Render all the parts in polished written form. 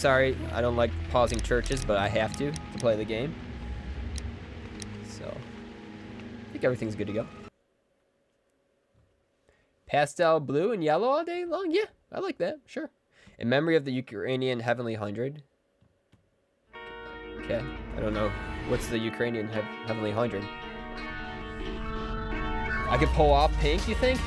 sorry. I don't like pausing churches, but I have to play the game. So, I think everything's good to go. Pastel blue and yellow all day long? Yeah, I like that. Sure. In memory of the Ukrainian Heavenly 100. Okay, I don't know. What's the Ukrainian Heavenly 100? I could pull off pink, you think?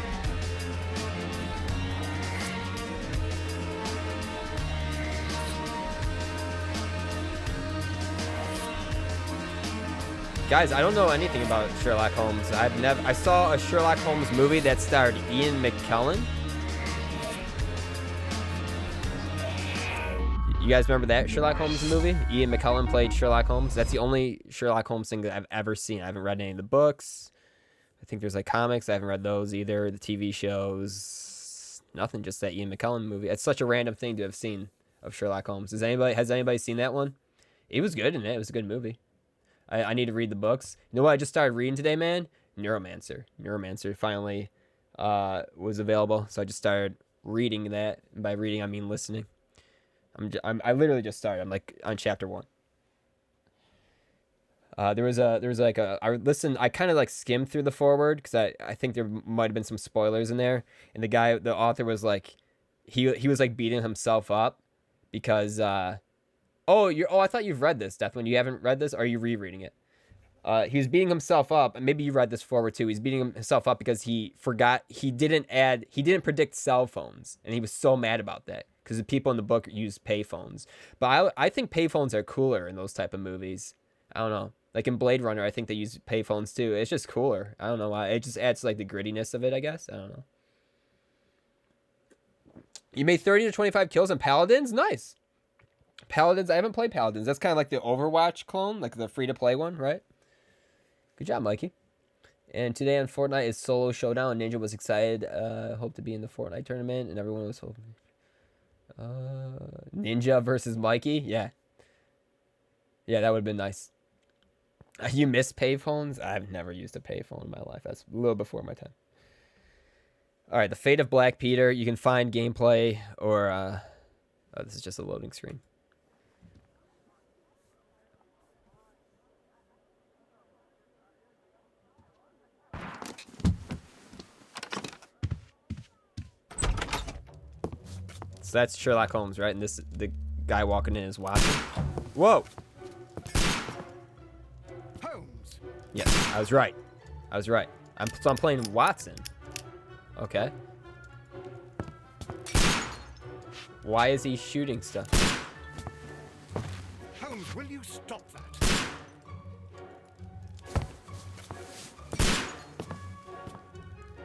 Guys, I don't know anything about Sherlock Holmes. I saw a Sherlock Holmes movie that starred Ian McKellen. You guys remember that Sherlock Holmes movie? Ian McKellen played Sherlock Holmes. That's the only Sherlock Holmes thing that I've ever seen. I haven't read any of the books. I think there's like comics. I haven't read those either. The TV shows, nothing. Just that Ian McKellen movie. It's such a random thing to have seen of Sherlock Holmes. Has anybody seen that one? It was good in it. It was a good movie. I need to read the books. You know what I just started reading today, man? Neuromancer finally was available, so I just started reading that. And by reading, I mean listening. I literally just started. I'm like on chapter 1. There was like I listened. I kind of like skimmed through the foreword because I think there might have been some spoilers in there. And the author was like, he was like beating himself up because I thought you've read this, Deathwind. You haven't read this? Or are you rereading it? He was beating himself up, and maybe you read this forward too. He's beating himself up because he didn't predict cell phones, and he was so mad about that because the people in the book use payphones. But I think payphones are cooler in those type of movies. I don't know. Like in Blade Runner, I think they use payphones too. It's just cooler. I don't know why. It just adds to like the grittiness of it, I guess. I don't know. You made 30 to 25 kills on Paladins? Nice. Paladins, I haven't played Paladins. That's kind of like the Overwatch clone, like the free-to-play one, right? Good job, Mikey. And today on Fortnite is Solo Showdown. Ninja was excited. Hope to be in the Fortnite tournament, and everyone was hoping. Ninja versus Mikey? Yeah. Yeah, that would have been nice. You miss payphones? I've never used a payphone in my life. That's a little before my time. All right, The Fate of Black Peter. You can find gameplay or... oh, this is just a loading screen. So that's Sherlock Holmes, right? And the guy walking in is Watson. Whoa! Holmes. Yes, I was right. I'm playing Watson. Okay. Why is he shooting stuff? Holmes, will you stop that?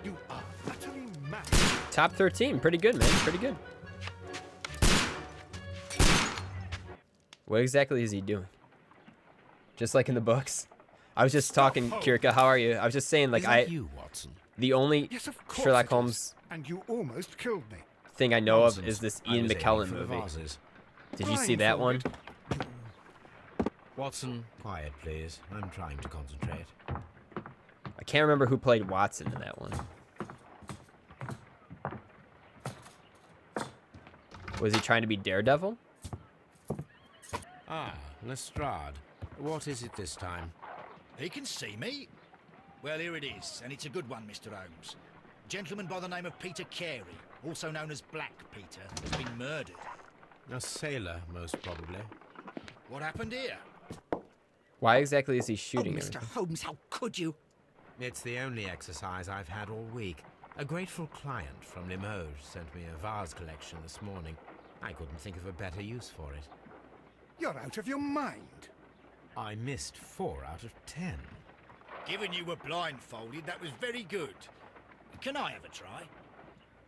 You are utterly mad. Top 13. Pretty good, man. Pretty good. What exactly is he doing? Just like in the books? I was just talking, Kirka. How are you? I was just saying, like, you, Watson? The only Sherlock Holmes and you almost killed me. Thing I know of is this Ian McKellen movie. Did you see that one? Watson, quiet, please. I'm trying to concentrate. I can't remember who played Watson in that one. Was he trying to be Daredevil? Ah, Lestrade. What is it this time? He can see me. Well, here it is, and it's a good one, Mr. Holmes. A gentleman by the name of Peter Carey, also known as Black Peter, has been murdered. A sailor, most probably. What happened here? Why exactly is he shooting Mr. Holmes, how could you? It's the only exercise I've had all week. A grateful client from Limoges sent me a vase collection this morning. I couldn't think of a better use for it. You're out of your mind. I missed 4 out of 10. Given you were blindfolded, that was very good. Can I have a try?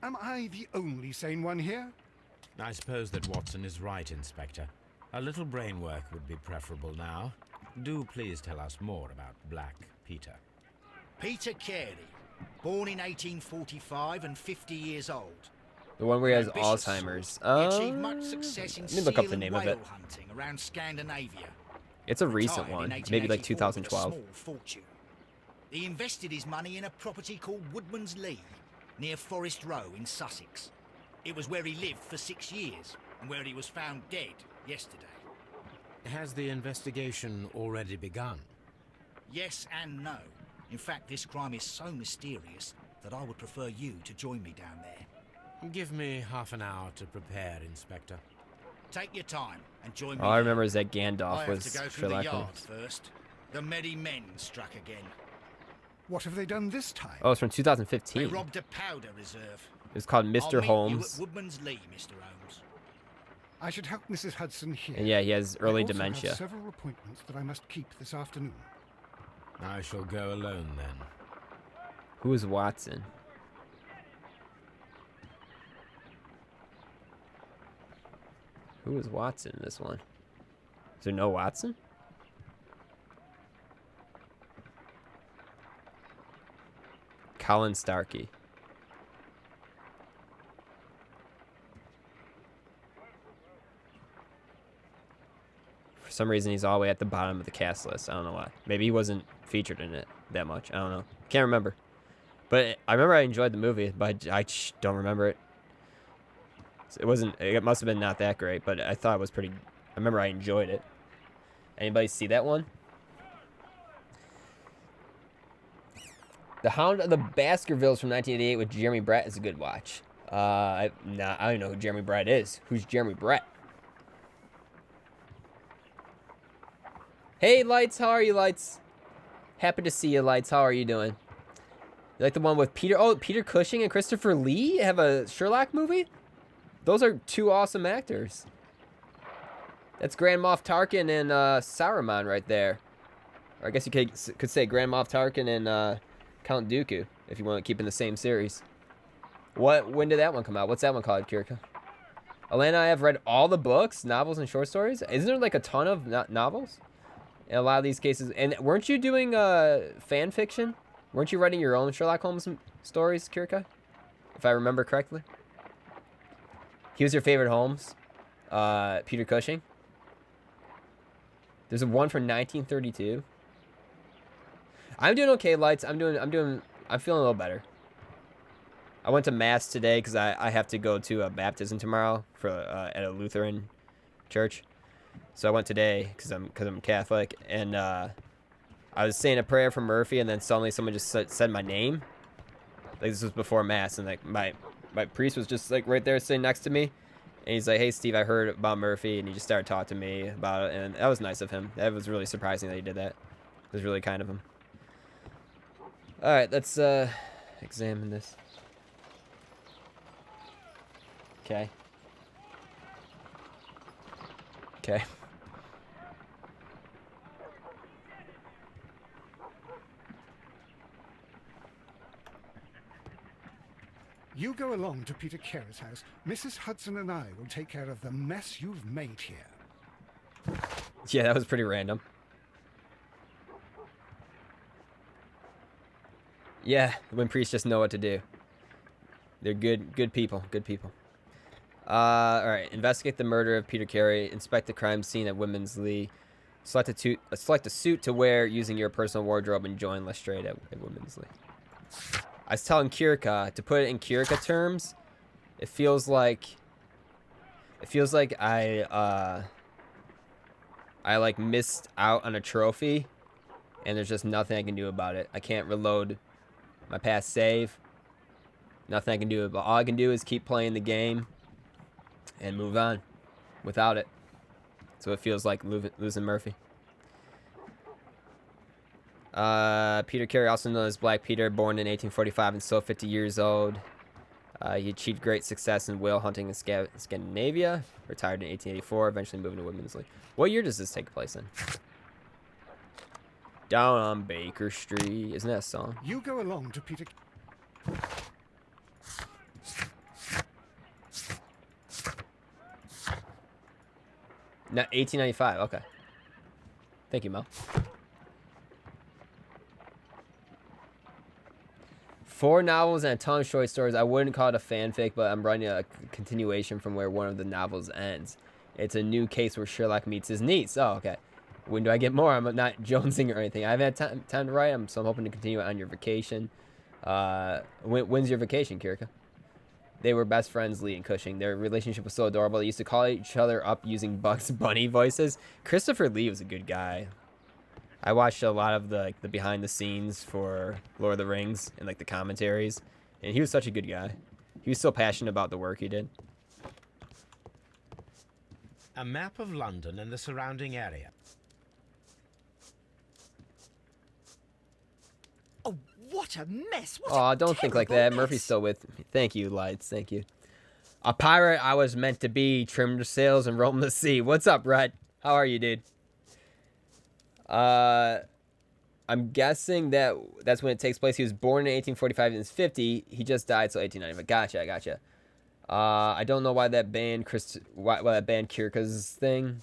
Am I the only sane one here? I suppose that Watson is right, Inspector. A little brain work would be preferable now. Do please tell us more about Black Peter. Peter Carey, born in 1845 and 50 years old. The one where he has Ambitious Alzheimer's. He achieved much success in let me look up seal the and name of whale it. hunting around Scandinavia. It's a recent Retired one, in maybe like 1884 with a 2012. small fortune. He invested his money in a property called Woodman's Lee, near Forest Row in Sussex. It was where he lived for 6 years, and where he was found dead yesterday. Has the investigation already begun? Yes and no. In fact, this crime is so mysterious that I would prefer you to join me down there. Give me half an hour to prepare, Inspector. Take your time and join me. All I here. remember is that I Gandalf have was to go through the Sherlock yard Holmes. first. The Medi Men struck again. What have they done this time? Oh, it's from They 2015. robbed a powder reserve. It was called I'll Mr. meet Holmes. you at Woodman's Lee, Mr. Holmes. I should help Mrs. Hudson here. And yeah, he has I early also dementia. have several appointments that I must keep this afternoon. I shall go alone then. Who is Watson? Who is Watson in this one? Is there no Watson? Colin Starkey. For some reason, he's all the way at the bottom of the cast list. I don't know why. Maybe he wasn't featured in it that much. I don't know. Can't remember. But I remember I enjoyed the movie, but I don't remember it. It wasn't. It must have been not that great, but I thought it was pretty. I remember I enjoyed it. Anybody see that one? The Hound of the Baskervilles from 1988 with Jeremy Brett is a good watch. I don't know who Jeremy Brett is. Who's Jeremy Brett? Hey, Lights. How are you, Lights? Happy to see you, Lights. How are you doing? You like the one with Peter? Oh, Peter Cushing and Christopher Lee have a Sherlock movie? Those are two awesome actors. That's Grand Moff Tarkin and Saruman right there. Or I guess you could say Grand Moff Tarkin and Count Dooku if you want to keep in the same series. When did that one come out? What's that one called, Kirka? Alana and I have read all the books, novels, and short stories. Isn't there like a ton of novels? In a lot of these cases. And weren't you doing fan fiction? Weren't you writing your own Sherlock Holmes stories, Kirka? If I remember correctly. He was your favorite Holmes? Peter Cushing? There's a one from 1932. I'm doing okay, Lights. I'm feeling a little better. I went to mass today because I have to go to a baptism tomorrow for at a Lutheran church. So I went today because I'm Catholic, and I was saying a prayer for Murphy, and then suddenly someone just said my name. Like this was before mass, and like my priest was just like right there sitting next to me, and he's like, "Hey Steve, I heard about Murphy," and he just started talking to me about it, and that was nice of him. That was really surprising that he did that. It was really kind of him. All right, let's examine this. Okay. Okay. You go along to Peter Carey's house. Mrs. Hudson and I will take care of the mess you've made here. Yeah, that was pretty random. Yeah, when priests just know what to do. They're good people, good people. All right, investigate the murder of Peter Carey. Inspect the crime scene at Women's Lee. Select a suit to wear using your personal wardrobe and join Lestrade at Women's Lee. I was telling Kirka, to put it in Kirka terms, it feels like I like missed out on a trophy, and there's just nothing I can do about it. I can't reload my past save. Nothing I can do. But all I can do is keep playing the game and move on without it. So it feels like losing Murphy. Peter Carey, also known as Black Peter, born in 1845 and still 50 years old. He achieved great success in whale hunting in Scandinavia. Retired in 1884, eventually moving to Women's Lee. What year does this take place in? Down on Baker Street. Isn't that a song? You go along to Peter... No, 1895. Okay. Thank you, Mel. 4 novels and a ton of short stories. I wouldn't call it a fanfic, but I'm writing a continuation from where one of the novels ends. It's a new case where Sherlock meets his niece. Oh, okay. When do I get more? I'm not jonesing or anything. I haven't had time to write them, so I'm hoping to continue it on your vacation. When's your vacation, Kirka? They were best friends, Lee and Cushing. Their relationship was so adorable. They used to call each other up using Bugs Bunny voices. Christopher Lee was a good guy. I watched a lot of the behind the scenes for Lord of the Rings and like the commentaries, and he was such a good guy. He was so passionate about the work he did. A map of London and the surrounding area. Oh, what a mess! What Oh, a don't think like that. terrible Murphy's mess. still with me. Thank you, Lights. Thank you. A pirate I was meant to be, trimmed the sails and roamed the sea. What's up, Red? How are you, dude? I'm guessing that's when it takes place. He was born in 1845 and is 50. He just died, so 1895. Gotcha. I don't know why that banned why that banned Kirka's thing.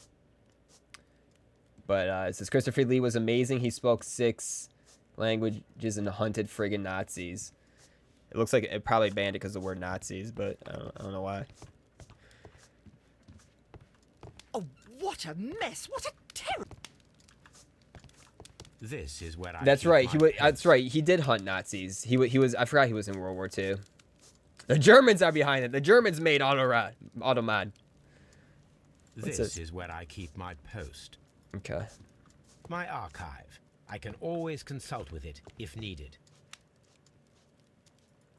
But it says Christopher Lee was amazing. He spoke 6 languages and hunted friggin' Nazis. It looks like it probably banned it because of the word Nazis, but I don't know why. Oh, what a mess! What a terrible... This is where I That's keep right. my That's post. right. He did hunt Nazis. He was. I forgot he was in World War II. The Germans are behind it. The Germans made Automod. This this? is where I keep my post. Okay. My archive. I can always consult with it if needed.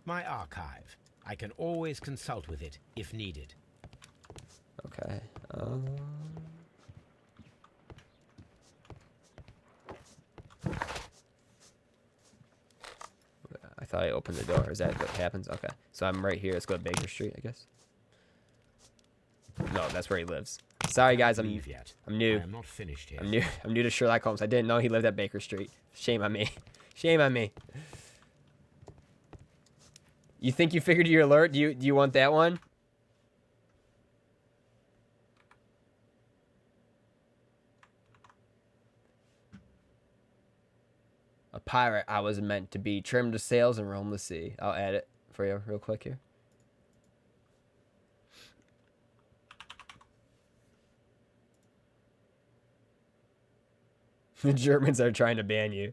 My archive. I can always consult with it if needed. Okay. I thought I opened the door. Is that what happens? Okay. So I'm right here. Let's go to Baker Street, I guess. No, that's where he lives. Sorry, guys. I'm Leave yet. new. I am not finished here. I'm new to Sherlock Holmes. I didn't know he lived at Baker Street. Shame on me. Shame on me. You think you figured your alert? Do you want that one? A pirate I was meant to be, trimmed the sails and roamed the sea. I'll add it for you real quick here. The Germans are trying to ban you.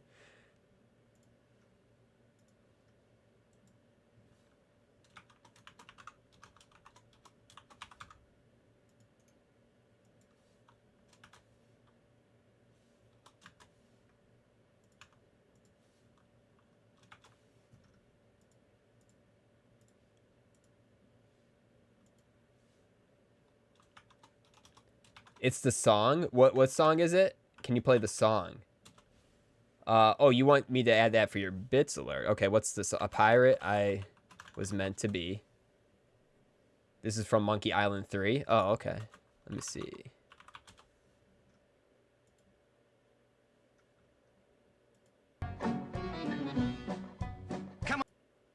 It's the song. What song is it? Can you play the song? Oh, you want me to add that for your bits alert? Okay, what's this? A pirate I was meant to be. This is from Monkey Island 3. Oh, okay. Let me see.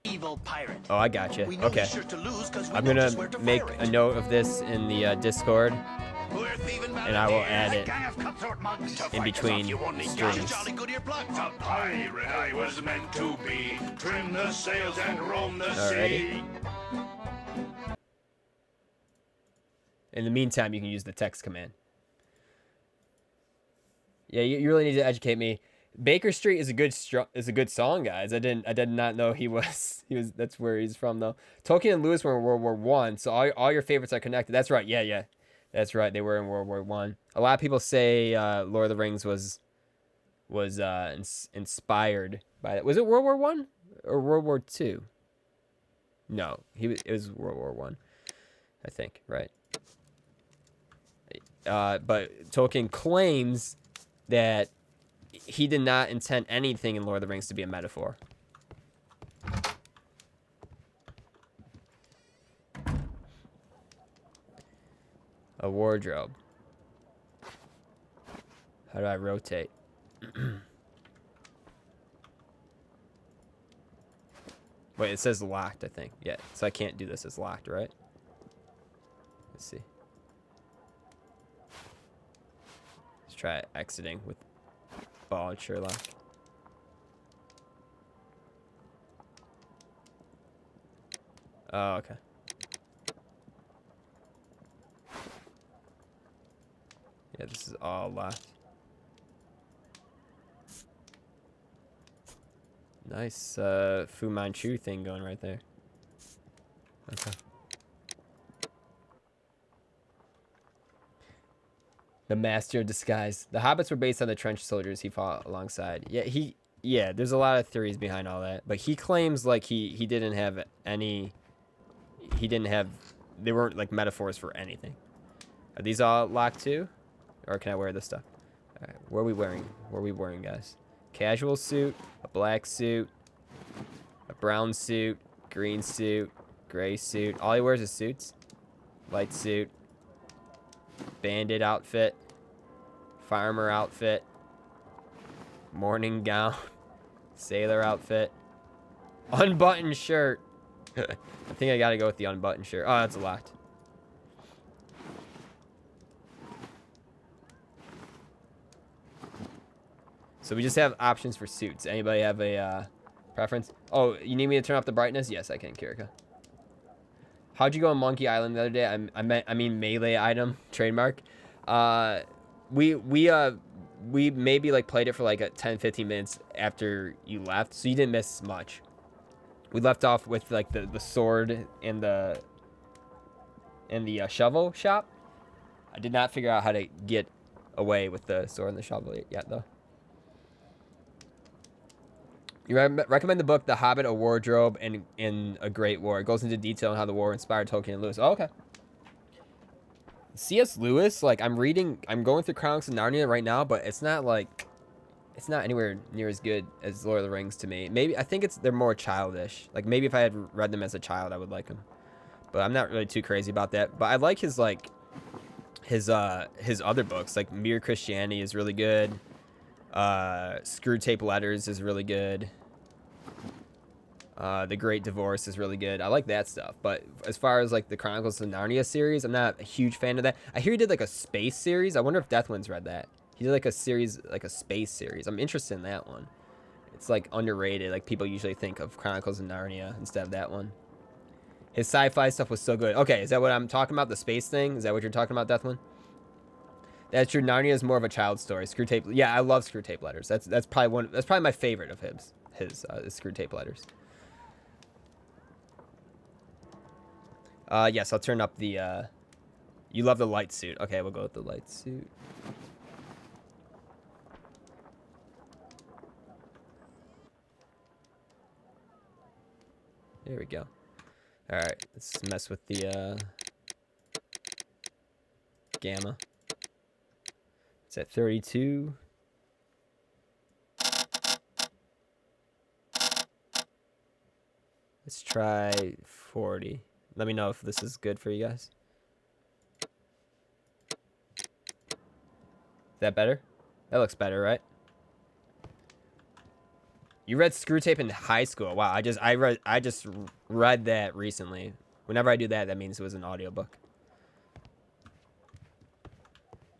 Evil pirate. Oh, I got you. We know Okay. you're sure to lose 'cause we I'm know gonna just where to make fire a it. note of this in the Discord, and I will add it in between streams. A pirate I was meant to be, trim the sails and roam the Alrighty. sea. In the meantime, you can use the text command. Yeah, you really need to educate me. Baker Street is a good song, guys. I did not know he was that's where he's from though. Tolkien and Lewis were in World War One, so all your favorites are connected. That's right. Yeah. That's right. They were in World War One. A lot of people say Lord of the Rings was inspired by that. Was it World War One or World War Two? No, it was World War One, I think. Right. But Tolkien claims that he did not intend anything in Lord of the Rings to be a metaphor. A wardrobe. How do I rotate? Wait, it says locked, I think. Yeah, so I can't do this. It's locked, right? Let's see. Let's try exiting with bald Sherlock. Oh, okay. Yeah, this is all locked. Nice Fu Manchu thing going right there. Okay. The master of disguise. The hobbits were based on the trench soldiers he fought alongside. Yeah, there's a lot of theories behind all that. But he claims like he didn't have any, he didn't have, they weren't like metaphors for anything. Are these all locked too? Or can I wear this stuff? All right, what are we wearing? What are we wearing, guys? Casual suit, a black suit, a brown suit, green suit, gray suit. All he wears is suits. Light suit. Bandit outfit. Farmer outfit. Morning gown. Sailor outfit. Unbuttoned shirt. I think I gotta go with the unbuttoned shirt. Oh, that's locked. So we just have options for suits. Anybody have a preference? Oh, you need me to turn off the brightness? Yes, I can, Kirika. How'd you go on Monkey Island the other day? I mean melee item trademark. We maybe like played it for like 10-15 minutes after you left, so you didn't miss much. We left off with like the sword and the shovel shop. I did not figure out how to get away with the sword and the shovel yet though. You recommend the book The Hobbit, A Wardrobe, and in a Great War. It goes into detail on how the war inspired Tolkien and Lewis. Oh, okay. C.S. Lewis, like I'm going through Chronicles of Narnia right now, but it's not anywhere near as good as Lord of the Rings to me. Maybe I think they're more childish. Like maybe if I had read them as a child, I would like them. But I'm not really too crazy about that. But I like his other books. Like Mere Christianity is really good. Screw Tape Letters is really good. The Great Divorce is really good. I like that stuff. But as far as like the Chronicles of Narnia series, I'm not a huge fan of that. I hear he did like a space series. I wonder if Deathwind's read that. He did like a series, like a space series. I'm interested in that one. It's like underrated. Like people usually think of Chronicles of Narnia instead of that one. His sci-fi stuff was so good. Okay, is that what I'm talking about? The space thing? Is that what you're talking about, Deathwind? That's true. Narnia is more of a child story. Screw Tape. Yeah, I love Screw Tape Letters. That's probably my favorite of his Screw Tape Letters. Yes, I'll turn up the. You love the light suit. Okay, we'll go with the light suit. There we go. All right, let's mess with the gamma. It's at 32. Let's try 40. Let me know if this is good for you guys. Is that better? That looks better, right? You read Screw Tape in high school. Wow, I just read that recently. Whenever I do that, that means it was an audiobook.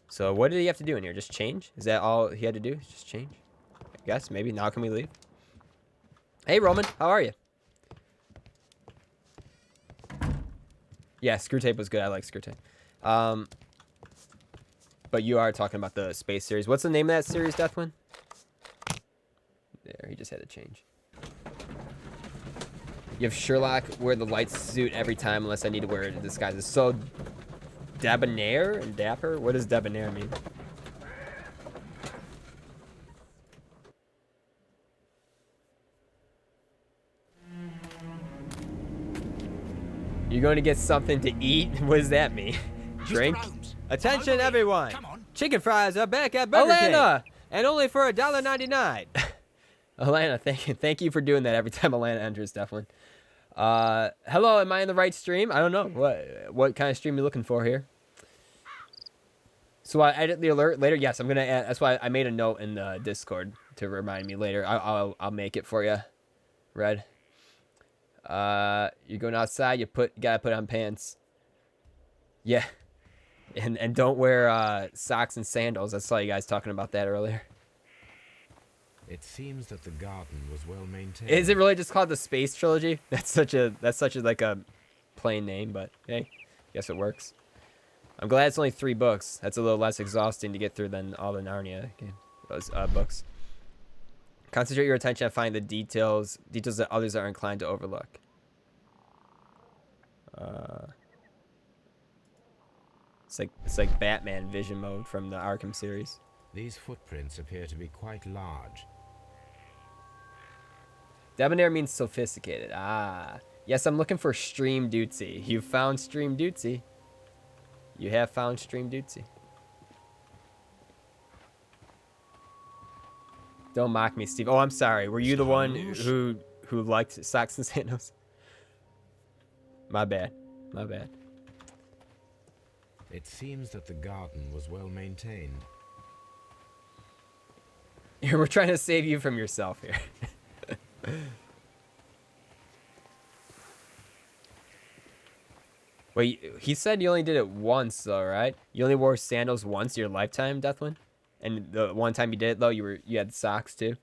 So what did he have to do in here? Just change? Is that all he had to do? Just change? I guess, maybe. Now can we leave? Hey, Roman. How are you? Yeah, Screw Tape was good. I like Screw Tape. But you are talking about the space series. What's the name of that series, Deathwind? There, he just had to change. You have Sherlock wear the light suit every time unless I need to wear it in disguises. So debonair and dapper? What does debonair mean? You're going to get something to eat? What does that mean? Drink? Attention, everyone! Come on. Chicken fries are back at Burger King, and only for $1.99. Alana, thank you for doing that every time Alana enters, Deathwind. Hello, am I in the right stream? I don't know. What kind of stream are you looking for here? So I edit the alert later? Yes, I'm gonna add, that's why I made a note in the Discord to remind me later. I'll make it for you. Red. You're going outside, you gotta put on pants. Yeah. And don't wear socks and sandals. I saw you guys talking about that earlier. It seems that the garden was well maintained. Is it really just called the Space Trilogy? That's such a like a plain name, but hey, guess it works. I'm glad it's only 3 books. That's a little less exhausting to get through than all the Narnia books. Concentrate your attention on finding the details that others are inclined to overlook. It's like Batman vision mode from the Arkham series. These footprints appear to be quite large. Debonair means sophisticated. Ah. Yes, I'm looking for Stream Dootsy. You found Stream Dootsy. You have found Stream Dootsy. Don't mock me, Steve. Oh, I'm sorry. Were you the one who liked socks and sandals? My bad. My bad. It seems that the garden was well maintained. Here, we're trying to save you from yourself here. Wait, he said you only did it once, though, right? You only wore sandals once your lifetime, Deathwin? And the one time you did it, though, you had socks, too?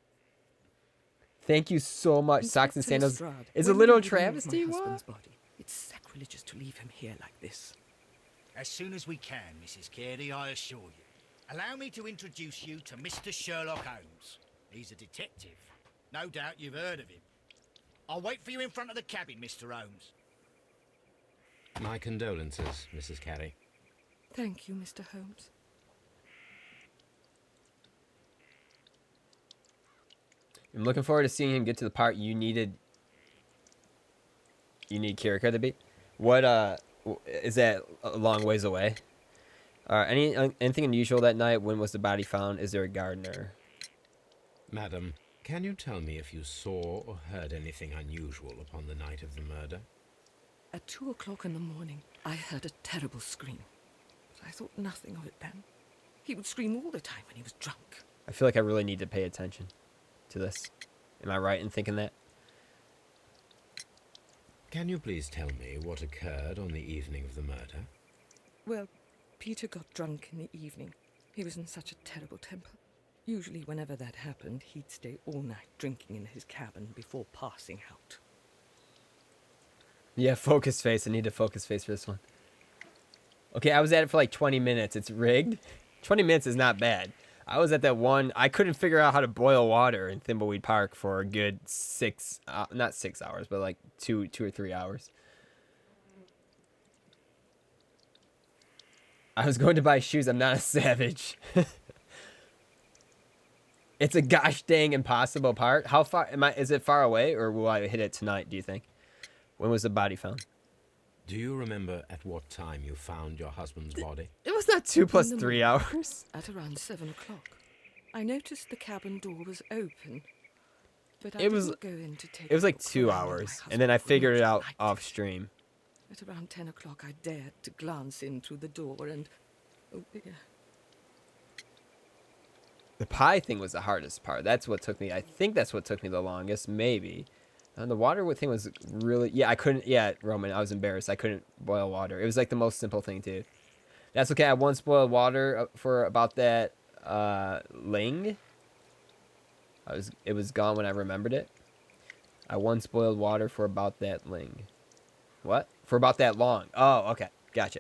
Thank you so much. Socks and sandals is a little travesty. What? It's sacrilegious to leave him here like this. As soon as we can, Mrs. Carey, I assure you. Allow me to introduce you to Mr. Sherlock Holmes. He's a detective. No doubt you've heard of him. I'll wait for you in front of the cabin, Mr. Holmes. My condolences, Mrs. Carey. Thank you, Mr. Holmes. I'm looking forward to seeing him get to the part you need Kirika to beat. What is that a long ways away? Anything unusual that night? When was the body found? Is there a gardener? Madam, can you tell me if you saw or heard anything unusual upon the night of the murder? At 2 o'clock in the morning, I heard a terrible scream. But I thought nothing of it then. He would scream all the time when he was drunk. I feel like I really need to pay attention to this. Am I right in thinking that? Can you please tell me what occurred on the evening of the murder? Well, Peter got drunk in the evening. He was in such a terrible temper. Usually whenever that happened, he'd stay all night drinking in his cabin before passing out. Yeah, focus face. I need a focus face for this one. Okay, I was at it for like 20 minutes. It's rigged. 20 minutes is not bad. I was at that one. I couldn't figure out how to boil water in Thimbleweed Park for a good not 6 hours, but like two or 3 hours. I was going to buy shoes. I'm not a savage. It's a gosh dang impossible part. How far is it far away, or will I hit it tonight, do you think? When was the body found? Do you remember at what time you found your husband's body? It was not 2 plus 3 hours. At around 7 o'clock. I noticed the cabin door was open, but I It was- didn't go in to take It was a like look, 2 for I knew my hours, husband and then I would figured it not out like off stream. At around 10 o'clock, I dared to glance in through the door and... Oh dear. The pie thing was the hardest part. That's what took me. I think that's what took me the longest, maybe. And the water thing was really... Yeah, I couldn't... Yeah, Roman, I was embarrassed. I couldn't boil water. It was like the most simple thing, too. That's okay. I once boiled water for about that ling. It was gone when I remembered it. I once boiled water for about that ling. What? For about that long. Oh, okay. Gotcha.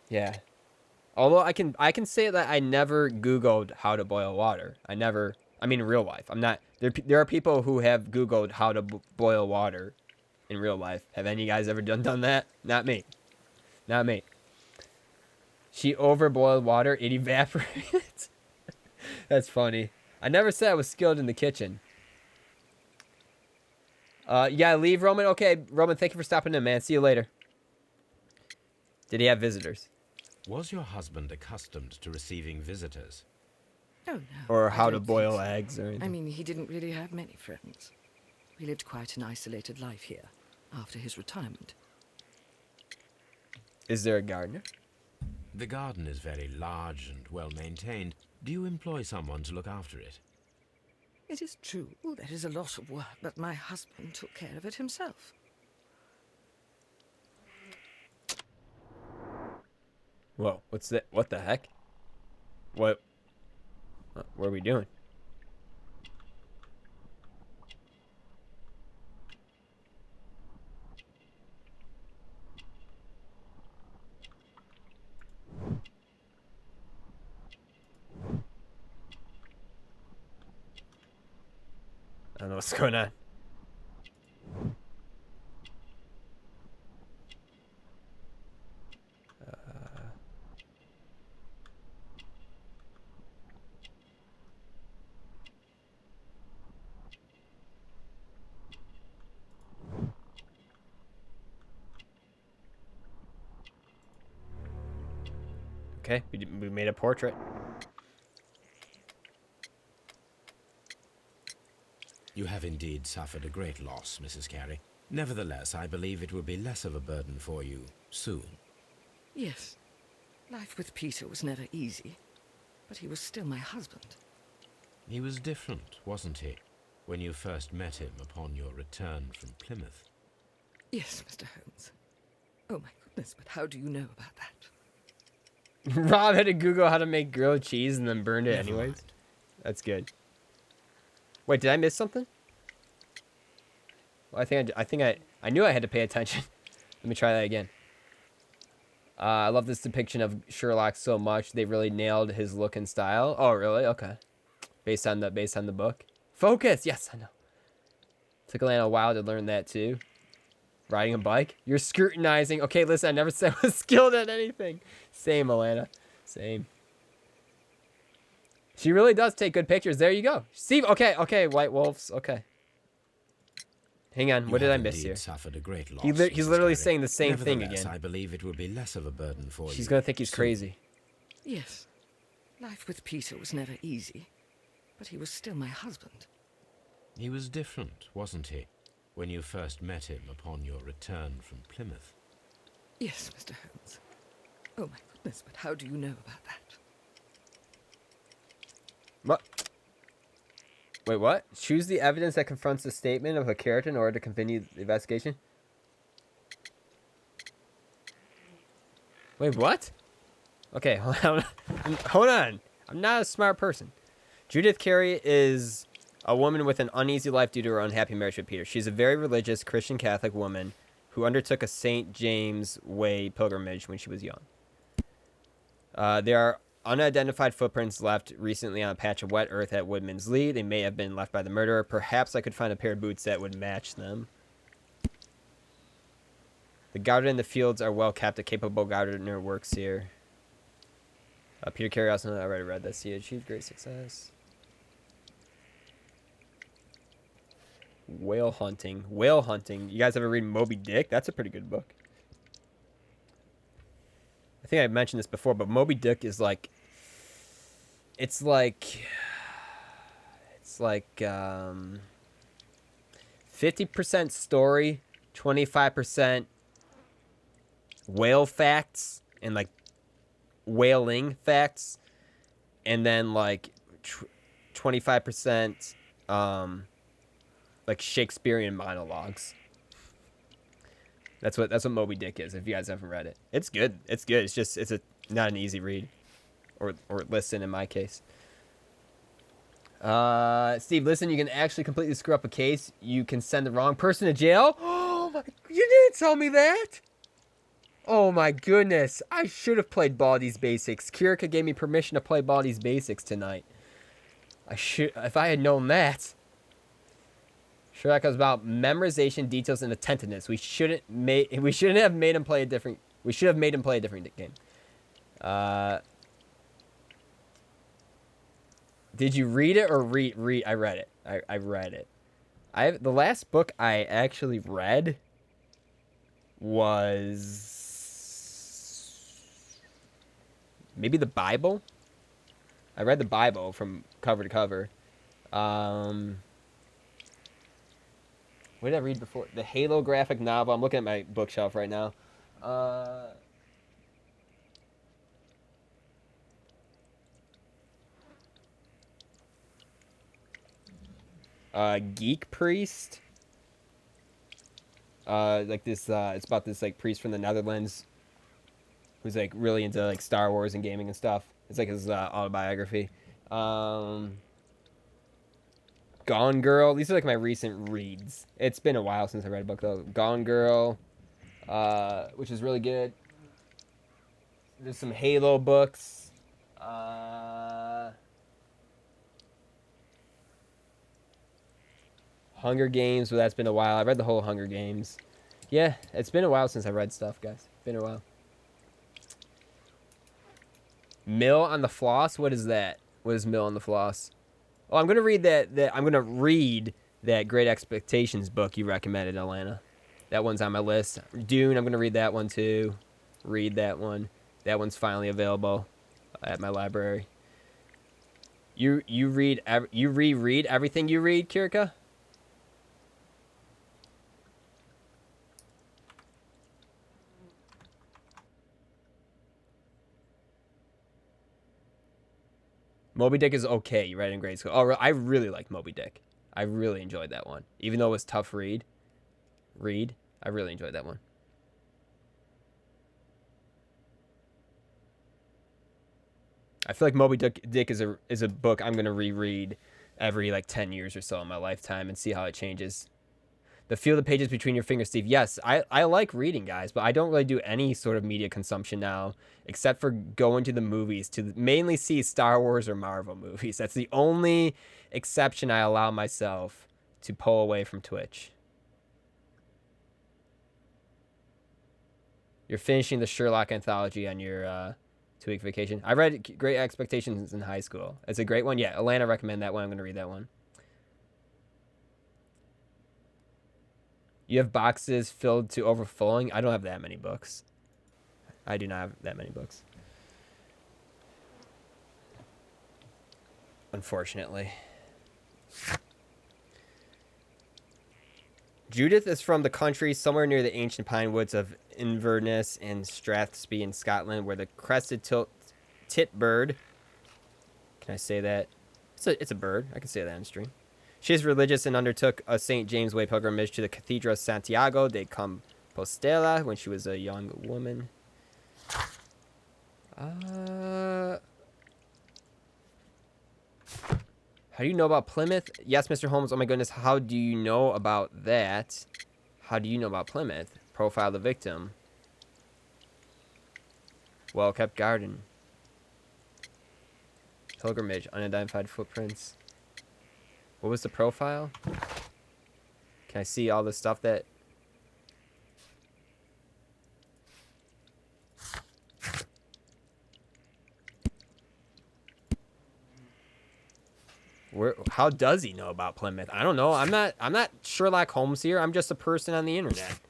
Yeah. Although I can say that I never Googled how to boil water. I mean, in real life. I'm not... There are people who have Googled how to boil water in real life. Have any guys ever done that? Not me. Not me. She overboiled water. It evaporated. That's funny. I never said I was skilled in the kitchen. Yeah, leave, Roman. Okay, Roman, thank you for stopping in, man. See you later. Did he have visitors? Was your husband accustomed to receiving visitors? Oh, no. Or I how to don't think boil so. eggs or anything? I mean, he didn't really have many friends. He lived quite an isolated life here after his retirement. Is there a gardener? The garden is very large and well maintained. Do you employ someone to look after it? It is true, there is a lot of work, but my husband took care of it himself. Whoa, what's that? What the heck? What are we doing? I don't know what's going on. Okay, we made a portrait. You have indeed suffered a great loss, Mrs. Carey. Nevertheless, I believe it will be less of a burden for you soon. Yes, life with Peter was never easy, but he was still my husband. He was different, wasn't he, when you first met him upon your return from Plymouth? Yes, Mr. Holmes. Oh my goodness, but how do you know about that? Rob had to Google how to make grilled cheese and then burned it Never anyways. mind. That's good. Wait, did I miss something? Well, I knew I had to pay attention. Let me try that again. I love this depiction of Sherlock so much. They really nailed his look and style. Oh, really? Okay. Based on the book. Focus. Yes, I know. Took Alana a while to learn that too. Riding a bike. You're scrutinizing. Okay, listen. I never said I was skilled at anything. Same, Alana. Same. She really does take good pictures. There you go. Steve. Okay. White wolves. Okay. Hang on. What did I miss here? Suffered a great loss, He's Mrs. literally Carey. saying the same thing Nevertheless, again. I believe it will be less of a burden for you. She's gonna think he's soon. crazy. Yes, life with Peter was never easy, but he was still my husband. He was different, wasn't he, when you first met him upon your return from Plymouth? Yes, Mr. Holmes. Oh my goodness, but how do you know about that? What? Wait, what? Choose the evidence that confronts the statement of a character in order to continue the investigation. Wait, what? Okay, hold on. I'm not a smart person. Judith Carey is a woman with an uneasy life due to her unhappy marriage with Peter. She's a very religious Christian Catholic woman who undertook a St. James Way pilgrimage when she was young. There are unidentified footprints left recently on a patch of wet earth at Woodman's Lee. They may have been left by the murderer. Perhaps I could find a pair of boots that would match them. The garden in the fields are well kept. A capable gardener works here. Peter Carey also, I already read this. He achieved great success. Whale hunting. Whale hunting. You guys ever read Moby Dick? That's a pretty good book. I think I mentioned this before, but Moby Dick is like... It's like 50% story, 25% whale facts and like whaling facts, and then like 25% like Shakespearean monologues. That's what Moby Dick is. If you guys haven't read it, it's good. It's good. It's not an easy read, or listen in my case. Steve, listen. You can actually completely screw up a case. You can send the wrong person to jail. Oh my! You didn't tell me that. Oh my goodness! I should have played Baldi's Basics. Kirika gave me permission to play Baldi's Basics tonight. If I had known that. Sherlock was about memorization, details, and attentiveness. We shouldn't have made him play a different. We should have made him play a different game. Did you read it or read? I read it. I read it. The last book I actually read was maybe the Bible. I read the Bible from cover to cover. What did I read before? The Halo graphic novel. I'm looking at my bookshelf right now. Geek Priest. Like this. It's about this like priest from the Netherlands who's like really into like Star Wars and gaming and stuff. It's like his autobiography. Gone Girl. These are like my recent reads. It's been a while since I read a book though. Gone Girl, which is really good. There's some Halo books. Hunger Games. Well, that's been a while. I read the whole Hunger Games. Yeah, it's been a while since I read stuff, guys. Been a while. Mill on the Floss. What is that? What is Mill on the Floss? Oh, I'm gonna read I'm gonna read that Great Expectations book you recommended, Alana. That one's on my list. Dune. I'm gonna read that one too. Read that one. That one's finally available. at my library. You reread everything you read, Kirka? Moby Dick is okay. You read it in grade school. Oh, I really like Moby Dick. I really enjoyed that one, even though it was tough read. I really enjoyed that one. I feel like Moby Dick is a book I'm gonna reread every like 10 years or so in my lifetime and see how it changes. The feel the pages between your fingers, Steve. Yes, I like reading, guys, but I don't really do any sort of media consumption now, except for going to the movies to mainly see Star Wars or Marvel movies. That's the only exception I allow myself to pull away from Twitch. You're finishing the Sherlock anthology on your 2-week vacation. I read Great Expectations in high school. It's a great one. Yeah, Alana recommend that one. I'm going to read that one. You have boxes filled to overflowing? I don't have that many books. I do not have that many books. Unfortunately. Judith is from the country somewhere near the ancient pine woods of Inverness and Strathspey in Scotland, where the crested titbird. Can I say that? It's a bird. I can say that on stream. She is religious and undertook a St. James Way pilgrimage to the Cathedral of Santiago de Compostela when she was a young woman. How do you know about Plymouth? Yes, Mr. Holmes. Oh my goodness. How do you know about that? How do you know about Plymouth? Profile the victim. Well-kept garden. Pilgrimage. Unidentified footprints. What was the profile? Can I see all the stuff that... How does he know about Plymouth? I don't know. I'm not Sherlock Holmes here. I'm just a person on the internet.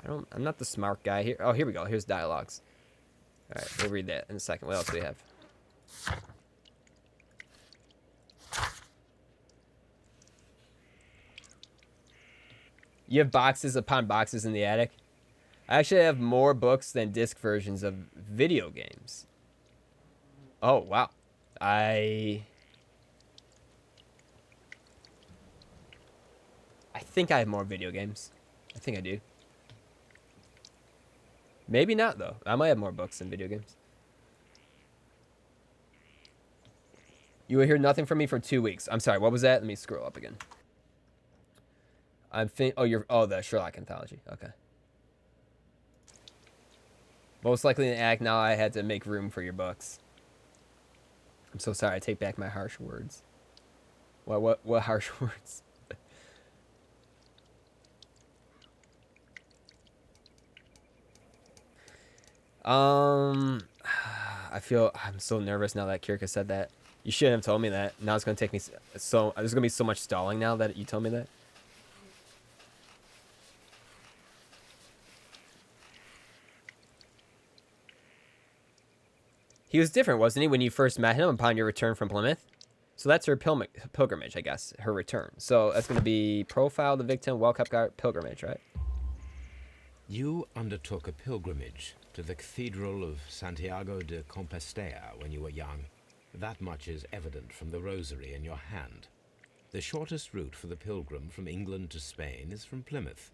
I'm not the smart guy here. Oh, here we go. Here's dialogues. All right, we'll read that in a second. What else do we have? You have boxes upon boxes in the attic. I actually have more books than disc versions of video games. Oh, wow. I think I have more video games. I think I do. Maybe not, though. I might have more books than video games. You will hear nothing from me for 2 weeks. I'm sorry, what was that? Let me scroll up again. The Sherlock anthology. Okay. Most likely in the act, now I had to make room for your books. I'm so sorry. I take back my harsh words. What harsh words? I'm so nervous now that Kirka said that. You shouldn't have told me that. Now it's gonna take me so. There's gonna be so much stalling now that you told me that. He was different, wasn't he, when you first met him upon your return from Plymouth? So that's her pilgrimage, I guess, her return. So that's going to be profile the victim, well-kept pilgrimage, right? You undertook a pilgrimage to the Cathedral of Santiago de Compostela when you were young. That much is evident from the rosary in your hand. The shortest route for the pilgrim from England to Spain is from Plymouth.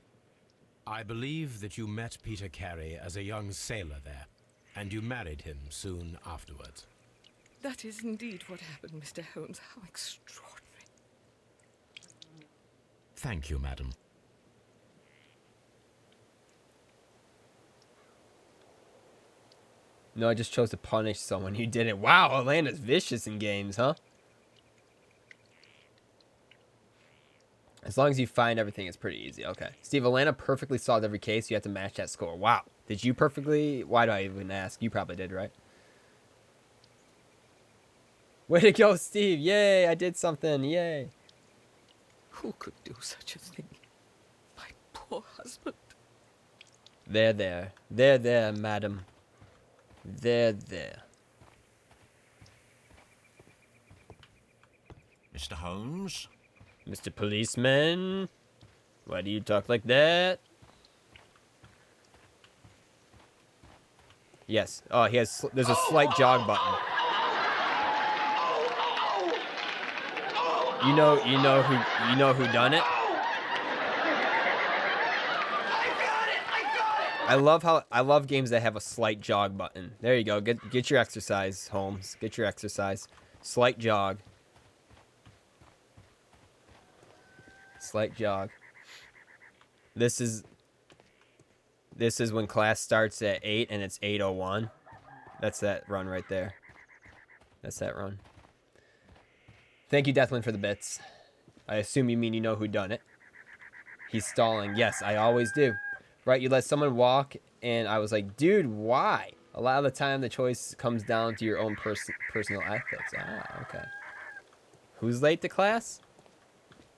I believe that you met Peter Carey as a young sailor there, and you married him soon afterwards. That is indeed what happened, Mr. Holmes. How extraordinary. Thank you, madam. No, I just chose to punish someone who didn't. Wow, Atlanta's vicious in games, huh? As long as you find everything, it's pretty easy. Okay. Steve, Atlanta perfectly solved every case. You have to match that score. Wow. Did you perfectly... Why do I even ask? You probably did, right? Way to go, Steve. Yay, I did something. Yay. Who could do such a thing? My poor husband. There, madam. There. Mr. Holmes? Mr. Policeman, why do you talk like that? Yes. Oh, he has. There's a slight jog button. You know who done it. I love games that have a slight jog button. There you go. Get your exercise, Holmes. Get your exercise. Slight jog. Slight jog. This is when class starts at 8 and it's 8:01. That's that run right there. That's that run. Thank you, Deathwind, for the bits. I assume you mean you know who done it. He's stalling. Yes, I always do. Right, you let someone walk, and I was like, dude, why? A lot of the time, the choice comes down to your own personal ethics. Ah, okay. Who's late to class?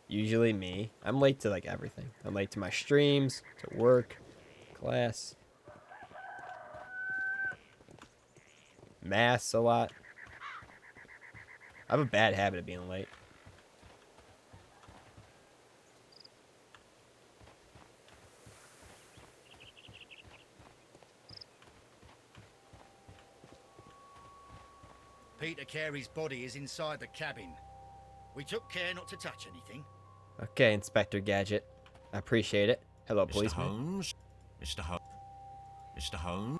Usually me. I'm late to, like, everything. I'm late to my streams, to work, class. Mass a lot. I have a bad habit of being late. Peter Carey's body is inside the cabin. We took care not to touch anything. Okay, Inspector Gadget. I appreciate it. Hello, Mr. policeman. Holmes? Mr. Holmes? Mr. Holmes?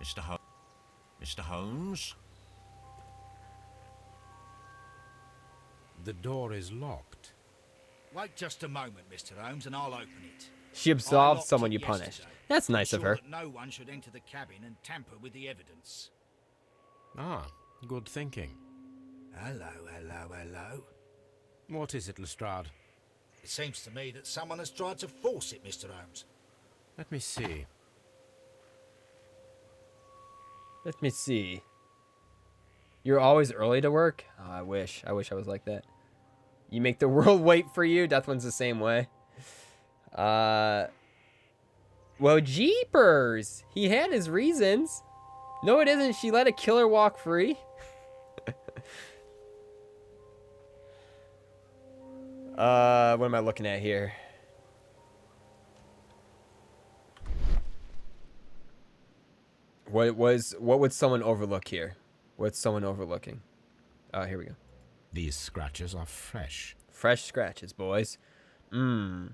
Mr. Holmes? Mr. Holmes? The door is locked. Wait just a moment, Mr. Holmes, and I'll open it. She I absolved locked someone it you punished. yesterday. That's nice of Sure her. that no one should enter the cabin and tamper with the evidence. Ah, good thinking. Hello, hello, hello. What is it, Lestrade? It seems to me that someone has tried to force it, Mr. Holmes. Let me see. Let me see. You're always early to work? Oh, I wish. I wish I was like that. You make the world wait for you? Deathwind's the same way. Well, jeepers. He had his reasons. No, it isn't. She let a killer walk free. What am I looking at here? What would someone overlook here? What's someone overlooking? Oh, here we go. These scratches are fresh. Fresh scratches, boys. Mmm.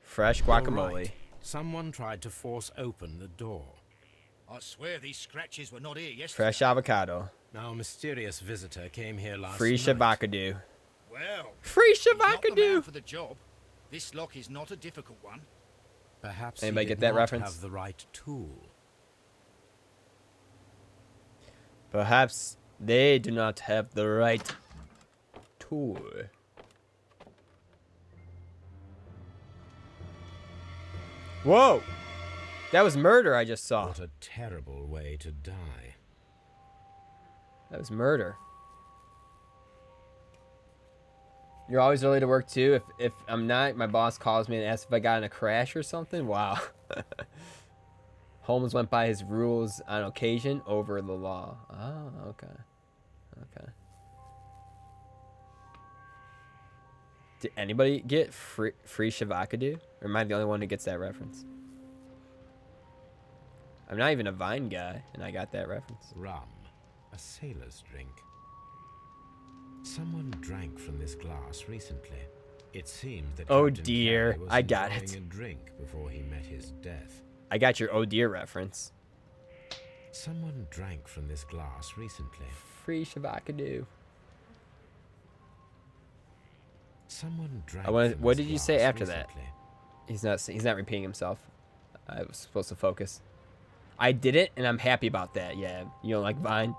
Fresh You're guacamole. right. Someone tried to force open the door. I swear these scratches were not here yesterday. Fresh avocado. Now, a mysterious visitor came here last Free night. shavakadu. Well, Free he's not the man shavakadu. for the job. This lock is not a difficult one. Perhaps Anybody he get did that not reference? have the right tool. Perhaps they do not have the right tool. Whoa! That was murder I just saw. What a terrible way to die. That was murder. You're always early to work too. If I'm not, my boss calls me and asks if I got in a crash or something. Wow. Holmes went by his rules on occasion over the law. Oh, okay. Okay. Did anybody get free shavakadu? Or am I the only one who gets that reference? I'm not even a Vine guy, and I got that reference. Rum. A sailor's drink. Someone drank from this glass recently. It seems that Oh Captain dear, Carey was I got enjoying it. a drink before he met his death. I got your oh dear reference. Someone drank from this glass recently. Free shavakadu. Someone drank What from did this you say glass after that? recently. He's not repeating himself. I was supposed to focus. I did it, and I'm happy about that. Yeah, you don't like Vine?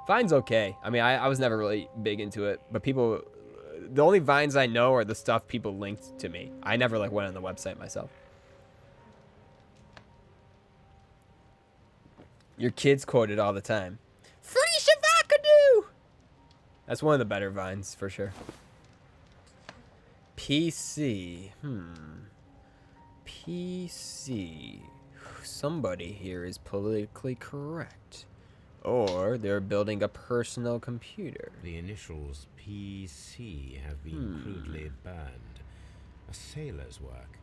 Vine's okay. I mean, I was never really big into it, but people, the only Vines I know are the stuff people linked to me. I never like went on the website myself. Your kids quote it all the time. Free shavakadu! That's one of the better Vines, for sure. PC. PC. Somebody here is politically correct. Or they're building a personal computer. The initials PC have been crudely burned. A sailor's work.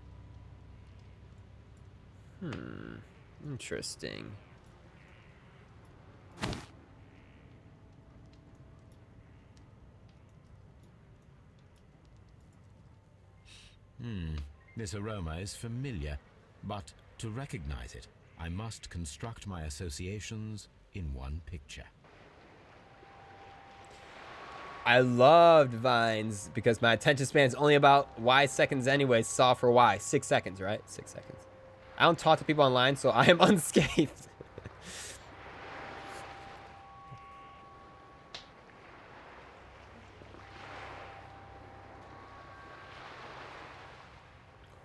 Interesting. This aroma is familiar, but to recognize it, I must construct my associations in one picture. I loved Vines because my attention span is only about Y seconds anyway. Saw for Y. 6 seconds, right? 6 seconds. I don't talk to people online, so I am unscathed.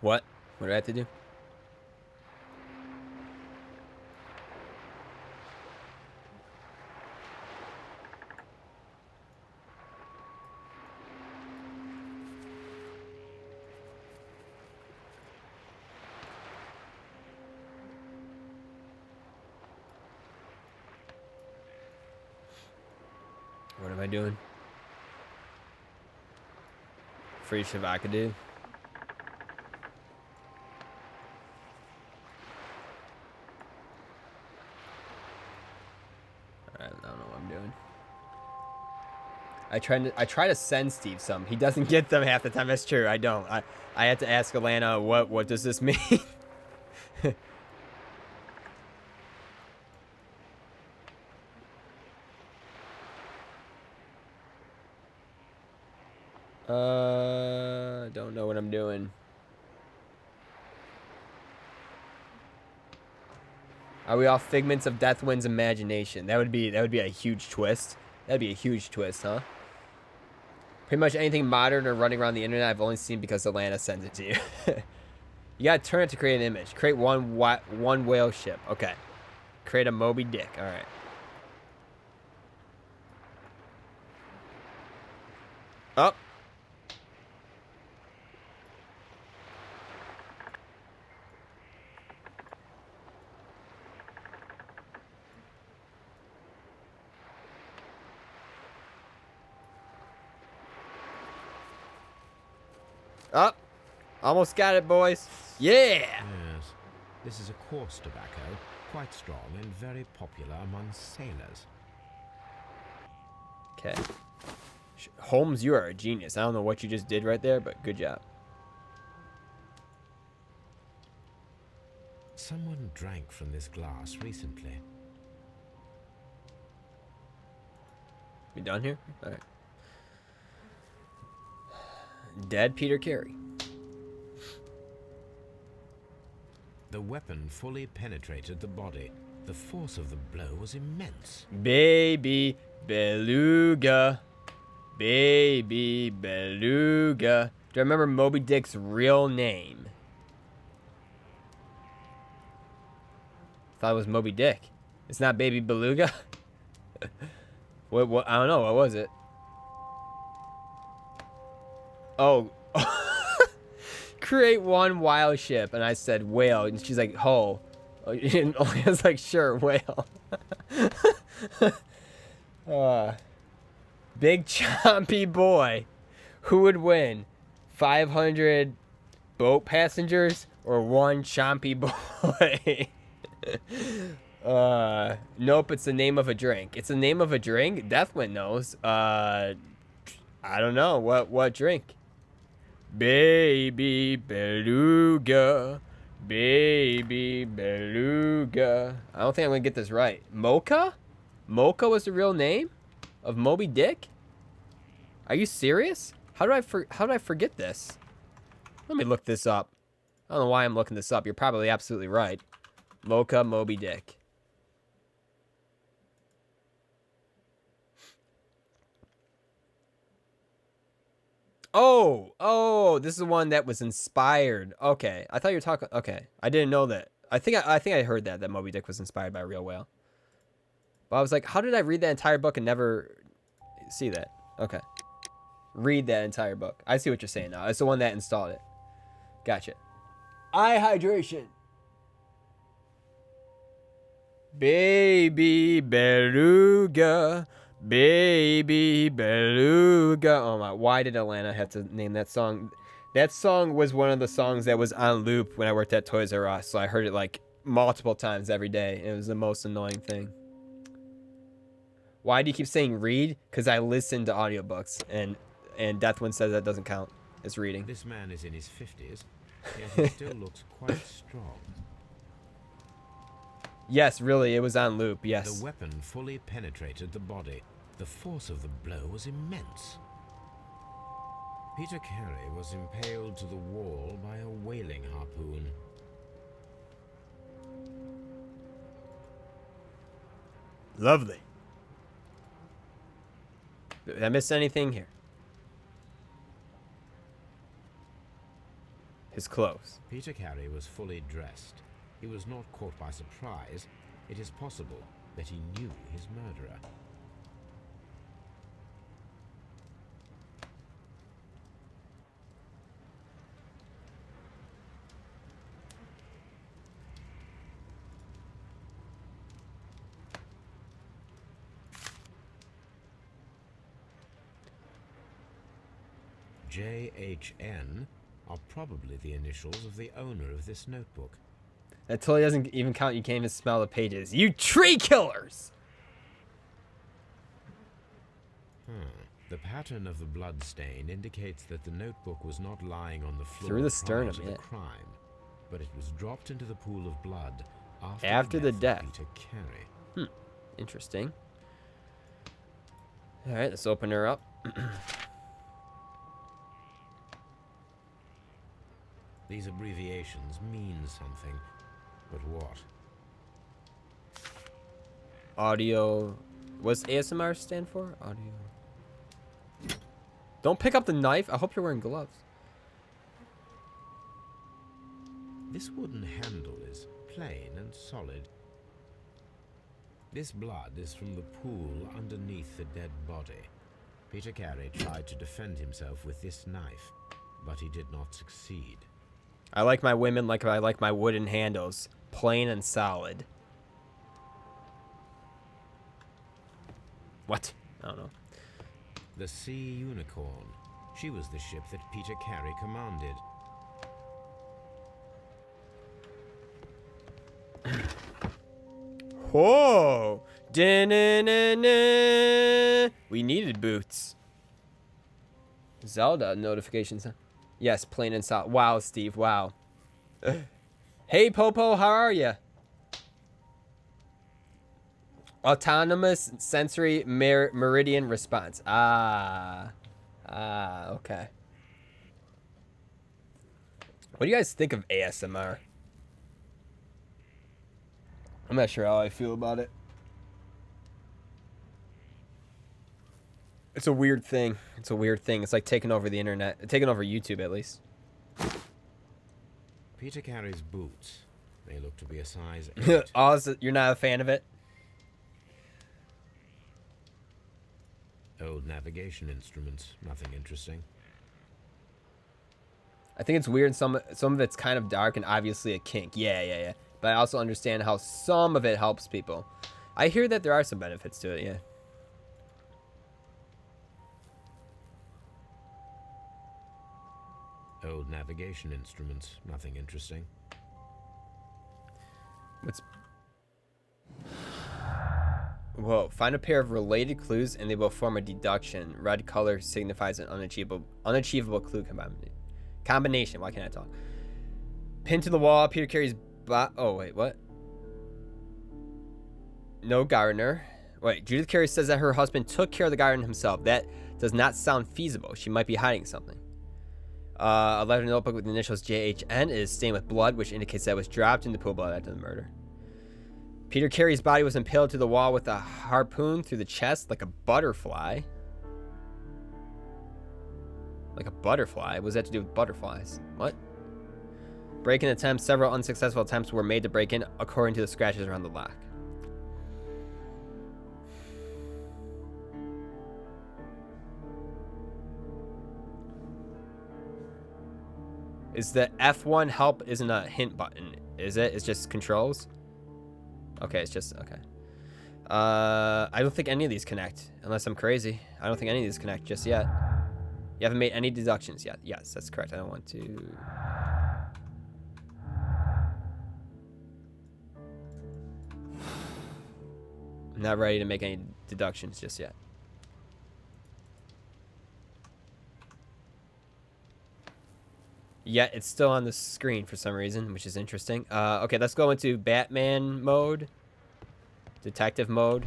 What? What do I have to do? What am I doing? Free Shavaka, dude. I don't know what I'm doing. I try to send Steve some. He doesn't get them half the time. That's true. I don't. I had to ask Alana, what does this mean? Don't know what I'm doing. Are we all figments of Deathwind's imagination? That would be a huge twist. That'd be a huge twist, huh? Pretty much anything modern or running around the internet I've only seen because Atlanta sends it to you. You gotta turn it to create an image. Create one whale ship. Okay. Create a Moby Dick. All right. Up. Up. Almost got it, boys. Yeah. Yes, this is a coarse tobacco, quite strong and very popular among sailors. Okay. Holmes, you are a genius. I don't know what you just did right there, but good job. Someone drank from this glass recently. We done here? All right. Dead Peter Carey. The weapon fully penetrated the body. The force of the blow was immense. Baby beluga. Baby beluga. Do I remember Moby Dick's real name? Thought it was Moby Dick. It's not Baby Beluga? What? I don't know. What was it? Oh. Create one wild ship. And I said whale. And she's like, ho. And I was like, sure, whale. Big chompy boy. Who would win? 500 boat passengers or one chompy boy? Nope, it's the name of a drink. It's the name of a drink? Deathwind knows. I don't know. What drink? Baby beluga. Baby beluga. I don't think I'm gonna get this right. Mocha? Mocha was the real name of Moby Dick? Are you serious? How did I forget this? Let me look this up. I don't know why I'm looking this up. You're probably absolutely right. Mocha Moby Dick. Oh, this is the one that was inspired. Okay, I thought you were talking. Okay, I didn't know that. I think I heard that Moby Dick was inspired by a real whale. But I was like, how did I read that entire book and never see that? Okay, read that entire book. I see what you're saying now. It's the one that installed it. Gotcha. Eye hydration. Baby beluga, baby beluga. Oh my! Why did Atlanta have to name that song? That song was one of the songs that was on loop when I worked at Toys R Us, so I heard it like multiple times every day. It was the most annoying thing. Why do you keep saying read? Because I listen to audiobooks, and Deathwind says that doesn't count as reading. This man is in his 50s, yet he still looks quite strong. Yes, really, it was on loop. Yes. The weapon fully penetrated the body. The force of the blow was immense. Peter Carey was impaled to the wall by a whaling harpoon. Lovely. Did I miss anything here? His clothes. Peter Carey was fully dressed. He was not caught by surprise. It is possible that he knew his murderer. JHN are probably the initials of the owner of this notebook. That totally doesn't even count. You can't even smell the pages. You tree killers! The pattern of the blood stain indicates that the notebook was not lying on the floor Through the prior sternum, to the yeah. crime, but it was dropped into the pool of blood After the death. of Peter Carey. Interesting. All right, let's open her up. These abbreviations mean something, but what? Audio. What's ASMR stand for? Audio. Don't pick up the knife. I hope you're wearing gloves. This wooden handle is plain and solid. This blood is from the pool underneath the dead body. Peter Carey tried to defend himself with this knife, but he did not succeed. I like my women like I like my wooden handles. Plain and solid. What? I don't know. The Sea Unicorn. She was the ship that Peter Carey commanded. Whoa! Da-na-na-na. We needed boots. Zelda notifications. Yes, plain and solid. Wow, Steve. Wow. Hey, Popo, how are you? Autonomous sensory meridian response. Okay. What do you guys think of ASMR? I'm not sure how I feel about it. It's a weird thing. It's a weird thing. It's like taking over the internet. Taking over YouTube, at least. Peter Carey's boots. They look to be a size 8. Oh, so you're not a fan of it? Old navigation instruments. Nothing interesting. I think it's weird. Some of it's kind of dark and obviously a kink. Yeah. But I also understand how some of it helps people. I hear that there are some benefits to it, yeah. Old navigation instruments. Nothing interesting. Whoa, find a pair of related clues and they will form a deduction. Red color signifies an unachievable clue combination. Why can't I talk? Pinned to the wall, Peter Carey's oh, wait, what? No gardener. Wait, Judith Carey says that her husband took care of the garden himself. That does not sound feasible. She might be hiding something. A letter notebook with the initials JHN is stained with blood, which indicates that it was dropped into pool blood after the murder. Peter Carey's body was impaled to the wall with a harpoon through the chest like a butterfly. Like a butterfly? What does that have to do with butterflies? What? Break-in attempts. Several unsuccessful attempts were made to break in, according to the scratches around the lock. Is the F1 help isn't a hint button, is it? It's just controls? Okay, it's just okay. I don't think any of these connect, unless I'm crazy. I don't think any of these connect just yet. You haven't made any deductions yet. Yes, that's correct. I don't want to. I'm not ready to make any deductions just yet. Yet it's still on the screen for some reason, which is interesting. Okay, let's go into Batman mode. Detective mode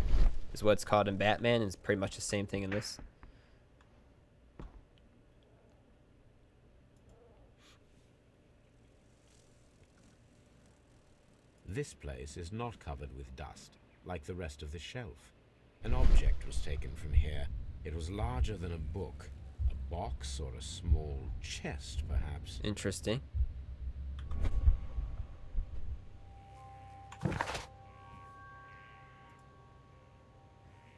is what it's called in Batman. It's pretty much the same thing in this. This place is not covered with dust, like the rest of the shelf. An object was taken from here. It was larger than a book. A box or a small chest, perhaps. Interesting.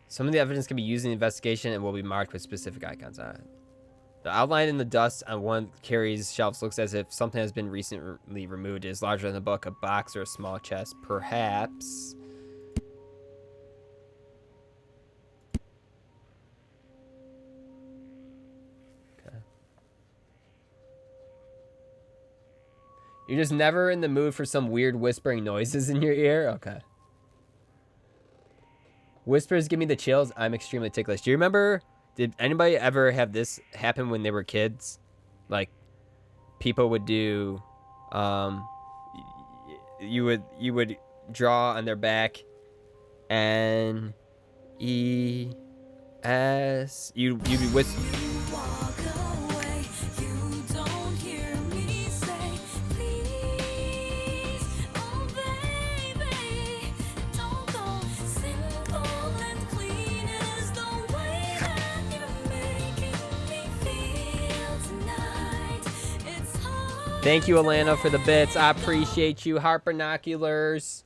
Some of the evidence can be used in the investigation and will be marked with specific icons on it. The outline in the dust on one Carrie's shelves looks as if something has been recently removed. It is larger than a book, a box, or a small chest. Perhaps. Okay. You're just never in the mood for some weird whispering noises in your ear? Okay. Whispers give me the chills. I'm extremely ticklish. Do you remember, did anybody ever have this happen when they were kids? Like, people would do, you would draw on their back, and you'd be whispering. Thank you, Alana, for the bits. I appreciate you. Heart binoculars.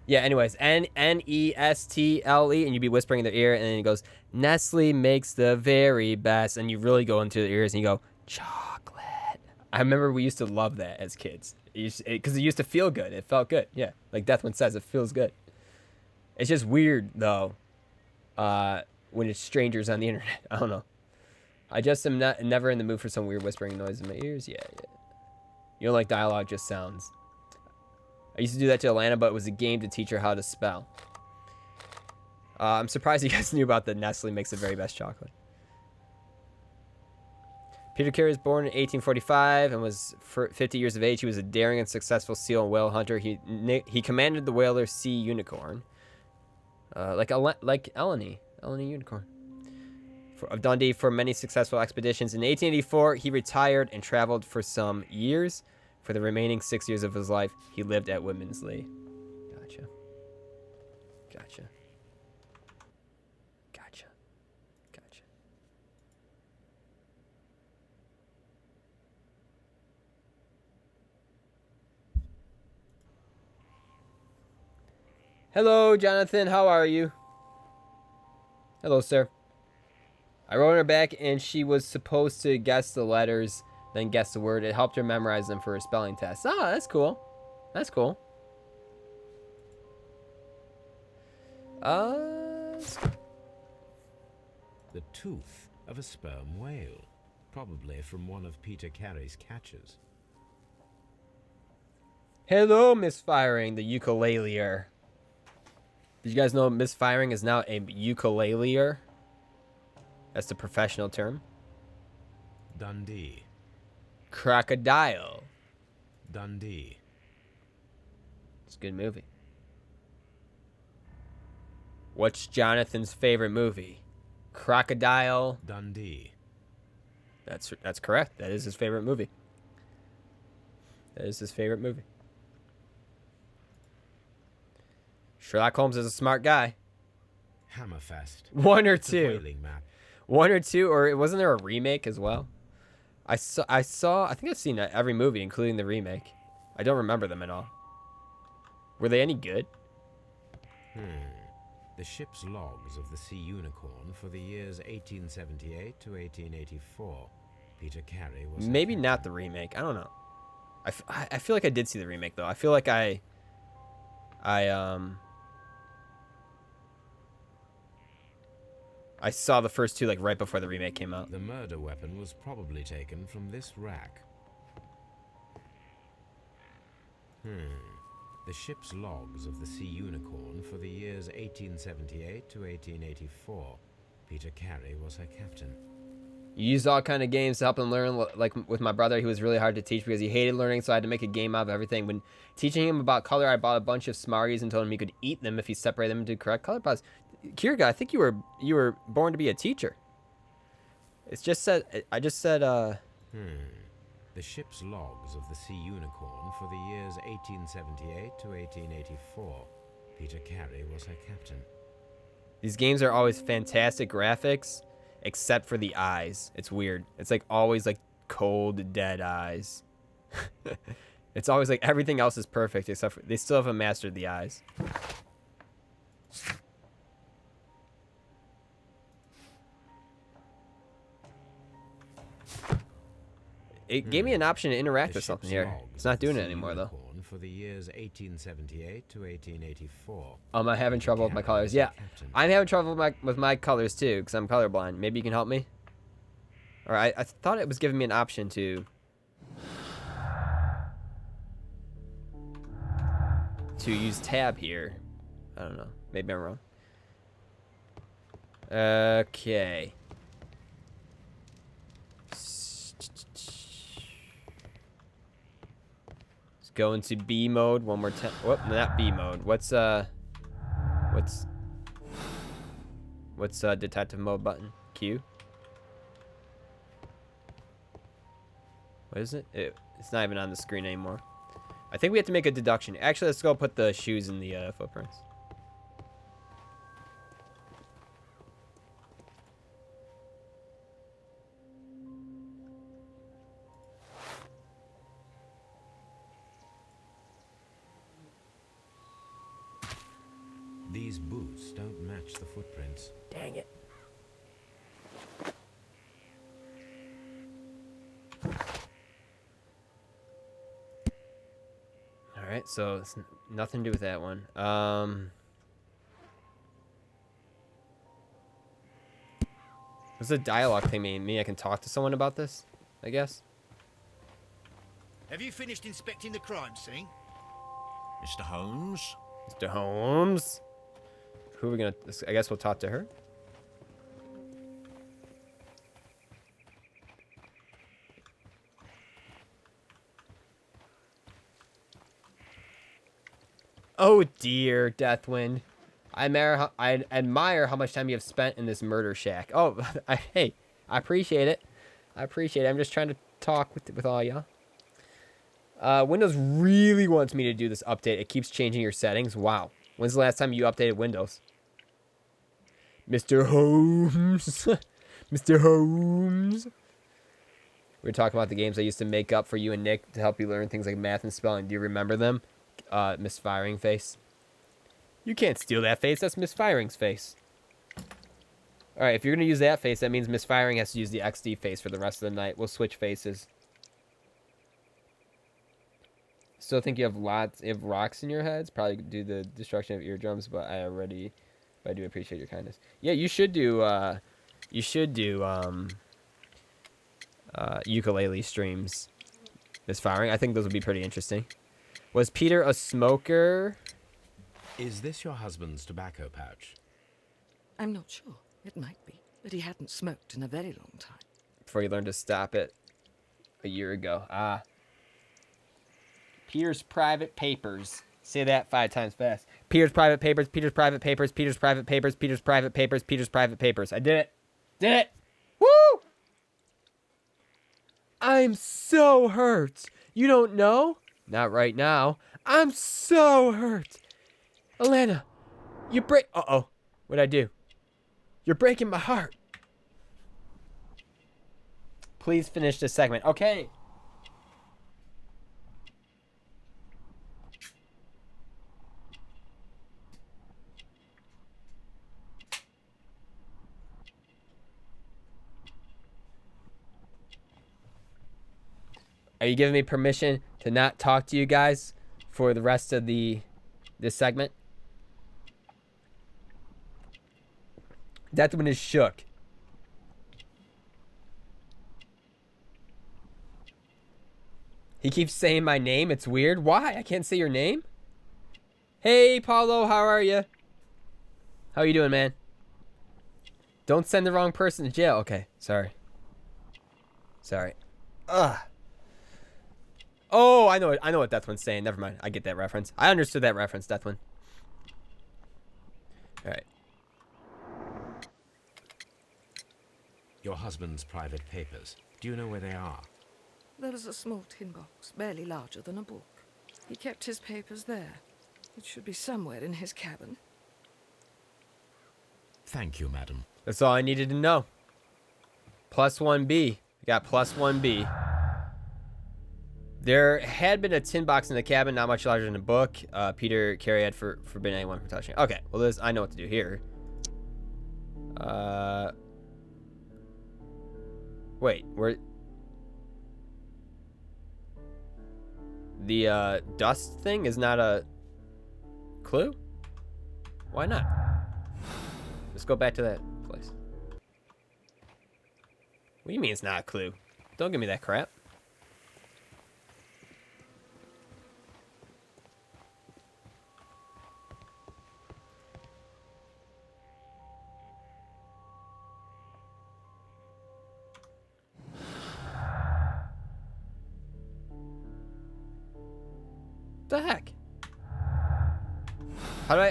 Yeah, anyways. Nestle, and you'd be whispering in their ear, and then it goes, Nestle makes the very best. And you really go into their ears, and you go, chocolate. I remember we used to love that as kids. Because it used to feel good. It felt good. Yeah, like Deathwind says, it feels good. It's just weird, though, when it's strangers on the internet. I don't know. I just am never in the mood for some weird whispering noise in my ears. Yeah. You don't like dialogue, just sounds. I used to do that to Alana, but it was a game to teach her how to spell. I'm surprised you guys knew about the Nestle makes the very best chocolate. Peter Carey was born in 1845 and was 50 years of age. He was a daring and successful seal and whale hunter. He commanded the whaler Sea Unicorn. Like Eleni Unicorn. Of Dundee for many successful expeditions. In 1884, he retired and traveled for some years. For the remaining 6 years of his life, he lived at Woodmansley. Gotcha. Hello, Jonathan. How are you? Hello, sir. I wrote her back, and she was supposed to guess the letters, then guess the word. It helped her memorize them for her spelling test. Ah, that's cool. That's cool. The tooth of a sperm whale, probably from one of Peter Carey's catches. Hello, misfiring, the ukuleleer. Did you guys know misfiring is now a ukuleleer? That's the professional term. Dundee. Crocodile. Dundee. It's a good movie. What's Jonathan's favorite movie? Crocodile. Dundee. That's correct. That is his favorite movie. Sherlock Holmes is a smart guy. Hammerfest. One or The two. whaling map. One or two, or wasn't there a remake as well? I think I've seen every movie, including the remake. I don't remember them at all. Were they any good? The ship's logs of the Sea Unicorn for the years 1878 to 1884. Peter Carey was... Maybe not the remake. I don't know. I feel like I did see the remake though. I feel like I I saw the first two like right before the remake came out. The murder weapon was probably taken from this rack. The ship's logs of the Sea Unicorn for the years 1878 to 1884. Peter Carey was her captain. You used all kind of games to help him learn. Like with my brother, he was really hard to teach because he hated learning, so I had to make a game out of everything. When teaching him about color, I bought a bunch of Smarties and told him he could eat them if he separated them into correct color pods. Kierga, I think you were born to be a teacher. It's just said. I just said. The ship's logs of the Sea Unicorn for the years 1878 to 1884. Peter Carey was her captain. These games are always fantastic graphics, except for the eyes. It's weird. It's like always like cold, dead eyes. It's always like everything else is perfect except for they still haven't mastered the eyes. It gave me an option to interact with something here. It's not doing it anymore though. For the years 1878 to 1884. I'm having trouble with my colors. Yeah, I'm having trouble with my colors too because I'm colorblind. Maybe you can help me. All right, I thought it was giving me an option to use tab here. I don't know. Maybe I'm wrong. Okay. Let's go into B mode one more time. Whoop, not B mode. What's detective mode button? Q. What is it? It's not even on the screen anymore. I think we have to make a deduction. Actually, let's go put the shoes in the footprints. These boots don't match the footprints. Dang it. Alright, so it's nothing to do with that one. What's the dialogue thing mean? I can talk to someone about this, I guess? Have you finished inspecting the crime scene? Mr. Holmes? Mr. Holmes? Who are we gonna... I guess we'll talk to her? Oh dear, Deathwind. I admire how much time you have spent in this murder shack. Oh, hey, I appreciate it. I appreciate it. I'm just trying to talk with all y'all. Windows really wants me to do this update. It keeps changing your settings. Wow. When's the last time you updated Windows? Mr. Holmes. Mr. Holmes. We were talking about the games I used to make up for you and Nick to help you learn things like math and spelling. Do you remember them? Misfiring face. You can't steal that face. That's Misfiring's face. Alright, if you're going to use that face, that means Misfiring has to use the XD face for the rest of the night. We'll switch faces. Still think you have lots of rocks in your heads. Probably do the destruction of eardrums, but I do appreciate your kindness. Yeah, you should do ukulele streams. Misfiring. I think those would be pretty interesting. Was Peter a smoker? Is this your husband's tobacco pouch? I'm not sure. It might be, but he hadn't smoked in a very long time. Before he learned to stop it a year ago. Ah. Peter's private papers. Say that 5 times fast. Peter's private papers, Peter's private papers, Peter's private papers, Peter's private papers, Peter's private papers. I did it. Did it. Woo! I'm so hurt. You don't know? Not right now. I'm so hurt. Alana, you break... Uh-oh. What'd I do? You're breaking my heart. Please finish this segment. Okay. Are you giving me permission to not talk to you guys for the rest of this segment? That one is shook. He keeps saying my name. It's weird. Why? I can't say your name? Hey, Paulo, how are you? How are you doing, man? Don't send the wrong person to jail. Okay, sorry. Sorry. Ugh. Oh, I know what Deathwind's saying. Never mind. I get that reference. I understood that reference, Deathwind. All right. Your husband's private papers. Do you know where they are? There was a small tin box, barely larger than a book. He kept his papers there. It should be somewhere in his cabin. Thank you, madam. That's all I needed to know. Plus 1B. We got plus 1B. There had been a tin box in the cabin, not much larger than a book. Peter Carey had forbidden anyone from touching it. Okay, well, I know what to do here. Wait, where... The dust thing is not a clue? Why not? Let's go back to that place. What do you mean it's not a clue? Don't give me that crap. The heck?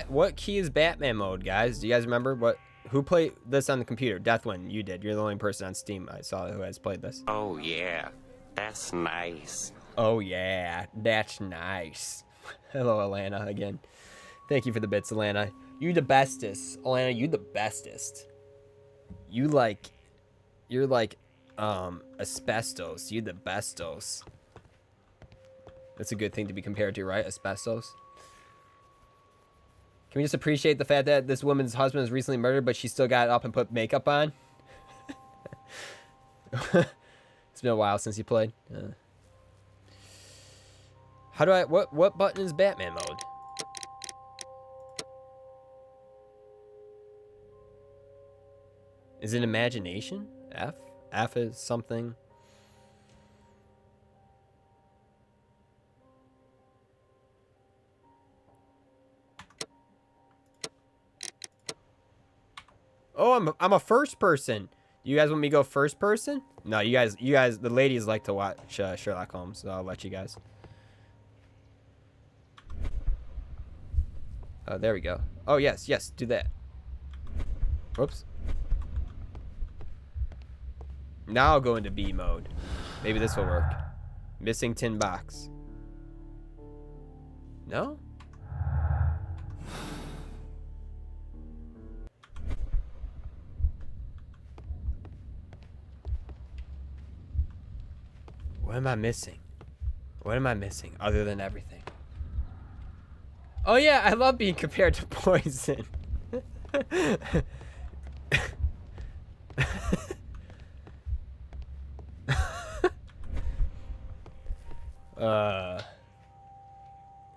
What key is Batman mode, guys? Do you guys remember who played this on the computer? Deathwind, you did. You're the only person on Steam I saw who has played this. Oh yeah, that's nice. Oh yeah, that's nice. Hello, Alana, again. Thank you for the bits, Alana. You the bestest. Alana, you the bestest. You're like asbestos. You the bestos. That's a good thing to be compared to, right? Asbestos. Can we just appreciate the fact that this woman's husband was recently murdered, but she still got up and put makeup on? It's been a while since you played. How do I... What button is Batman mode? Is it imagination? F? F is something... Oh, I'm a first person. You guys want me to go first person? No, you guys, the ladies like to watch Sherlock Holmes, so I'll let you guys. Oh, there we go. Oh, yes, do that. Whoops. Now I'll go into B mode. Maybe this will work. Missing tin box. No? What am I missing? What am I missing other than everything? Oh yeah, I love being compared to poison.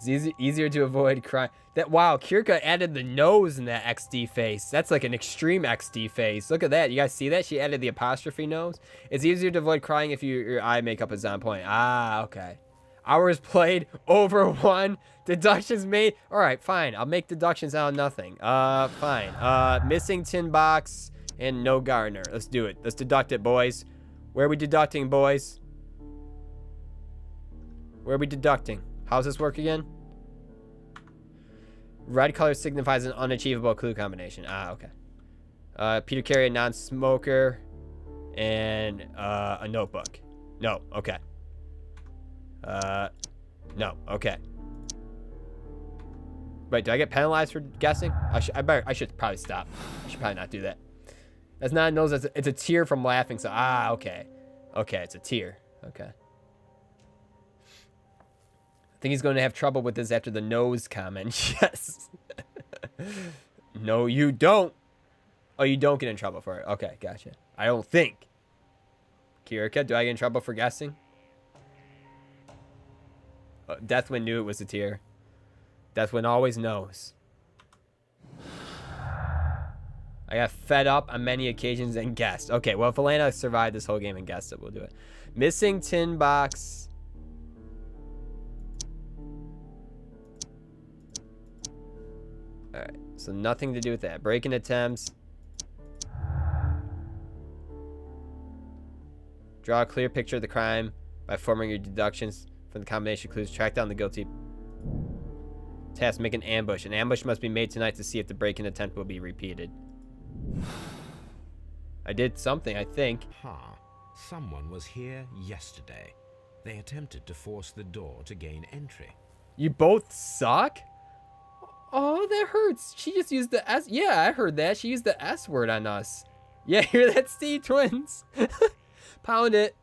It's easier to avoid crime. Wow, Kirka added the nose in that XD face. That's like an extreme XD face. Look at that. You guys see that? She added the apostrophe nose. It's easier to avoid crying if your eye makeup is on point. Ah, okay. Hours played over 1. Deductions made. All right, fine. I'll make deductions out of nothing. Fine. Missing tin box and no gardener. Let's do it. Let's deduct it, boys. Where are we deducting, boys? Where are we deducting? How's this work again? Red color signifies an unachievable clue combination. Ah, okay. Peter Carey, a non-smoker, and a notebook. No, okay. No, okay. Wait, do I get penalized for guessing? I should probably stop. I should probably not do that. That's not a nose. It's a tear from laughing. So okay. Okay, it's a tear. Okay. I think he's going to have trouble with this after the nose comment. Yes. No, you don't. Oh, you don't get in trouble for it. Okay, gotcha. I don't think. Kirika, do I get in trouble for guessing? Deathwind knew it was a tear. Deathwind always knows. I got fed up on many occasions and guessed. Okay, well, if Elena survived this whole game and guessed it, we'll do it. Missing tin box. Alright, so nothing to do with that. Break-in attempts. Draw a clear picture of the crime by forming your deductions from the combination of clues. Track down the guilty. Task, make an ambush. An ambush must be made tonight to see if the break-in attempt will be repeated. I did something, I think. Someone was here yesterday. They attempted to force the door to gain entry. You both suck? Oh, that hurts. She just used the S. Yeah, I heard that. She used the S word on us. Yeah, hear that, Steve? Twins. Pound it.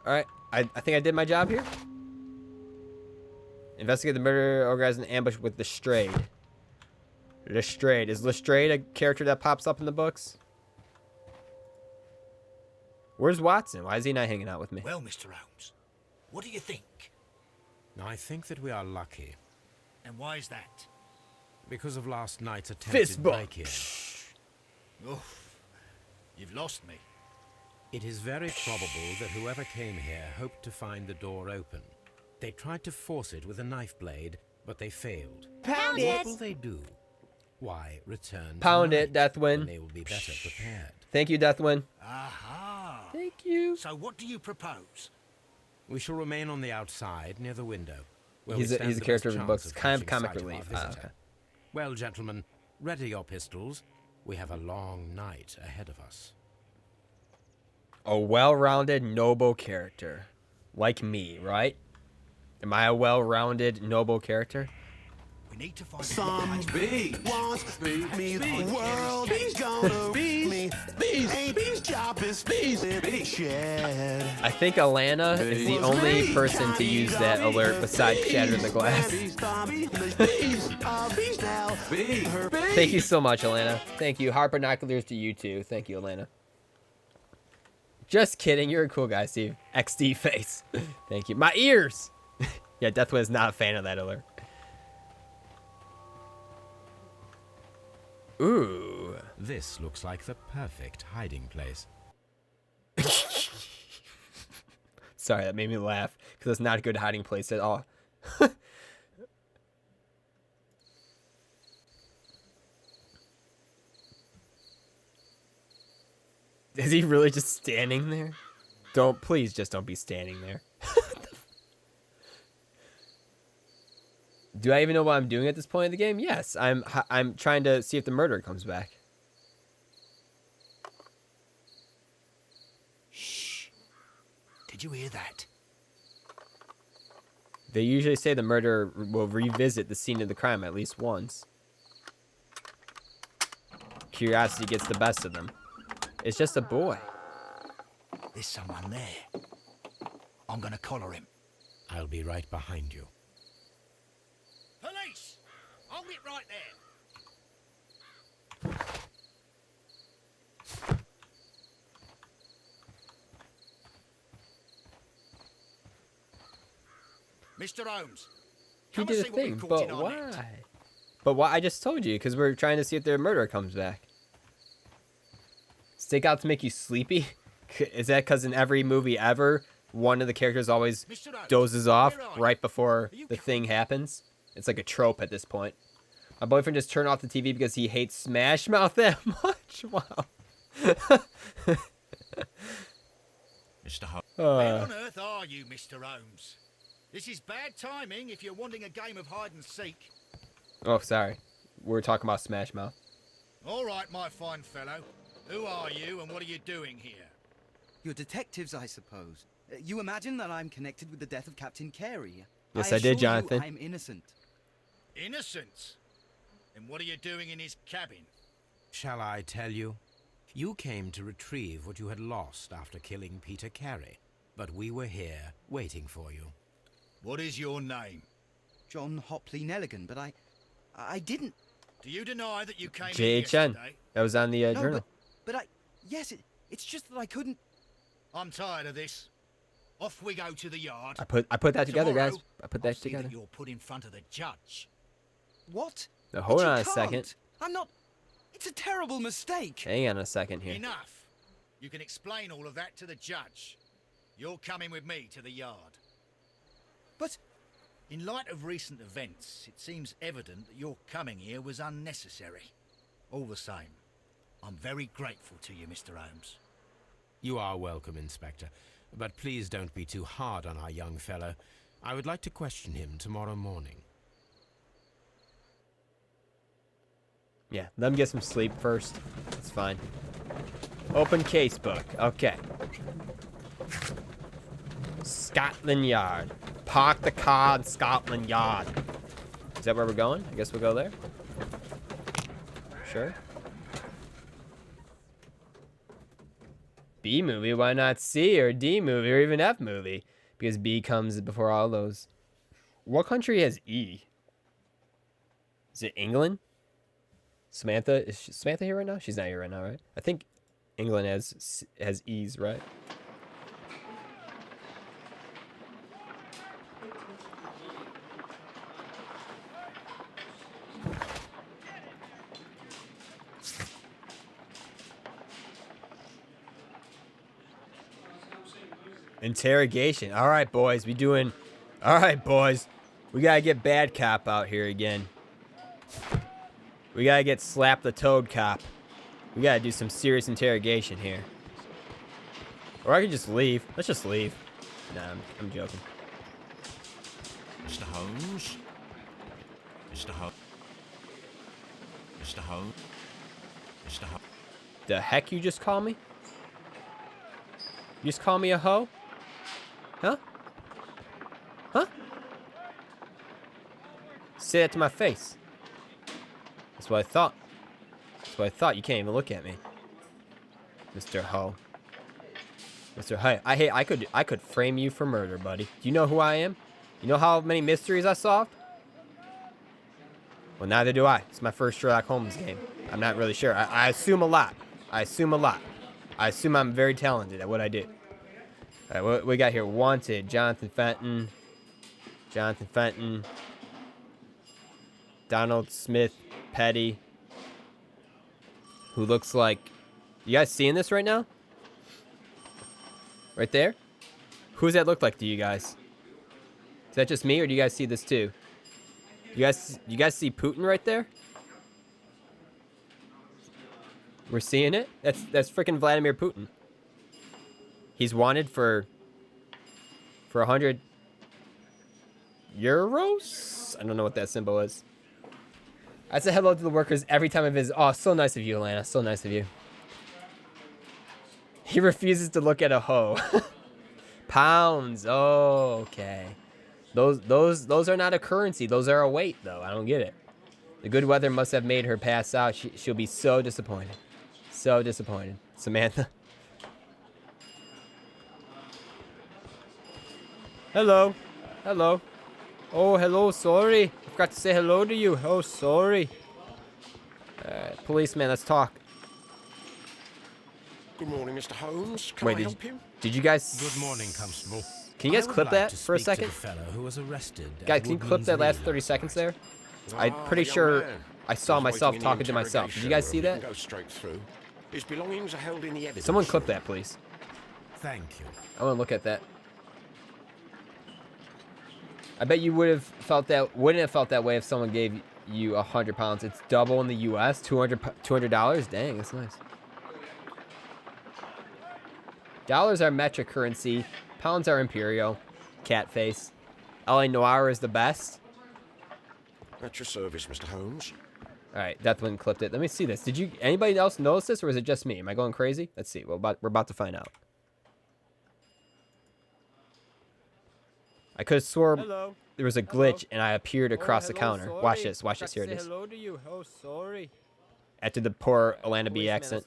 Alright, I think I did my job here. Investigate the murder, organize an ambush with Lestrade. Lestrade. Is Lestrade a character that pops up in the books? Where's Watson? Why is he not hanging out with me? Well, Mr. Holmes, what do you think? I think that we are lucky. And why is that? Because of last night's attempted Fist bump. break-in. Oof, you've lost me. It is very probable that whoever came here hoped to find the door open. They tried to force it with a knife blade, but they failed. Pound What it! will they do? Why, return Pound tonight, it, Deathwind. when they will be better prepared. Thank you, Deathwind. Aha! Thank you. So what do you propose? We shall remain on the outside, near the window. where He's we a stand the character best in the chance books. Kind of catching comic sight of our relief. visitor. Okay. Well, gentlemen, ready your pistols. We have a long night ahead of us. A well-rounded, noble character. Like me, right? Am I a well-rounded, noble character? We need to find Somebody wants me. The world is gonna beat me. Ain't job is shed. I think Alana is the only person to use that alert besides Shatter the Glass. Thank you so much, Alana. Thank you. Heart binoculars to you too. Thank you, Alana. Just kidding. You're a cool guy, Steve. XD face. Thank you. My ears! Yeah, Deathwind is not a fan of that alert. Ooh. This looks like the perfect hiding place. Sorry, that made me laugh because it's not a good hiding place at all. Is he really just standing there? Please just don't be standing there. Do I even know what I'm doing at this point in the game? Yes, I'm trying to see if the murderer comes back. Shh. Did you hear that? They usually say the murderer will revisit the scene of the crime at least once. Curiosity gets the best of them. It's just a boy. There's someone there. I'm gonna collar him. I'll be right behind you. Police! Hold it right there. Mr. Holmes, He come and did a see what we thing, caught but in our net. why? But why? I just told you, because we're trying to see if the murderer comes back. Stick out to make you sleepy? Is that because in every movie ever, one of the characters always Mr. Holmes, dozes off where are you? right before Are you the thing happens? It's like a trope at this point. My boyfriend just turned off the TV because he hates Smash Mouth that much. Wow. Mr. Holmes. Where on earth are you, Mr. Holmes? This is bad timing if you're wanting a game of hide and seek. Oh, sorry. We're talking about Smash Mouth. All right, my fine fellow. Who are you and what are you doing here? You're detectives, I suppose. You imagine that I'm connected with the death of Captain Carey. Yes, I did, assure Jonathan. You I'm innocent. Innocent? And what are you doing in his cabin? Shall I tell you? You came to retrieve what you had lost after killing Peter Carey, but we were here waiting for you. What is your name? John Hopley Nelligan, but I didn't... Do you deny that you came in JHN. yesterday? That was on the No, journal. but yes, it's just that I couldn't. I'm tired of this. Off we go to the yard. I put that together, guys. Tomorrow, I put I'll that see together. that you're put in front of the judge. What? Now, hold But you on a can't. second. I'm not. It's a terrible mistake. Hang on a second here. Enough. You can explain all of that to the judge. You're coming with me to the yard. But In light of recent events, it seems evident that your coming here was unnecessary. All the same, I'm very grateful to you, Mr. Holmes. You are welcome, Inspector. But please don't be too hard on our young fellow. I would like to question him tomorrow morning. Yeah, let him get some sleep first. It's fine. Open casebook. Okay. Scotland Yard. Park the car in Scotland Yard. Is that where we're going? I guess we'll go there. Sure. B movie, why not C or D movie or even F movie? Because B comes before all those. What country has E? Is it England? Samantha, is Samantha here right now? She's not here right now, right? I think England has E's, right? Interrogation. All right, boys. All right, boys. We gotta get Bad Cop out here again. We gotta get Slap the Toad Cop. We gotta do some serious interrogation here. Or I could just leave. Let's just leave. Nah, I'm joking. Mr. Holmes? Mr. Holmes? Mr. Holmes? Mr. Holmes? The heck you just call me? You just call me a hoe? Huh? Huh? Say that to my face. That's what I thought. That's what I thought. You can't even look at me, Mr. Ho. Mr. Hey, I could frame you for murder, buddy. Do you know who I am? You know how many mysteries I solved? Well, neither do I. It's my first Sherlock Holmes game. I'm not really sure. I assume a lot. I assume I'm very talented at what I do. All right, what we got here? Wanted. Jonathan Fenton. Donald Smith Petty. Who looks like... You guys seeing this right now? Right there? Who does that look like to you guys? Is that just me, or do you guys see this too? You guys see Putin right there? We're seeing it? That's freaking Vladimir Putin. He's wanted for 100 euros? I don't know what that symbol is. I say hello to the workers every time I visit. Oh, so nice of you, Alana. So nice of you. He refuses to look at a hoe. Pounds. Oh, okay. Those are not a currency. Those are a weight, though. I don't get it. The good weather must have made her pass out. She'll be so disappointed. So disappointed. Samantha. Hello. Hello. Oh, hello. Sorry. I forgot to say hello to you. Oh, sorry. Policeman, let's talk. Good morning, Mr. Holmes. Can Wait, I help you? did you guys... Good morning, Constable. Can you guys I would clip like that to for a speak to second? the fellow who was arrested at Guys, can you clip that last Woodman's 30 Reed seconds last there? I'm pretty young sure man. I saw He's myself waiting in the talking to myself. Did you guys see interrogation that? room. You can go straight through. His belongings are held in the evidence Someone clip room. that, please. night? Thank you. I want to look at that. I bet you wouldn't have felt that way if someone gave you £100. It's double in the U.S. $200. Dang, that's nice. Dollars are metric currency. Pounds are imperial. Cat face. LA Noir is the best. At your service, Mr. Holmes. All right, that one clipped it. Let me see this. Did anybody else notice this, or is it just me? Am I going crazy? Let's see. We're about to find out. I could have swore there was a glitch and I appeared across the counter. Sorry. Watch this. Watch this. Here it is. Hello to you. Oh, sorry. After the poor Alana B accent.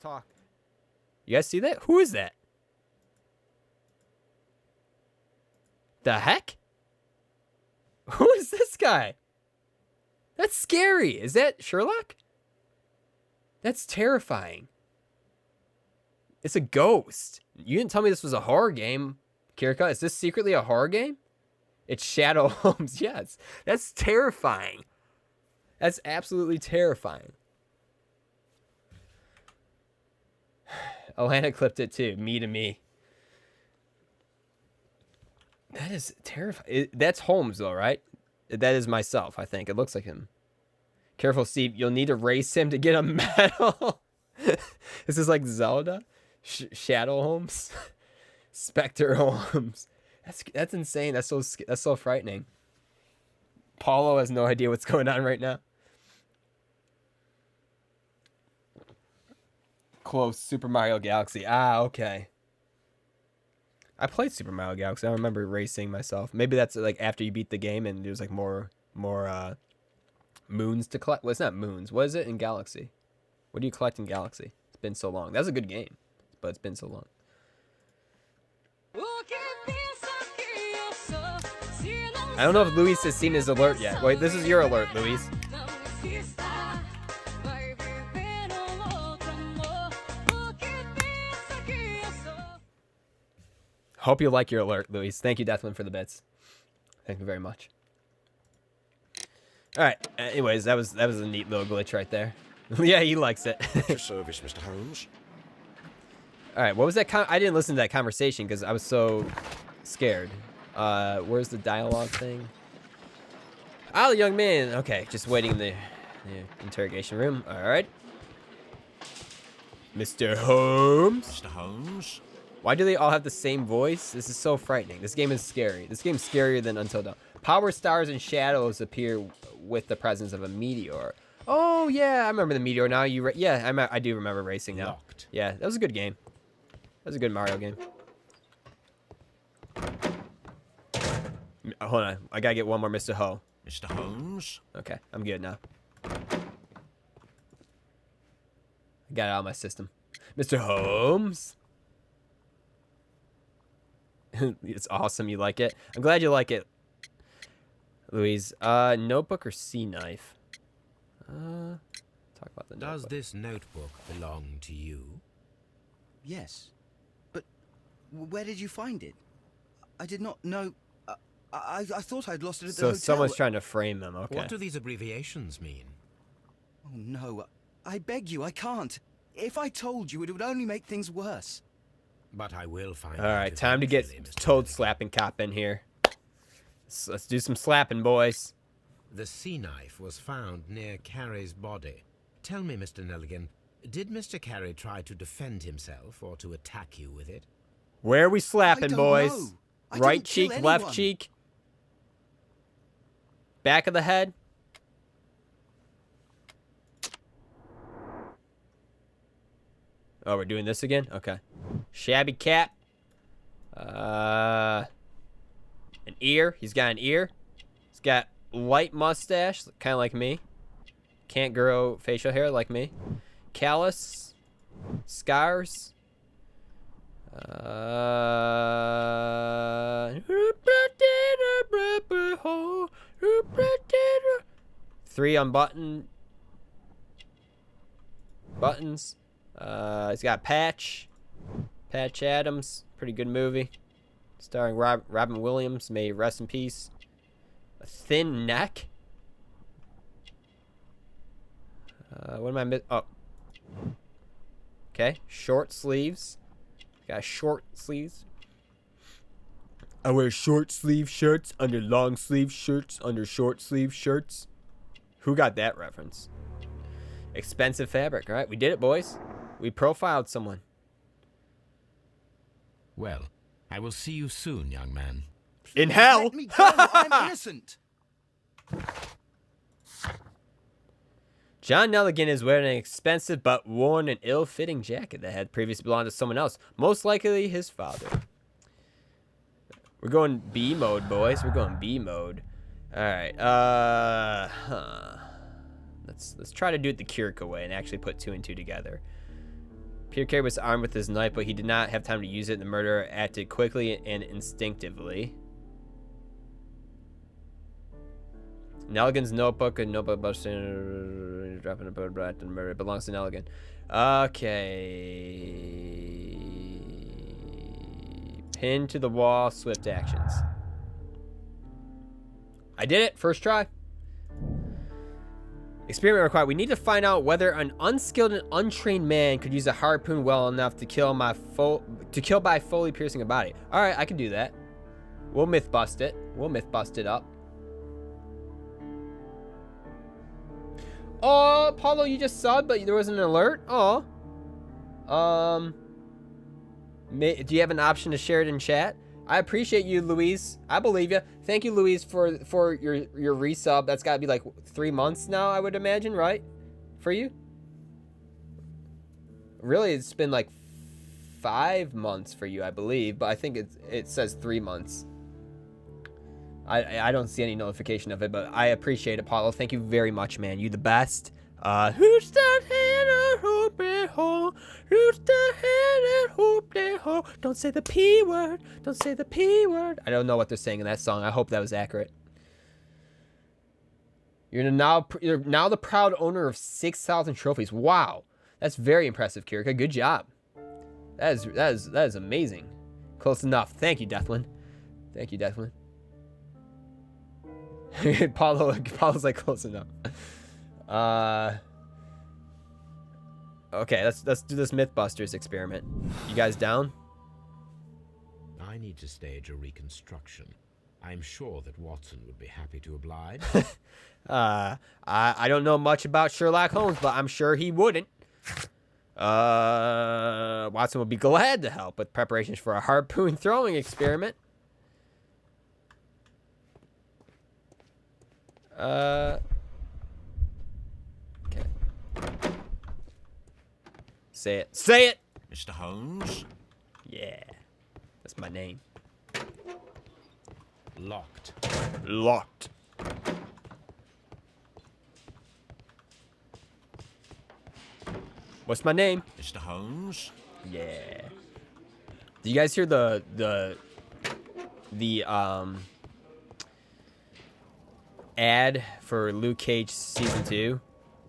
You guys see that? Who is that? The heck? Who is this guy? That's scary. Is that Sherlock? That's terrifying. It's a ghost. You didn't tell me this was a horror game, Kirka. Is this secretly a horror game? It's Shadow Holmes. Yes. That's terrifying. That's absolutely terrifying. Alana clipped it too. Me to me. That is terrifying. That's Holmes though, right? That is myself, I think. It looks like him. Careful, Steve. You'll need to race him to get a medal. This is like Zelda. Shadow Holmes. Spectre Holmes. That's insane. That's so frightening. Paulo has no idea what's going on right now. Close. Super Mario Galaxy. Ah, okay. I played Super Mario Galaxy. I don't remember racing myself. Maybe that's like after you beat the game and there's like more moons to collect. Well, it's not moons. What is it in Galaxy? What do you collect in Galaxy? It's been so long. That's a good game, but it's been so long. I don't know if Luis has seen his alert yet. Wait, this is your alert, Luis. Hope you like your alert, Luis. Thank you, Declan, for the bits. Thank you very much. All right. Anyways, that was a neat little glitch right there. Yeah, he likes it. Your service, Mr. Holmes. All right. What was that? I didn't listen to that conversation because I was so scared. Where's the dialogue thing? Ah, the young man. Okay, just waiting in the interrogation room. All right. Mr. Holmes. Mr. Holmes. Why do they all have the same voice? This is so frightening. This game is scary. This game's scarier than Until Dawn. Power stars and shadows appear with the presence of a meteor. Oh yeah, I remember the meteor now. I do remember racing now. Locked. Yeah, that was a good game. That was a good Mario game. Hold on, I gotta get one more Mr. Ho. Mr. Holmes. Okay, I'm good now. I got it out of my system. Mr. Holmes. It's awesome. You like it? I'm glad you like it, Louise. Notebook or sea knife? Talk about the notebook. Does this notebook belong to you? Yes. But where did you find it? I did not know. I thought I'd lost it at the So hotel. someone's trying to frame them. Okay. What do these abbreviations mean? Oh no. I beg you, I can't. If I told you, it would only make things worse. But I will find All out right, time to get eventually, Mr. Toad Milligan. slapping cop in here. Let's do some slapping, boys. The sea knife was found near Carey's body. Tell me, Mr. Nelligan, did Mr. Carey try to defend himself or to attack you with it? Where are we slapping, I don't boys? know. I Right didn't kill cheek, left anyone. cheek, back of the head. Oh, we're doing this again? Okay. Shabby cap. An ear. He's got an ear. He's got light mustache, kind of like me. Can't grow facial hair like me. Callus. Scars. Three unbuttoned buttons. He's got Patch Adams, pretty good movie, starring Robin Williams. May he rest in peace. A thin neck. What am I missing? Oh, okay. Short sleeves. Got short sleeves. I wear short sleeve shirts under long sleeve shirts under short sleeve shirts. Who got that reference? Expensive fabric. All right, we did it, boys. We profiled someone. Well, I will see you soon, young man. In hell. Let me go. I'm innocent. John Nelligan is wearing an expensive but worn and ill-fitting jacket that had previously belonged to someone else, most likely his father. We're going B mode, boys. We're going B mode. All right. Let's try to do it the Kirk way and actually put 2 and 2 together. Peter Carey was armed with his knife, but he did not have time to use it. The murderer acted quickly and instinctively. Nelligan's notebook and notebook dropping a bird right and murder belongs to Nelligan. Okay. Pin to the wall, swift actions. I did it, first try. Experiment required. We need to find out whether an unskilled and untrained man could use a harpoon well enough to kill by fully piercing a body. All right, I can do that. We'll myth bust it. We'll myth bust it up. Oh, Paulo, you just subbed, but there was an alert. Oh. Do you have an option to share it in chat? I appreciate you, Louise. I believe you. Thank you, Louise, for your resub. That's got to be like 3 months now, I would imagine, right? For you? Really, it's been like 5 months for you, I believe, but I think it says 3 months. I don't see any notification of it, but I appreciate it, Paulo. Thank you very much, man. You the best. Who's that hand hoop ho? Who's that hand hoop ho? Don't say the P word. Don't say the P word. I don't know what they're saying in that song. I hope that was accurate. You're now the proud owner of 6,000 trophies. Wow, that's very impressive, Kirika. Good job. That is amazing. Close enough. Thank you, Deathlin. Thank you, Deathlin. Paulo's like close enough. Okay, let's do this Mythbusters experiment. You guys down? I need to stage a reconstruction. I'm sure that Watson would be happy to oblige. I don't know much about Sherlock Holmes, but I'm sure he wouldn't. Watson would be glad to help with preparations for a harpoon throwing experiment. Okay. Say it. Say it! Mr. Holmes? Yeah. That's my name. Locked. Locked. What's my name? Mr. Holmes? Yeah. Do you guys hear the ad for Luke Cage season 2?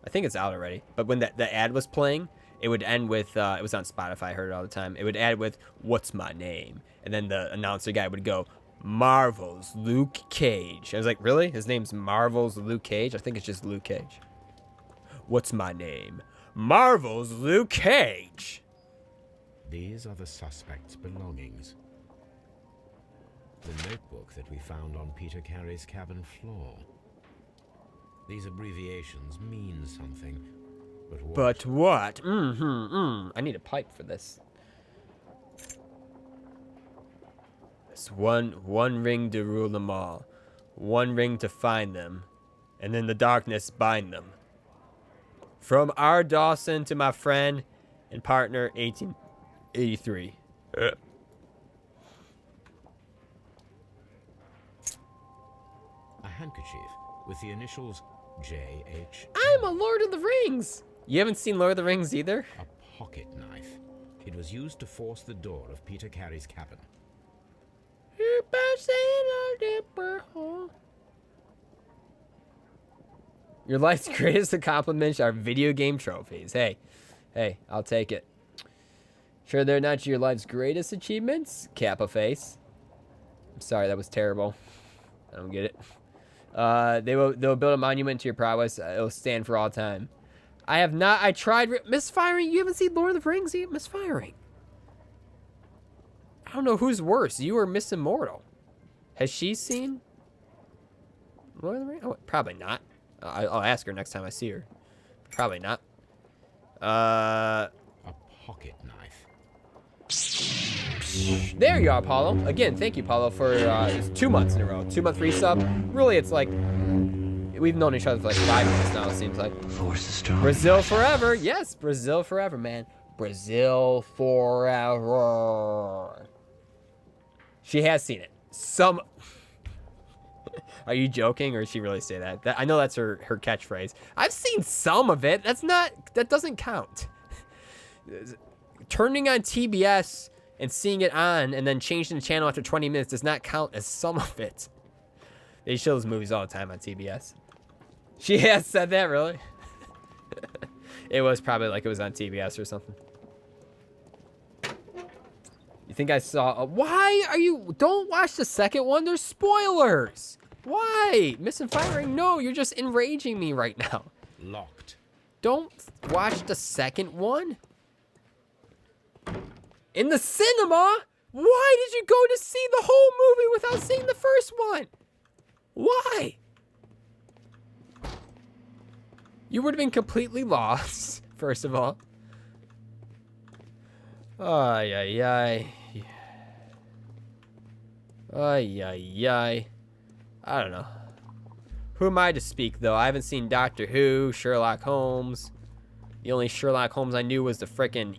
I think it's out already. But when the ad was playing, it would end with it was on Spotify, I heard it all the time. It would end with "What's my name?" And then the announcer guy would go, "Marvel's Luke Cage." I was like, "Really? His name's Marvel's Luke Cage?" I think it's just Luke Cage. What's my name? Marvel's Luke Cage. These are the suspect's belongings. The notebook that we found on Peter Carey's cabin floor. These abbreviations mean something, but what? But what? I need a pipe for this. It's one ring to rule them all, one ring to find them, and in the darkness bind them. From R. Dawson to my friend and partner, 1883. A handkerchief with the initials J.H. I'm a Lord of the Rings. You haven't seen Lord of the Rings either? A pocket knife. It was used to force the door of Peter Carey's cabin. Your life's greatest accomplishments are video game trophies. Hey, I'll take it. Sure they're not your life's greatest achievements? Kappa face. I'm sorry, that was terrible. I don't get it. They'll build a monument to your prowess. It'll stand for all time. I have not. I tried misfiring. You haven't seen Lord of the Rings yet? Misfiring. I don't know who's worse, you or Miss Immortal. Has she seen Lord of the Rings? Oh, probably not. I'll ask her next time I see her. Probably not. A pocket knife. There you are, Paulo. Again, thank you, Paulo, for 2 months in a row. 2-month resub. Really, it's like we've known each other for like 5 months now, it seems like. Brazil forever. Yes, Brazil forever, man. Brazil forever. She has seen it. Some. Are you joking, or did she really say that? I know that's her catchphrase. I've seen some of it. That doesn't count. Turning on TBS and seeing it on and then changing the channel after 20 minutes does not count as some of it. They show those movies all the time on TBS. She has said that, really? It was probably like it was on TBS or something. You think I saw... why are you... don't watch the second one. There's spoilers. Why? Missing firing? No, you're just enraging me right now. Locked. Don't watch the second one. In the cinema? Why did you go to see the whole movie without seeing the first one? Why? You would have been completely lost, first of all. Ay, ay, ay. Ay, ay, ay. I don't know. Who am I to speak, though? I haven't seen Doctor Who, Sherlock Holmes. The only Sherlock Holmes I knew was the frickin'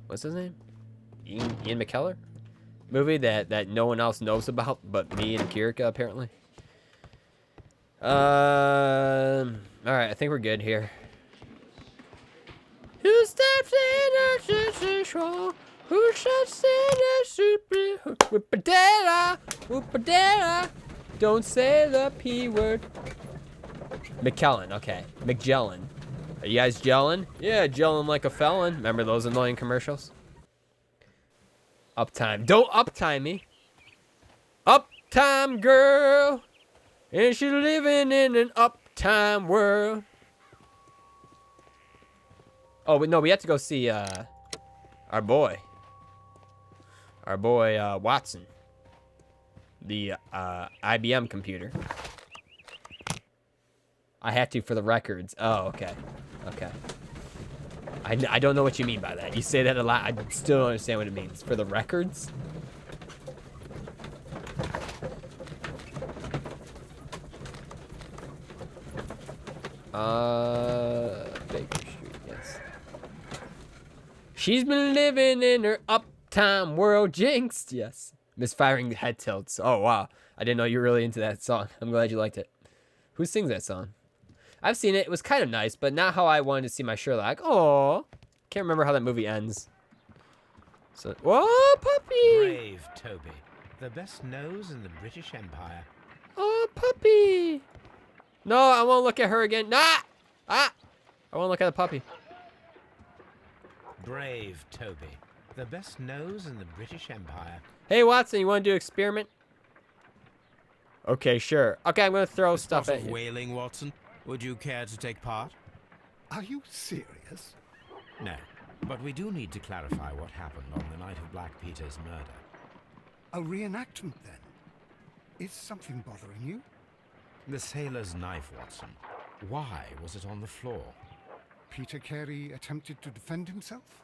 what's his name? Ian McKellar? Movie that no one else knows about but me and Kirika, apparently. Alright, I think we're good here. Who steps in a show? Who steps in a super whoopadera? Don't say the P word. McKellen, okay. McJellen. Are you guys gelling? Yeah, gelling like a felon. Remember those annoying commercials? Uptime. Don't uptime me. Uptime girl. And she's living in an uptime world. Oh, no, we have to go see our boy. Our boy Watson. The IBM computer. I had to for the records. Oh, okay. Okay. I don't know what you mean by that. You say that a lot. I still don't understand what it means. For the records? Baker Street, yes. She's been living in her uptime world, jinxed. Yes. Misfiring head tilts. Oh, wow. I didn't know you were really into that song. I'm glad you liked it. Who sings that song? I've seen it. It was kind of nice, but not how I wanted to see my Sherlock. Oh, can't remember how that movie ends. So, whoa, puppy! Brave Toby, the best nose in the British Empire. Oh, puppy! No, I won't look at her again. Nah! Ah! I won't look at the puppy. Brave Toby, the best nose in the British Empire. Hey, Watson, you want to do an experiment? Okay, sure. Okay, I'm going to throw stuff at you. Whaling, Watson. Would you care to take part? Are you serious? No, but we do need to clarify what happened on the night of Black Peter's murder. A reenactment, then? Is something bothering you? The sailor's knife, Watson. Why was it on the floor? Peter Carey attempted to defend himself?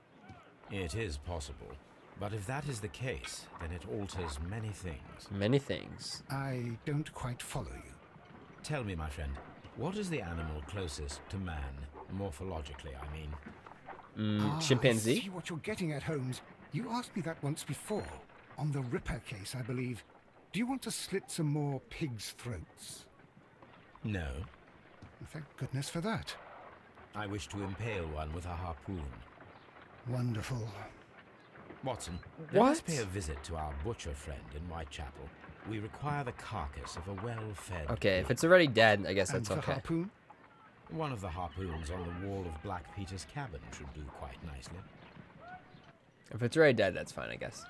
It is possible. But if that is the case, then it alters many things. Many things. I don't quite follow you. Tell me, my friend, what is the animal closest to man, morphologically, I mean? Chimpanzee? I see what you're getting at, Holmes. You asked me that once before. On the Ripper case, I believe. Do you want to slit some more pigs' throats? No. Thank goodness for that. I wish to impale one with a harpoon. Wonderful. Watson, What? let us pay a visit to our butcher friend in Whitechapel. We require the carcass of a well-fed Okay, pig. if it's already dead, I guess And that's the okay. harpoon? One of the harpoons on the wall of Black Peter's cabin should do quite nicely. If it's already dead, that's fine, I guess.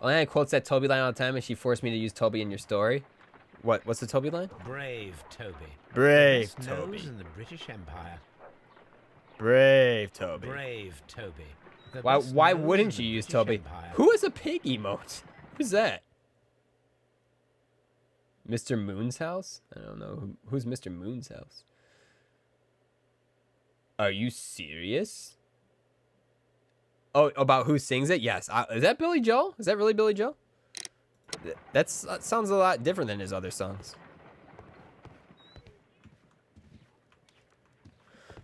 Elena quotes that Toby line all the time, and she forced me to use Toby in your story. What's the Toby line? Brave Toby. Brave Best Toby. nose in the British Empire. Brave Toby. Brave Toby. The Why best why nose wouldn't in you the use British Toby? Empire. Who is a pig emote? Who's that? Mr. Moon's house? I don't know. Who's Mr. Moon's house? Are you serious? Oh, about who sings it? Yes. Is that Billy Joel? Is that really Billy Joel? That sounds a lot different than his other songs.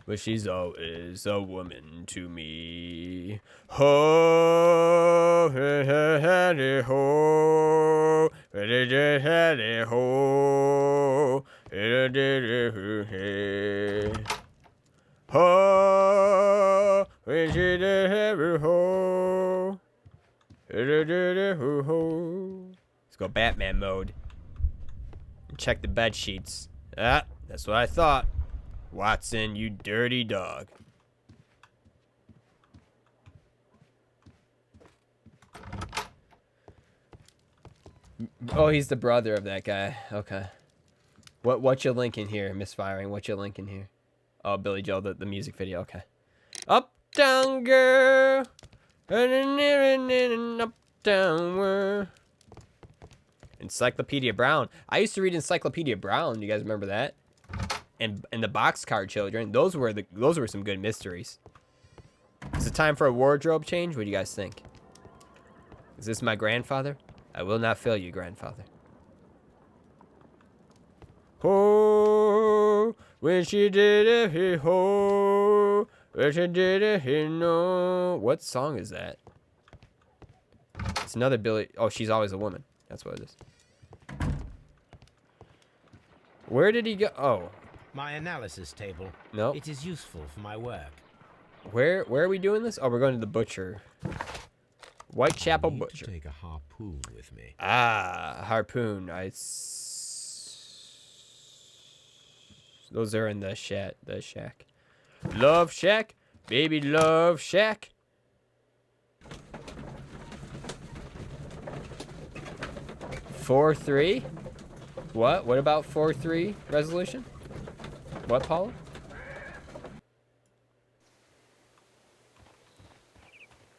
But she's always a woman to me. Ho, ho, ho, ho, Let's go Batman mode. Check the bed sheets. Ah, that's what I thought. Watson, you dirty dog. Oh, he's the brother of that guy. Okay. What you linking here, misfiring? What you linking here? Oh, Billy Joel, the music video. Okay. Uptown girl, uptown world. Encyclopedia Brown. I used to read Encyclopedia Brown. You guys remember that? And the Boxcar Children. Those were some good mysteries. Is it time for a wardrobe change? What do you guys think? Is this my grandfather? I will not fail you, grandfather. Ho, when she did it, he ho, when she did it, he no. What song is that? It's another Billy. Oh, She's Always a Woman. That's what it is. Where did he go? Oh. My analysis table. No. It is useful for my work. Where are we doing this? Oh, we're going to the butcher. Whitechapel Butcher. Take a harpoon with me. Ah, harpoon. Those are in the shack. Love Shack, baby, Love Shack. Four, 3. What? What about 4-3 resolution? What, Paula?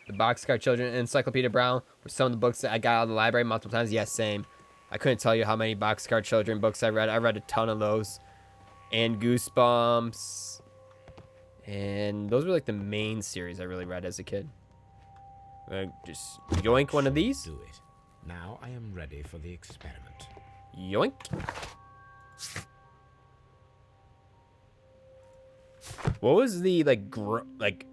The Boxcar Children, Encyclopedia Brown were some of the books that I got out of the library multiple times. Yes, same. I couldn't tell you how many Boxcar Children books I read. I read a ton of those. And Goosebumps. And those were like the main series I really read as a kid. Just yoink one of these. Do it. Now I am ready for the experiment. Yoink. What was the like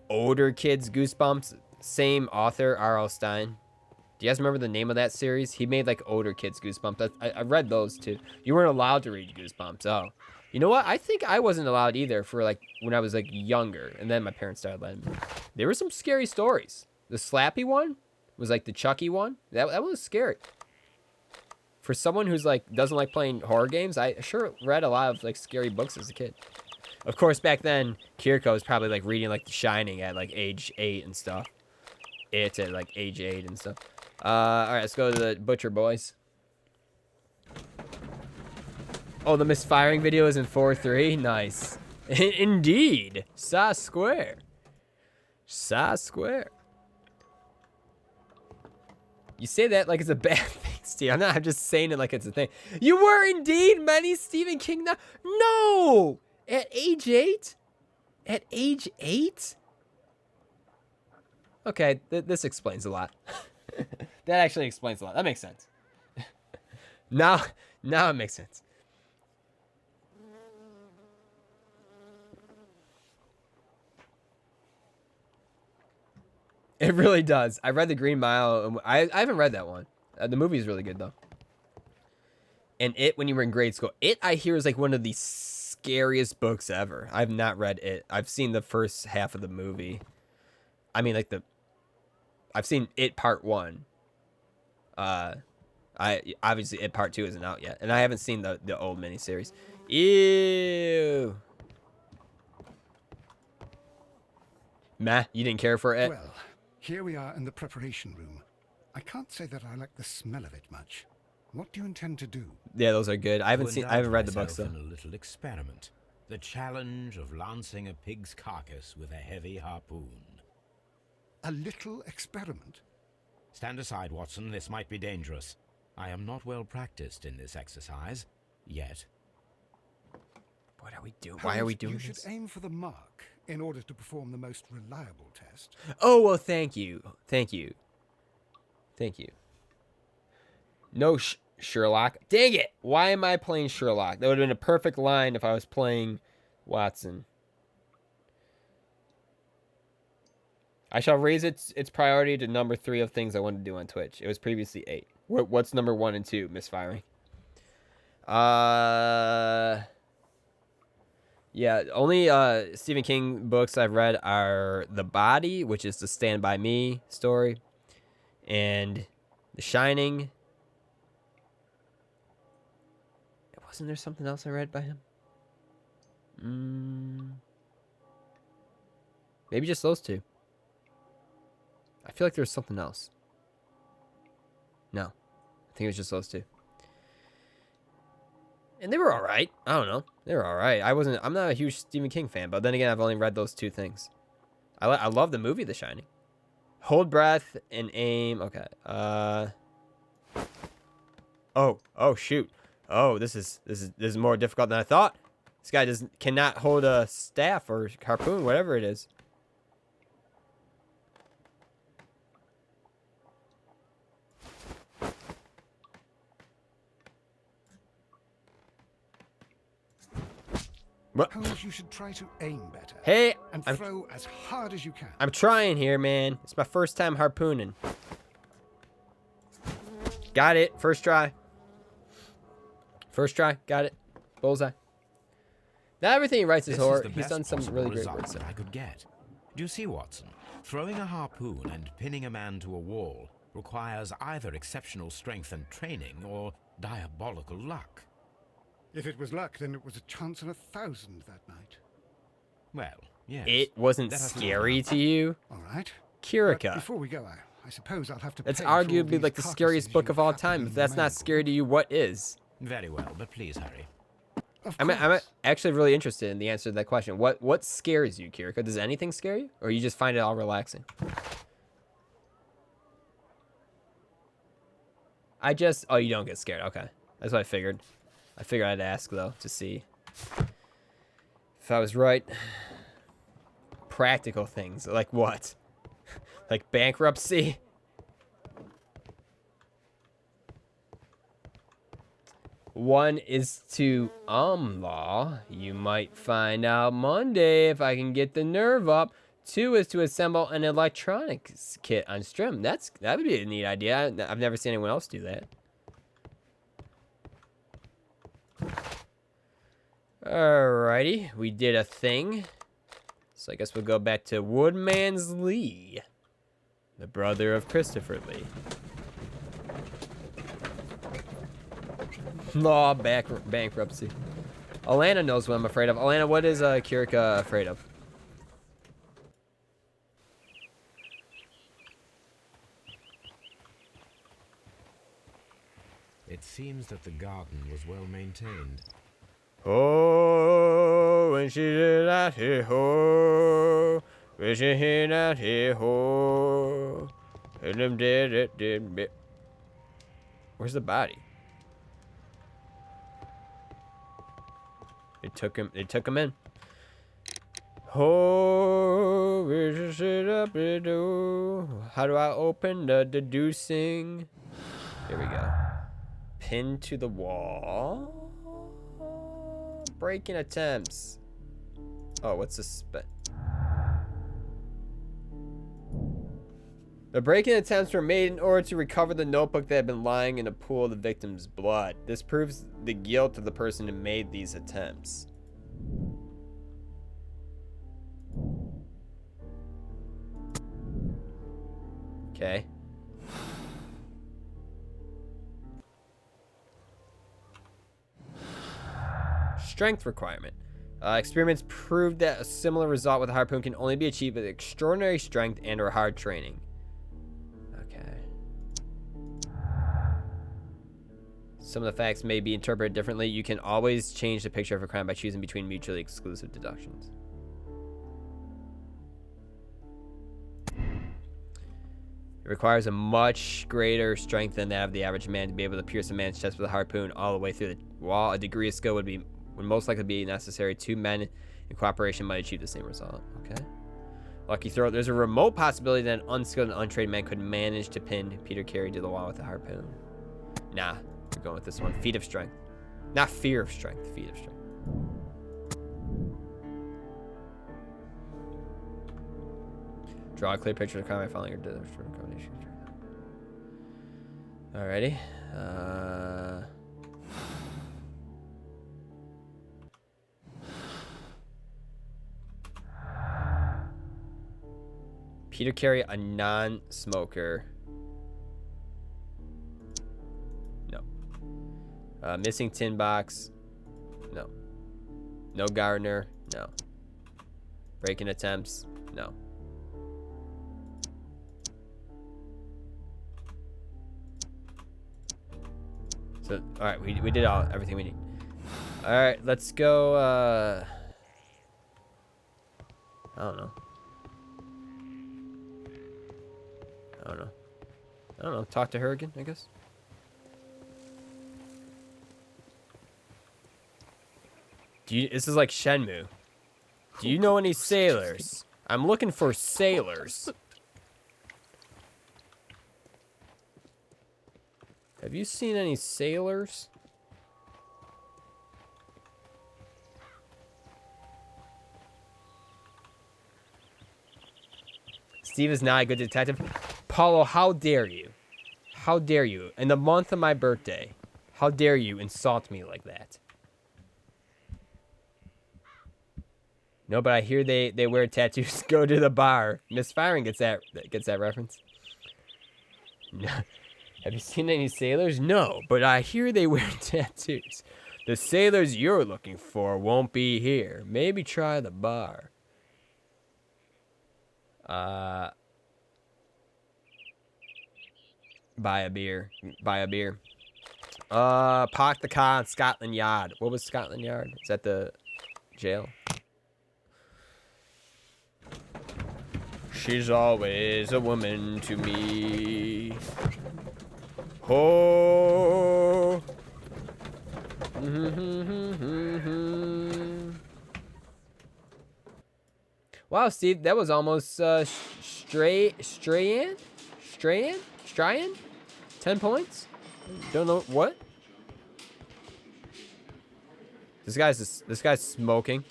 older kids Goosebumps? Same author, R.L. Stine. Do you guys remember the name of that series? He made like older kids Goosebumps. I read those too. You weren't allowed to read Goosebumps. Oh, you know what? I think I wasn't allowed either for like when I was like younger, and then my parents started letting me. There were some scary stories. The Slappy one was like the Chucky one. That was scary. For someone who's like doesn't like playing horror games, I sure read a lot of like scary books as a kid. Of course, back then, Kiriko was probably like reading like The Shining at like age 8 and stuff. It's at like age 8 and stuff. All right, let's go to the butcher, boys. Oh, the misfiring video is in 4-3. Nice. Indeed. Sa square. Sa square. You say that like it's a bad thing, Steve. I'm just saying it like it's a thing. You were indeed many Stephen King. No! At age 8? At age 8? Okay, this explains a lot. That actually explains a lot. That makes sense. Now it makes sense. It really does. I read The Green Mile. I haven't read that one. The movie is really good, though. And It, when you were in grade school. It, I hear, is like one of the scariest books ever. I've not read It. I've seen the first half of the movie. I mean, like I've seen It Part 1. Obviously It Part 2 isn't out yet. And I haven't seen the old miniseries. Ew. Meh, you didn't care for It? Well, here we are in the preparation room. I can't say that I like the smell of it much. What do you intend to do? Yeah, those are good. I haven't read the books though. In a little experiment. The challenge of lancing a pig's carcass with a heavy harpoon. A little experiment? Stand aside, Watson. This might be dangerous. I am not well practiced in this exercise. Yet. What are we doing? Why are we doing this? You should aim for the mark in order to perform the most reliable test. Oh, well, thank you. Thank you. Thank you. No, Sherlock. Dang it! Why am I playing Sherlock? That would have been a perfect line if I was playing Watson. I shall raise its priority to number 3 of things I want to do on Twitch. It was previously 8. What's number 1 and 2, misfiring? Yeah, only Stephen King books I've read are The Body, which is the Stand By Me story, and The Shining. Wasn't there something else I read by him? Maybe just those two. I feel like there was something else. No. I think it was just those two. And they were all right. I don't know. They were all right. I'm not a huge Stephen King fan, but then again, I've only read those two things. I love the movie The Shining. Hold breath and aim. Okay. Oh shoot. Oh, this is more difficult than I thought. This guy cannot hold a staff or harpoon, whatever it is. What? Holmes, you should try to aim better. Hey, and throw as hard as you can. I'm trying here, man. It's my first time harpooning. Got it. First try. First try. Got it. Bullseye. Not everything he writes is horror. He's done some really great work. That I could get. Do you see, Watson? Throwing a harpoon and pinning a man to a wall requires either exceptional strength and training or diabolical luck. If it was luck, then it was a chance in 1,000 that night. Well, yes. It wasn't scary to you? All right. Kirika. Before we go, I suppose I'll have to. That's arguably like the scariest book of all time. If that's not scary to you, what is? Very well, but please hurry. I'm actually really interested in the answer to that question. What scares you, Kirika? Does anything scare you? Or you just find it all relaxing? Oh, you don't get scared. Okay. That's what I figured. I figured I'd ask, though, to see if I was right. Practical things. Like what? Like bankruptcy? One is to law. You might find out Monday if I can get the nerve up. Two is to assemble an electronics kit on Strim. That would be a neat idea. I've never seen anyone else do that. Alrighty, we did a thing. So I guess we'll go back to Woodman's Lee, the brother of Christopher Lee. Law bankruptcy. Alana knows what I'm afraid of. Alana, what is Kirika afraid of? It seems that the garden was well maintained. Oh, when she did out here, ho, when she hit out here, ho, and them did. Where's the body? They took him in. Oh, where's the shit up the door? How do I open the deducing? Here we go. Pinned to the wall. Breaking attempts. Oh, what's this? The breaking attempts were made in order to recover the notebook that had been lying in a pool of the victim's blood. This proves the guilt of the person who made these attempts. Okay. Strength requirement. Experiments proved that a similar result with a harpoon can only be achieved with extraordinary strength and or hard training. Okay. Some of the facts may be interpreted differently. You can always change the picture of a crime by choosing between mutually exclusive deductions. It requires a much greater strength than that of the average man to be able to pierce a man's chest with a harpoon all the way through the wall. A degree of skill would most likely be necessary. Two men in cooperation might achieve the same result. Okay. Lucky throw. There's a remote possibility that an unskilled and untrained man could manage to pin Peter Carey to the wall with a harpoon. Nah, we're going with this one. Feat of strength. Not fear of strength. Feat of strength. Draw a clear picture of the crime by following your combination. Alrighty. Peter Carey, a non-smoker. No. Missing tin box. No. No gardener. No. Break-in attempts. No. So, all right, we did everything we need. All right, let's go. I don't know. I don't know. I don't know. Talk to her again, I guess. This is like Shenmue. Do you know any sailors? I'm looking for sailors. Have you seen any sailors? Steve is not a good detective. Paulo, how dare you? How dare you? In the month of my birthday, how dare you insult me like that? No, but I hear they wear tattoos, go to the bar. Misfiring gets that reference. No. Have you seen any sailors? No, but I hear they wear tattoos. The sailors you're looking for won't be here. Maybe try the bar. Buy a beer. Buy a beer. Park the car in Scotland Yard. What was Scotland Yard? Is that the jail? She's always a woman to me. Oh. Wow, Steve, that was almost Strayan? 10 points? Don't know what? This guy's smoking.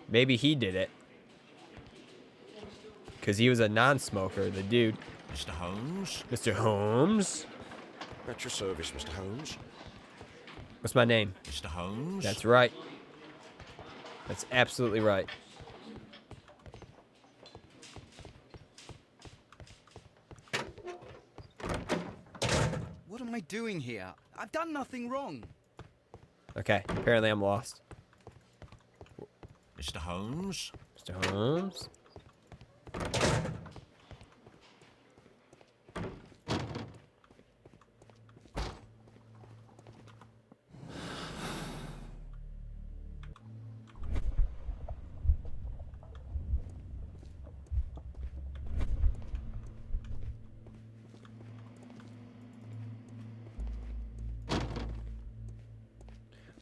Maybe he did it. Cause he was a non-smoker, the dude. Mr. Holmes? Mr. Holmes? At your service, Mr. Holmes. What's my name? Mr. Holmes? That's right. That's absolutely right. What am I doing here? I've done nothing wrong. Okay, apparently I'm lost. Mr. Holmes? Mr. Holmes?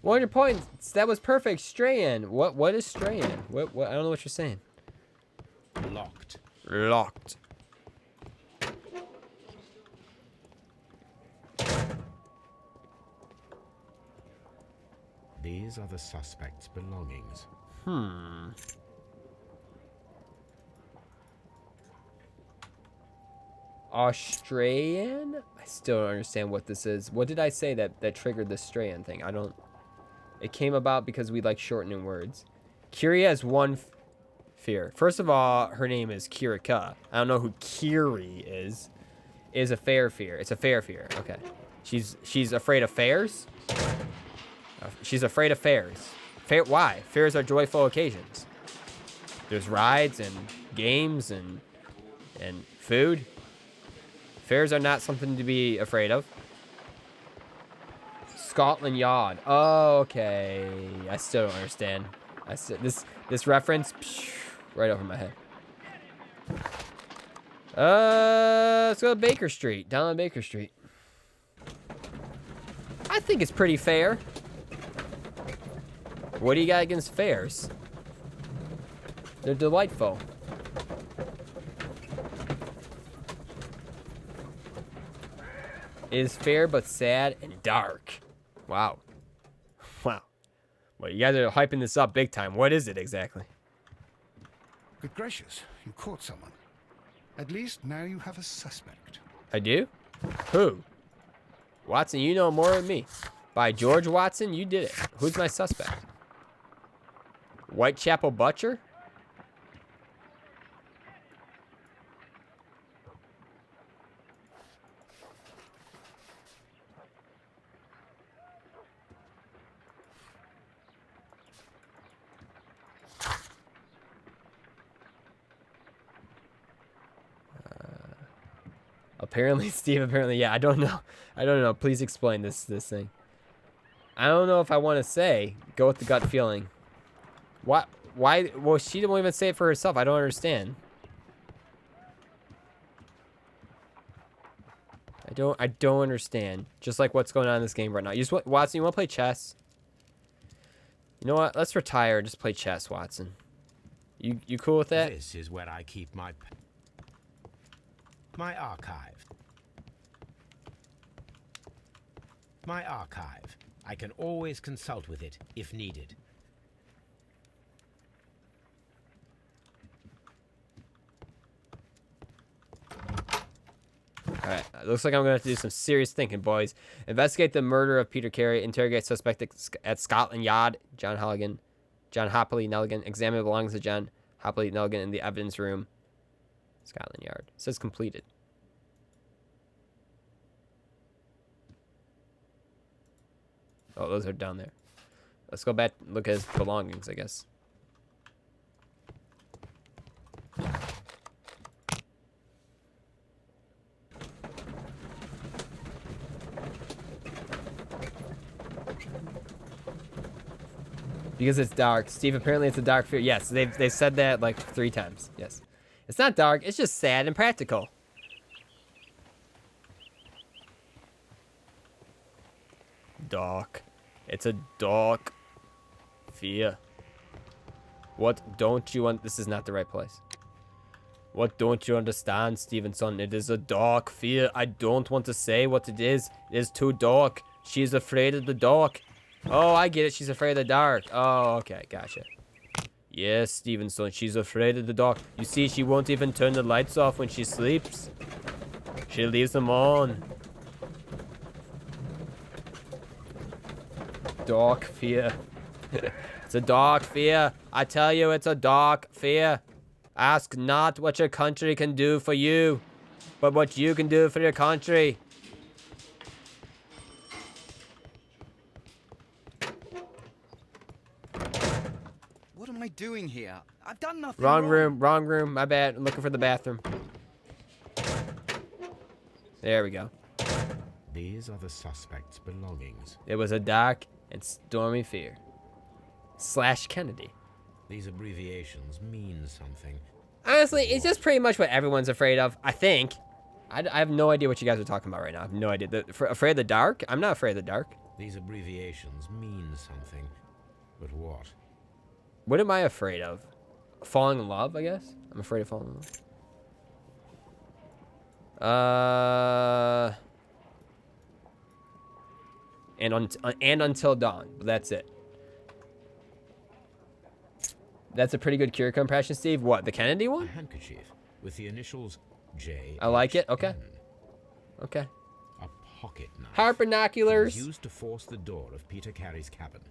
$100 points. That was perfect. Strayan. What is Strayan? What I don't know what you're saying. Locked. Locked. These are the suspect's belongings. Australian? I still don't understand what this is. What did I say that triggered the Strayan thing? I don't... It came about because we like shortening words. Kiri has one fear. First of all, her name is Kirika. I don't know who Kiri is. It is a fair fear. It's a fair fear. Okay. She's afraid of fairs? She's afraid of fairs. Why? Fairs are joyful occasions. There's rides and games and food. Fairs are not something to be afraid of. Scotland Yard. Oh, okay. I still don't understand. This reference, right over my head. Let's go to Baker Street. Down on Baker Street. I think it's pretty fair. What do you got against fairs? They're delightful. It is fair but sad and dark. Wow. Wow. Well, you guys are hyping this up big time. What is it exactly? Good gracious, you caught someone. At least now you have a suspect. I do? Who? Watson, you know more than me. By George Watson, you did it. Who's my suspect? Whitechapel Butcher? Apparently, Steve. Apparently, yeah. I don't know. I don't know. Please explain this thing. I don't know if I want to say. Go with the gut feeling. What? Why? Well, she didn't even say it for herself. I don't understand. I don't understand. Just like what's going on in this game right now. You just want, Watson, you want to play chess? You know what? Let's retire. Just play chess, Watson. You cool with that? This is where I keep my archive. My archive. I can always consult with it if needed. Alright, looks like I'm going to have to do some serious thinking, boys. Investigate the murder of Peter Carey. Interrogate suspect at Scotland Yard. John Hopley Nelligan. Examine the belongings of John Hopley Nelligan in the evidence room. Scotland Yard. It says completed. Oh, those are down there. Let's go back and look at his belongings, I guess. Because it's dark. Steve, apparently it's a dark fear. Yes, they said that like 3 times. Yes. It's not dark. It's just sad and practical. Dark. It's a dark fear. What don't you want? This is not the right place. What don't you understand, Stevenson? It is a dark fear. I don't want to say what it is. It is too dark. She is afraid of the dark. Oh, I get it. She's afraid of the dark. Oh, okay. Gotcha. Yes, Stevenson. She's afraid of the dark. You see, she won't even turn the lights off when she sleeps. She leaves them on. Dark fear. It's a dark fear. I tell you, it's a dark fear. Ask not what your country can do for you, but what you can do for your country. What am I doing here? I've done nothing Wrong room, wrong room. My bad. I'm looking for the bathroom. There we go. These are the suspect's belongings. It was a dark and stormy fear. / Kennedy. These abbreviations mean something. Honestly, it's just pretty much what everyone's afraid of, I think. I have no idea what you guys are talking about right now. I have no idea. Afraid of the dark? I'm not afraid of the dark. These abbreviations mean something. But what? What am I afraid of? Falling in love, I guess? I'm afraid of falling in love. And Until Dawn. But that's it. That's a pretty good cure impression, Steve. What, the Kennedy one? A handkerchief with the initials J. I like it. Okay. Okay. A pocket knife. Hard binoculars. It was used to force the door of Peter Carey's cabin.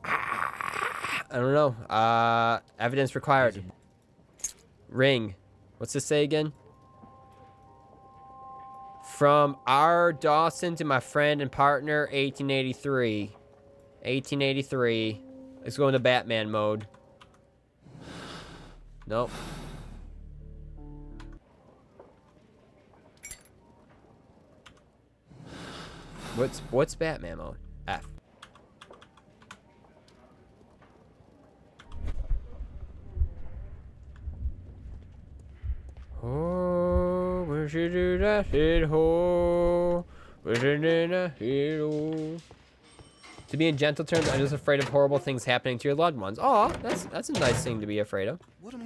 I don't know. Evidence required. Ring. What's this say again? From R. Dawson to my friend and partner, 1883. 1883. Let's go into Batman mode. Nope. What's Batman mode? F. Oh, where should do that hit hole? Where should do that hit hole? To be in gentle terms, I'm just afraid of horrible things happening to your loved ones. Oh, that's a nice thing to be afraid of.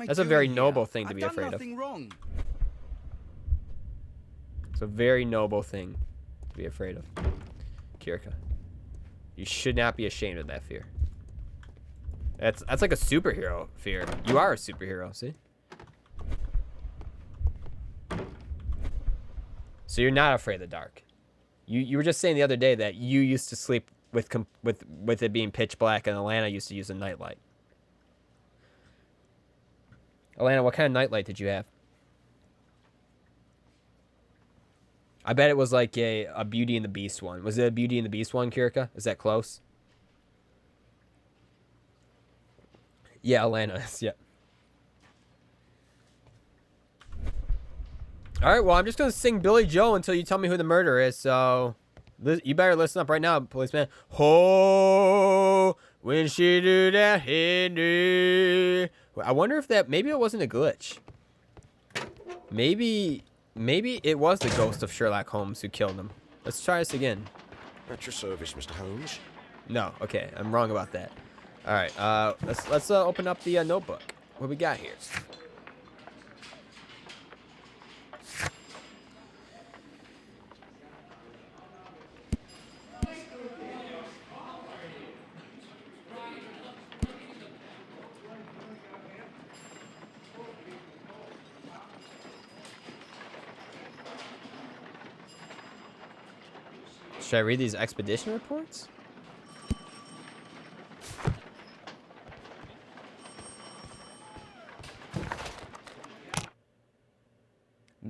That's a very noble thing to be afraid of. I've done nothing wrong. It's a very noble thing to be afraid of. Kirka, you should not be ashamed of that fear. That's like a superhero fear. You are a superhero, see? So you're not afraid of the dark. You were just saying the other day that you used to sleep with it being pitch black, and Alana used to use a nightlight. Alana, what kind of nightlight did you have? I bet it was like a Beauty and the Beast one. Was it a Beauty and the Beast one, Kirka? Is that close? Yeah, Alana is, yeah. All right, well, I'm just going to sing Billy Joe until you tell me who the murderer is, so you better listen up right now, policeman. Oh, when she do that, Henry. I wonder if maybe it wasn't a glitch. Maybe it was the ghost of Sherlock Holmes who killed him. Let's try this again. At your service, Mr. Holmes. No, okay, I'm wrong about that. All right, let's open up the notebook. What we got here? Should I read these expedition reports?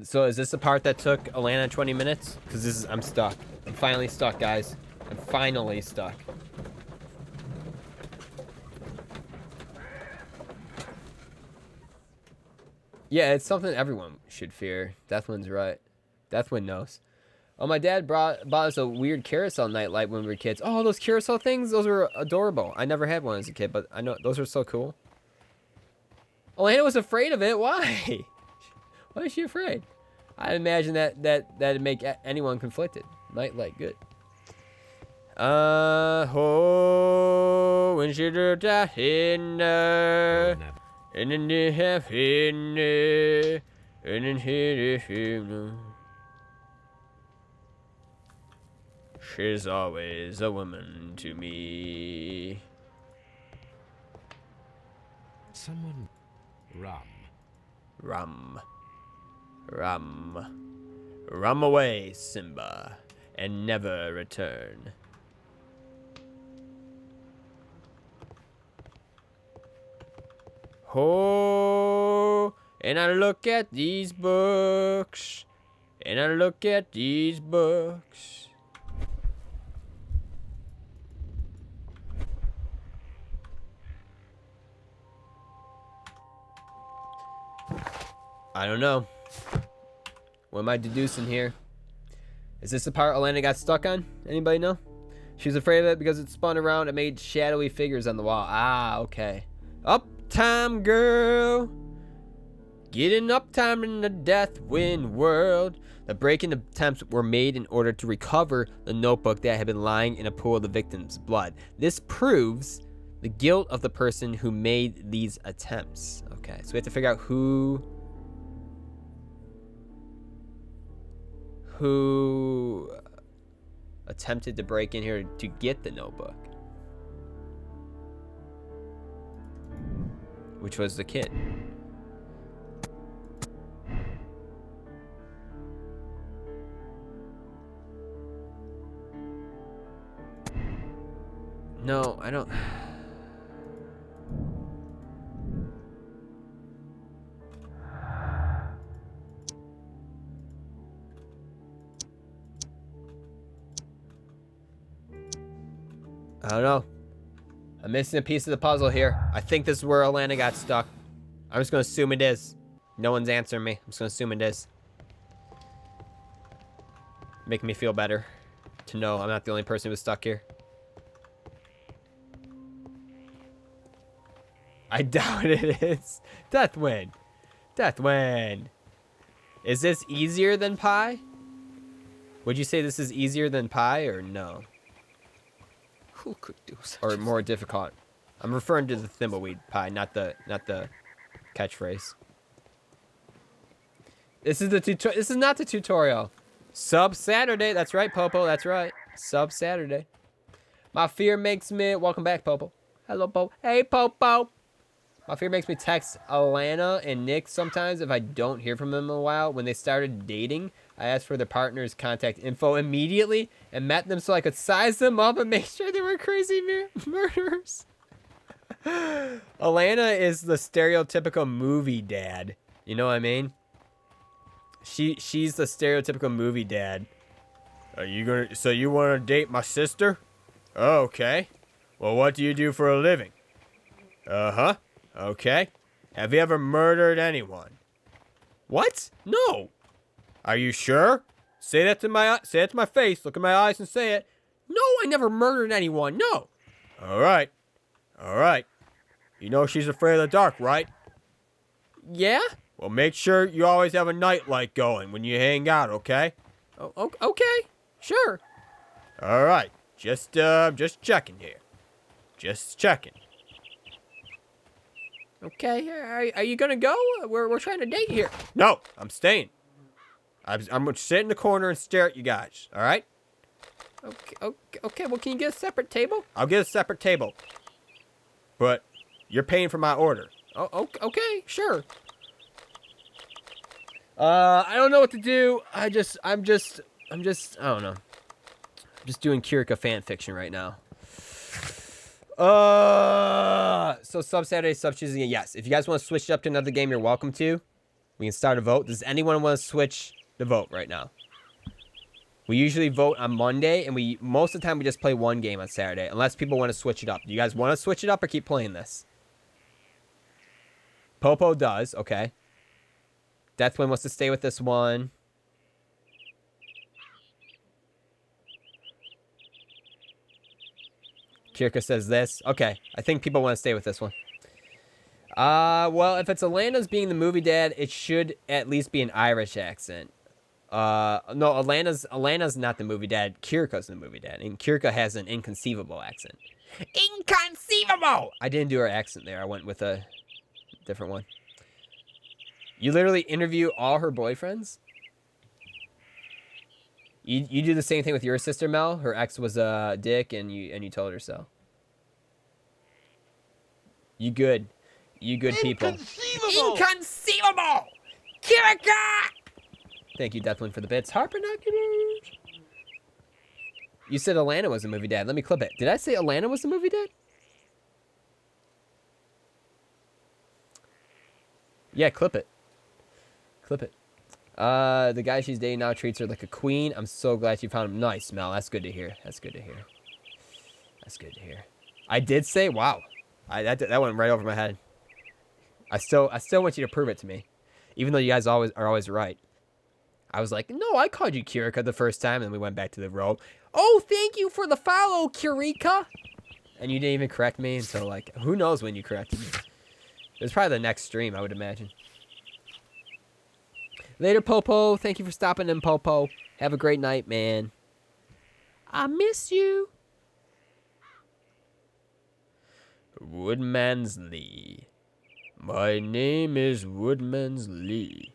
So is this the part that took Alana 20 minutes? Because I'm stuck. I'm finally stuck, guys. I'm finally stuck. Yeah, it's something everyone should fear. Deathwind's right. Deathwind knows. Oh, my dad bought us a weird carousel nightlight when we were kids. Oh, those carousel things, those were adorable. I never had one as a kid, but I know those are so cool. Elena was afraid of it. Why? Why is she afraid? I imagine that'd make anyone conflicted. Nightlight, good. When she did that in and then they have in and then she's always a woman to me. Someone... Rum. Rum away, Simba, and never return. Oh, and I look at these books, and I look at these books. I don't know. What am I deducing here? Is this the part Alana got stuck on? Anybody know? She was afraid of it because it spun around and made shadowy figures on the wall. Ah, okay. Uptime, girl. Getting uptime in the Deathwind world. The break-in attempts were made in order to recover the notebook that had been lying in a pool of the victim's blood. This proves the guilt of the person who made these attempts. Okay, so we have to figure out who attempted to break in here to get the notebook. Which was the kid. No, I don't. I don't know. I'm missing a piece of the puzzle here. I think this is where Alana got stuck. I'm just going to assume it is. No one's answering me. I'm just going to assume it is. Making me feel better to know I'm not the only person who was stuck here. I doubt it is. Deathwind. Deathwind. Is this easier than pie? Would you say this is easier than pie or no? Who could do such Or more difficult? I'm referring to the thimbleweed pie, not the catchphrase. This is this is not the tutorial. Sub Saturday. That's right, Popo. That's right. Sub Saturday. My fear makes me. Welcome back, Popo. Hello, Popo. Hey, Popo. My fear makes me text Alana and Nick sometimes if I don't hear from them in a while. When they started dating, I asked for their partner's contact info immediately and met them so I could size them up and make sure they were crazy murderers. Alana is the stereotypical movie dad. You know what I mean? She's the stereotypical movie dad. Are you gonna? So you want to date my sister? Oh, okay. Well, what do you do for a living? Uh-huh. Okay. Have you ever murdered anyone? What? No. Are you sure? Say that to my face. Look in my eyes and say it. No, I never murdered anyone. No. All right. All right. You know she's afraid of the dark, right? Yeah? Well, make sure you always have a nightlight going when you hang out, okay? Oh, okay. Sure. All right. Just checking here. Just checking. Okay. Are you gonna go? We're trying to date here. No, I'm staying. I'm gonna sit in the corner and stare at you guys. All right? Okay. Well, can you get a separate table? I'll get a separate table. But you're paying for my order. Oh, okay, sure. I don't know what to do. I'm just, I don't know. I'm just doing Kirika fan fiction right now. So sub Saturday, sub Tuesday, yes. If you guys want to switch it up to another game, you're welcome to. We can start a vote. Does anyone want to switch the vote right now? We usually vote on Monday, and most of the time we just play one game on Saturday, unless people want to switch it up. Do you guys want to switch it up or keep playing this? Popo does, okay. Deathwind wants to stay with this one. Kirka says this. Okay, I think people want to stay with this one. Well, if it's Alana's being the movie dad, it should at least be an Irish accent. No, Alana's not the movie dad. Kirka's the movie dad. And Kirka has an inconceivable accent. Inconceivable! I didn't do her accent there. I went with a different one. You literally interview all her boyfriends? You do the same thing with your sister, Mel? Her ex was a dick and you told her so. You good. You good people. Inconceivable! Kirika! Thank you, Deathwind, for the bits. Harper Binoculars. You said Alana was a movie dad. Let me clip it. Did I say Alana was a movie dad? Yeah, clip it. Clip it. The guy she's dating now treats her like a queen. I'm so glad you found him. Nice, Mel. That's good to hear. That's good to hear. That's good to hear. I did say, wow. That went right over my head. I still want you to prove it to me. Even though you guys are always right. I was like, no, I called you Kirika the first time, and then we went back to the road. Oh, thank you for the follow, Kirika. And you didn't even correct me until, like, who knows when you corrected me. It was probably the next stream, I would imagine. Later, Popo. Thank you for stopping in, Popo. Have a great night, man. I miss you. Woodman's Lee. My name is Woodman's Lee.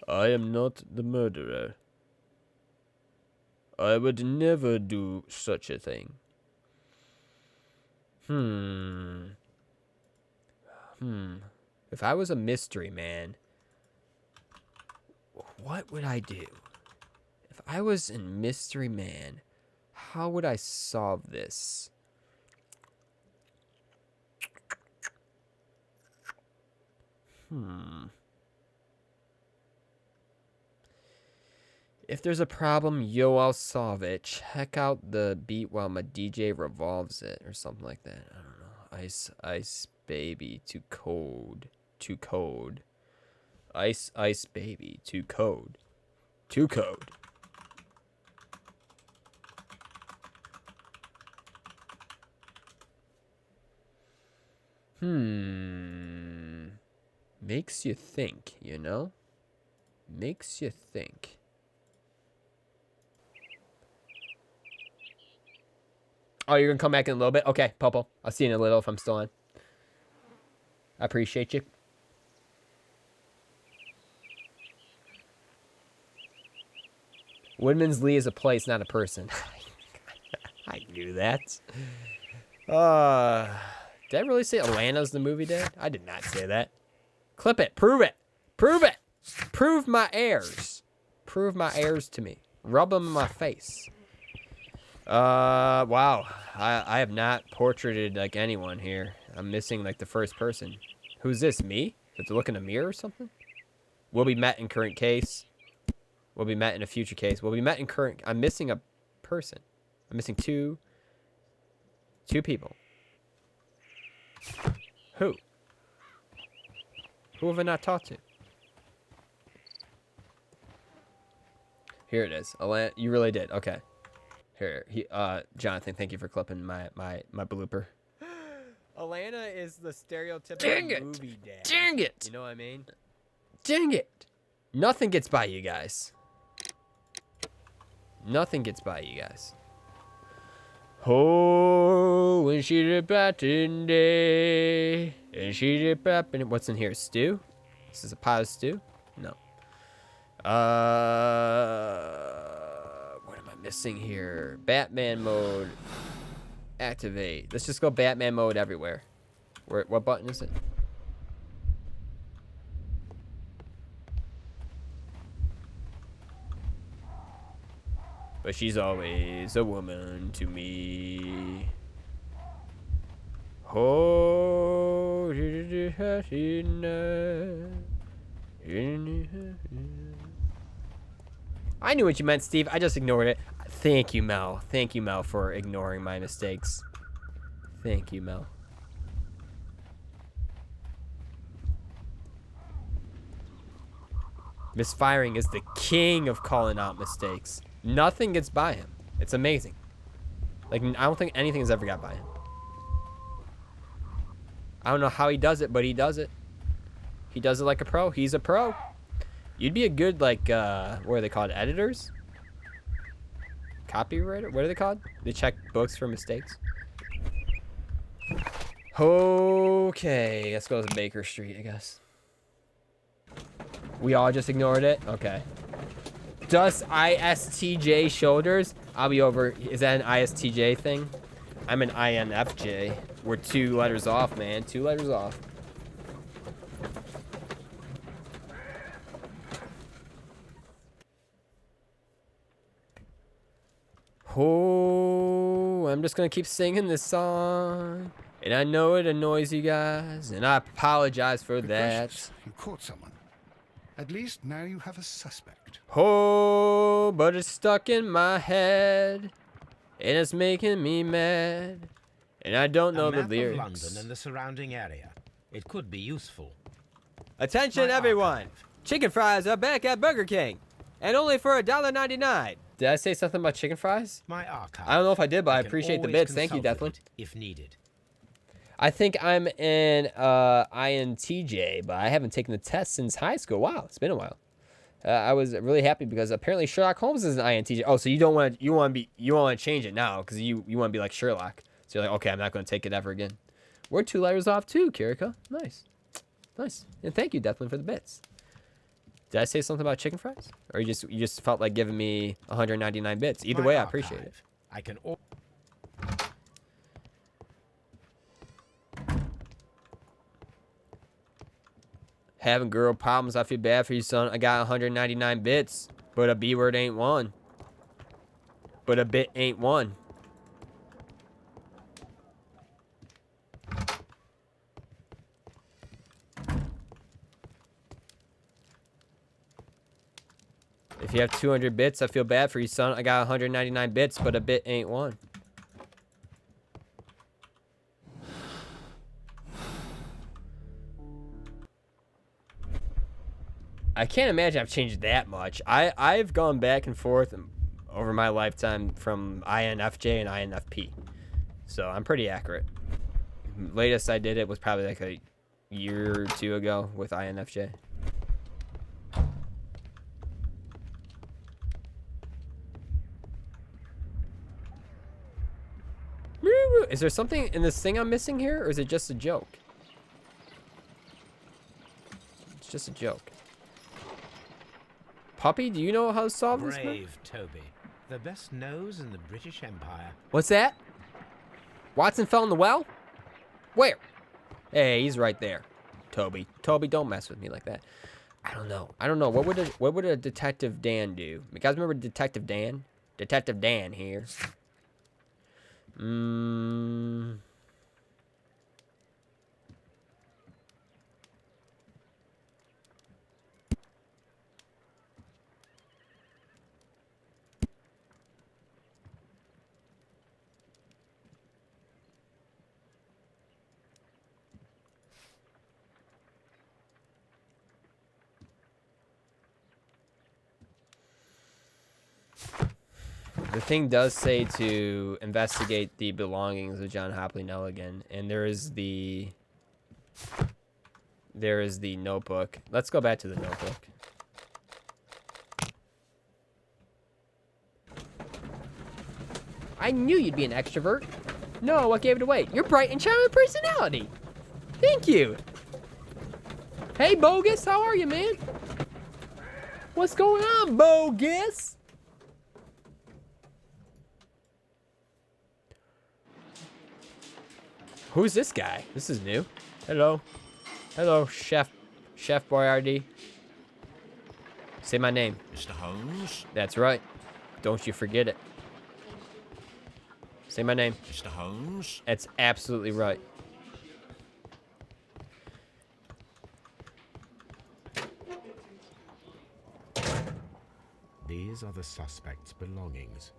I am not the murderer. I would never do such a thing. If I was a mystery man, what would I do? If I was a mystery man, how would I solve this? If there's a problem, yo, I'll solve it. Check out the beat while my DJ revolves it, or something like that. I don't know. Ice, baby, to code. Ice, baby, to code. Makes you think, you know? Makes you think. Oh, you're gonna come back in a little bit? Okay, Popo. I'll see you in a little if I'm still on. I appreciate you. Woodman's Lee is a place, not a person. I knew that. Did I really say Atlanta's the movie dad? I did not say that. Clip it. Prove it. Prove it. Prove my errors. Prove my errors to me. Rub them in my face. Wow. I have not portraited like anyone here. I'm missing like the first person. Who's this? Me? Did you look in a mirror or something? Will be met in current case. Will be met in a future case. Will be met in current. I'm missing a person. I'm missing two people. Who? Who have I not talked to? Here it is. Alana, you really did. Okay. Here, Jonathan, thank you for clipping my blooper. Alana is the stereotypical movie dad. Dang it! You know what I mean? Dang it! Nothing gets by you guys. Nothing gets by you guys. Oh, when she did batting day, and she did bapping. What's in here? Stew? This is a pot of stew? No. What am I missing here? Batman mode. Activate. Let's just go Batman mode everywhere. What button is it? But she's always a woman to me. Oh, I knew what you meant, Steve. I just ignored it. Thank you, Mel. Thank you, Mel, for ignoring my mistakes. Thank you, Mel. Misfiring is the king of calling out mistakes. Nothing gets by him. It's amazing. Like, I don't think anything has ever got by him. I don't know how he does it, but he does it. He does it like a pro. He's a pro. You'd be a good, like, what are they called? Editors? Copywriter? What are they called? They check books for mistakes. Okay, let's go to Baker Street, I guess. We all just ignored it? Okay. Dust ISTJ shoulders? I'll be over. Is that an ISTJ thing? I'm an INFJ. We're 2 letters off, man. 2 letters off. Oh, I'm just gonna keep singing this song. And I know it annoys you guys, and I apologize for Good that. gracious, you caught someone. At least now you have a suspect. Oh, but it's stuck in my head, and it's making me mad, and I don't know the Of lyrics. London and the surrounding area. It could be useful. Attention, My everyone! archive. Chicken fries are back at Burger King, and only for $1.99. Did I say something about chicken fries? My archive. I don't know if I did, but I can appreciate the always bits. Thank you, consult Declan. it if needed. I think I'm an INTJ, but I haven't taken the test since high school. Wow, it's been a while. I was really happy because apparently Sherlock Holmes is an INTJ. Oh, so you want to change it now because you want to be like Sherlock. So you're like, okay, I'm not going to take it ever again. We're 2 letters off too, Kirika. Nice, nice. And thank you, Declan, for the bits. Did I say something about chicken fries, or you just felt like giving me 199 bits? Either My way, I archive. appreciate it. I can. Having girl problems, I feel bad for you, son. I got 199 bits, but a B word ain't one. But a bit ain't one. If you have 200 bits, I feel bad for you, son. I got 199 bits, but a bit ain't one. I can't imagine I've changed that much. I've gone back and forth over my lifetime from INFJ and INFP. So I'm pretty accurate. Latest I did it was probably like a year or 2 ago with INFJ. Is there something in this thing I'm missing here, or is it just a joke? It's just a joke. Puppy, do you know how to solve this? Brave Toby. The best nose in the British Empire. What's that? Watson fell in the well? Where? Hey, he's right there. Toby. Toby, don't mess with me like that. I don't know. What would a Detective Dan do? You guys remember Detective Dan? Detective Dan here. The thing does say to investigate the belongings of John Hopley Nelligan, and there is the notebook. Let's go back to the notebook. I knew you'd be an extrovert. No, what gave it away? Your bright and charming personality. Thank you. Hey, Bogus, how are you, man? What's going on, Bogus? Who's this guy? This is new. Hello. Hello, Chef Boyardee. Say my name. Mr. Holmes? That's right. Don't you forget it. Say my name. Mr. Holmes? That's absolutely right. These are the suspect's belongings.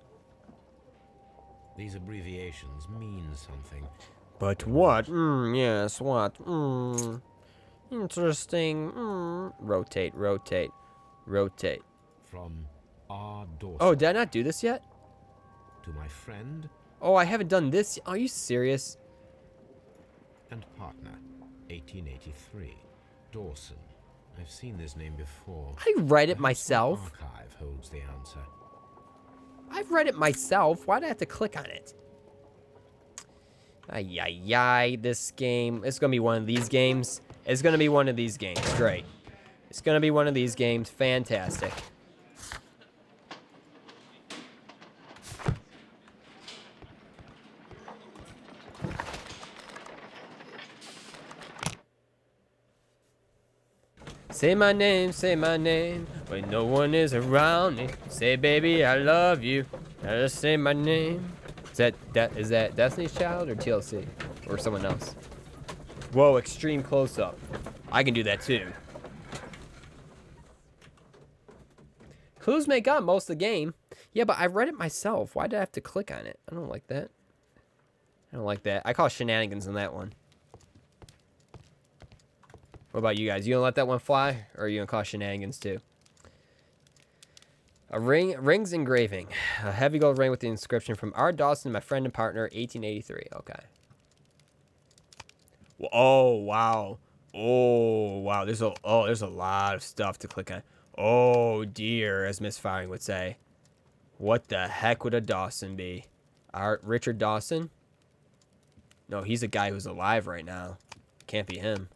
These abbreviations mean something. But what? Yes, what? Interesting. Rotate, rotate, rotate. From R. Dawson. Oh, did I not do this yet? To my friend Oh, I haven't done this. Are you serious? and partner, 1883. Dawson. I've seen this name before. I read it Perhaps myself. the archive holds the answer. I've read it myself. Why'd I have to click on it? Ay, ay, ay. This game. It's going to be one of these games. It's going to be one of these games. Great. It's going to be one of these games. Fantastic. Say my name, when no one is around me. Say, baby, I love you. I just say my name. Is that Destiny's Child or TLC? Or someone else? Whoa, extreme close-up. I can do that too. Clues make up most of the game. Yeah, but I read it myself. Why did I have to click on it? I don't like that. I don't like that. I call shenanigans on that one. What about you guys? You gonna let that one fly? Or are you gonna call shenanigans too? A ring's engraving. A heavy gold ring with the inscription from R. Dawson, my friend and partner, 1883. Okay. Oh, wow. Oh, wow. There's a lot of stuff to click on. Oh, dear, as Misfiring would say. What the heck would a Dawson be? Richard Dawson? No, he's a guy who's alive right now. Can't be him.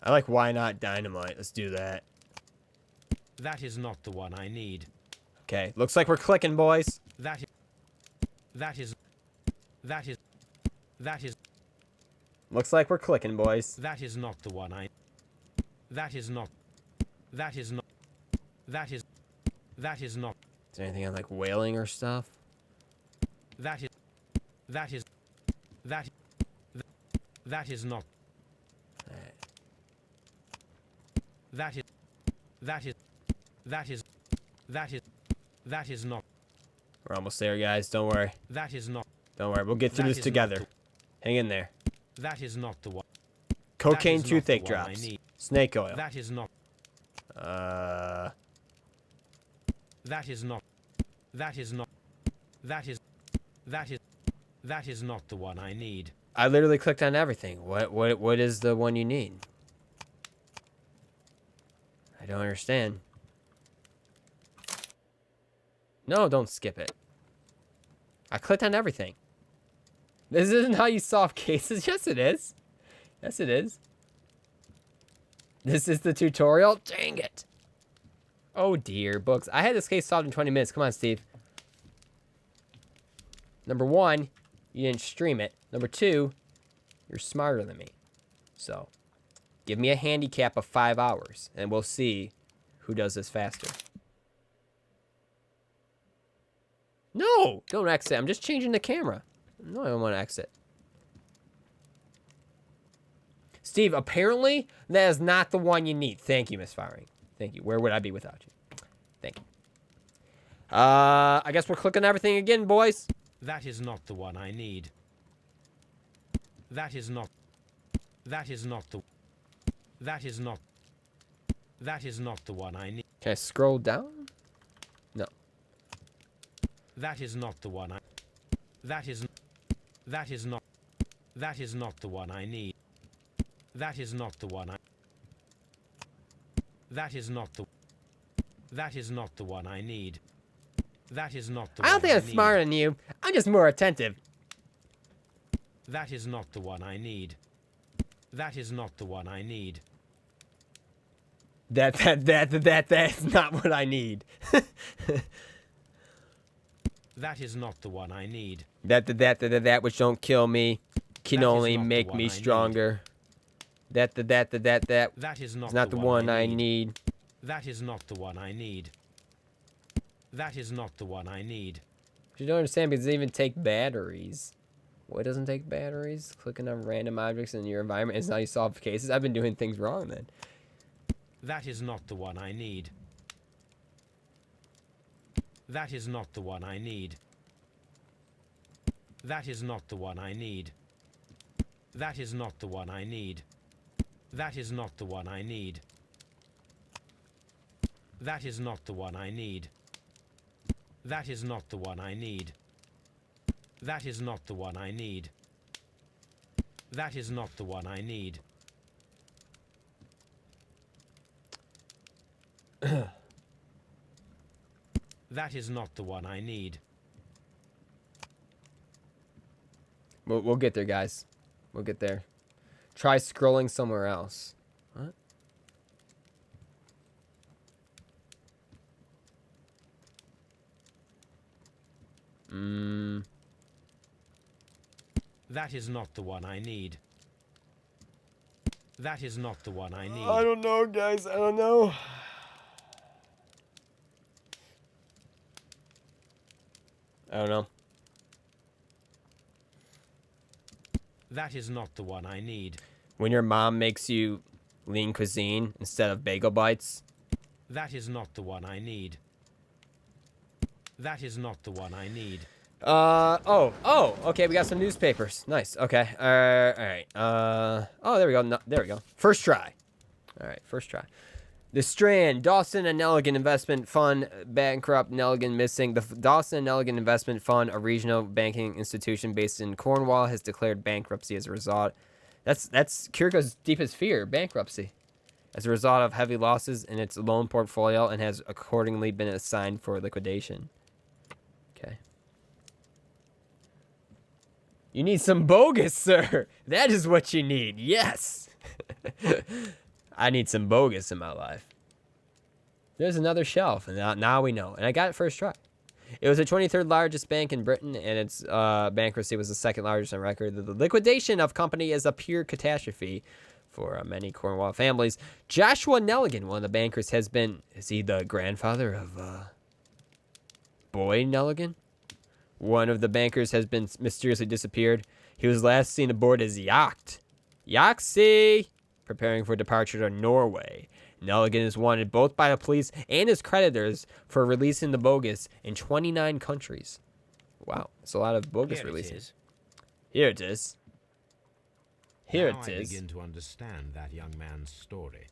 I like Why Not Dynamite. Let's do that. That is not the one I need. Okay, looks like we're clicking, boys. That is Looks like we're clicking, boys. That is not the one I. That is not. That is not. That is. That is not. Is there anything on like whaling or stuff? That is. That is. That. That is not. Alright. That is. That is. That is. That is. That is not. We're almost there, guys. Don't worry. That is not. Don't worry. We'll get through That this is together. not Hang in there. That is not the one. Cocaine That is not toothache the one I drops. need. Snake oil. That is not. That is not. That is not. That is. That is. That is not the one I need. I literally clicked on everything. What is the one you need? I don't understand. No, don't skip it. I clicked on everything. This isn't how you solve cases. Yes, it is. Yes, it is. This is the tutorial? Dang it. Oh, dear. Books. I had this case solved in 20 minutes. Come on, Steve. Number one, you didn't stream it. Number two, you're smarter than me. So, give me a handicap of 5 hours, and we'll see who does this faster. No! Don't exit. I'm just changing the camera. No, I don't want to exit. Steve, apparently, that is not the one you need. Thank you, Misfiring. Thank you. Where would I be without you? Thank you. I guess we're clicking everything again, boys. That is not the one I need. That is not. That is not the... That is not... That is not the one I need. Can I scroll down? No. That is not the one I... That is... That is not... That is not the one I need. That is not the one I... That is not the... That is not the one I need. That is not the one I don't think I'm smarter than you. I'm just more attentive. That is not the one I need. That is not the one I need. That's not what I need. That is not the one I need. That which don't kill me can That is only not the make one me I stronger. That is not the one I need. That is not the one I need. That is not the one I need. You don't understand because it doesn't even take batteries. What doesn't take batteries? Clicking on random objects in your environment is how you solve cases. I've been doing things wrong then. That is not the one I need. That is not the one I need. That is not the one I need. That is not the one I need. That is not the one I need. That is not the one I need. That is not the one I need. That is not the one I need. That is not the one I need. That is not the one I need. We'll get there, guys. We'll get there. Try scrolling somewhere else. What? That is not the one I need. That is not the one I need. I don't know, guys. I don't know. I don't know. That is not the one I need. When your mom makes you lean cuisine instead of bagel bites. That is not the one I need. That is not the one I need. Okay, we got some newspapers. Nice. Okay. All right. Oh, there we go. No, there we go. First try. All right, first try. The Strand, Dawson and Nelligan Investment Fund, bankrupt, Nelligan missing. The Dawson and Nelligan Investment Fund, a regional banking institution based in Cornwall, has declared bankruptcy as a result. That's Kiriko's deepest fear, bankruptcy, as a result of heavy losses in its loan portfolio, and has accordingly been assigned for liquidation. Okay. You need some bogus, sir. That is what you need. Yes. I need some bogus in my life. There's another shelf, and now we know. And I got it first try. It was the 23rd largest bank in Britain, and its bankruptcy was the second largest on record. The liquidation of company is a pure catastrophe for many Cornwall families. Joshua Nelligan, one of the bankers, has been... Is he the grandfather of Boy Nelligan? One of the bankers has been mysteriously disappeared. He was last seen aboard his yacht. Yaxie! Preparing for departure to Norway. Nelligan is wanted both by the police and his creditors for releasing the bogus in 29 countries. Wow, that's a lot of bogus releases. Here it is. Here now it is. I begin to understand that young man's story,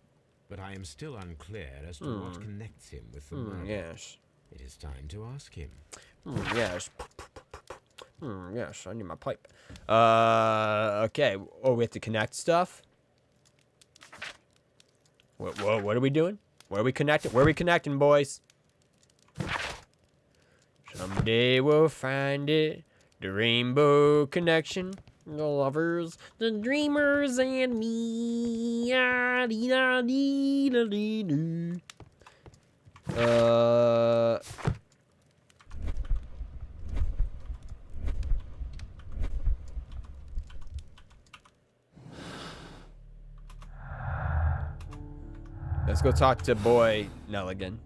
but I am still unclear as to what connects him with the murder. Yes. It is time to ask him. Yes. Yes, I need my pipe. Okay. Oh, we have to connect stuff? What are we doing? Where are we connecting? Where are we connecting, boys? Someday we'll find it. The rainbow connection. The lovers, the dreamers, and me. Let's go talk to Boy Nelligan.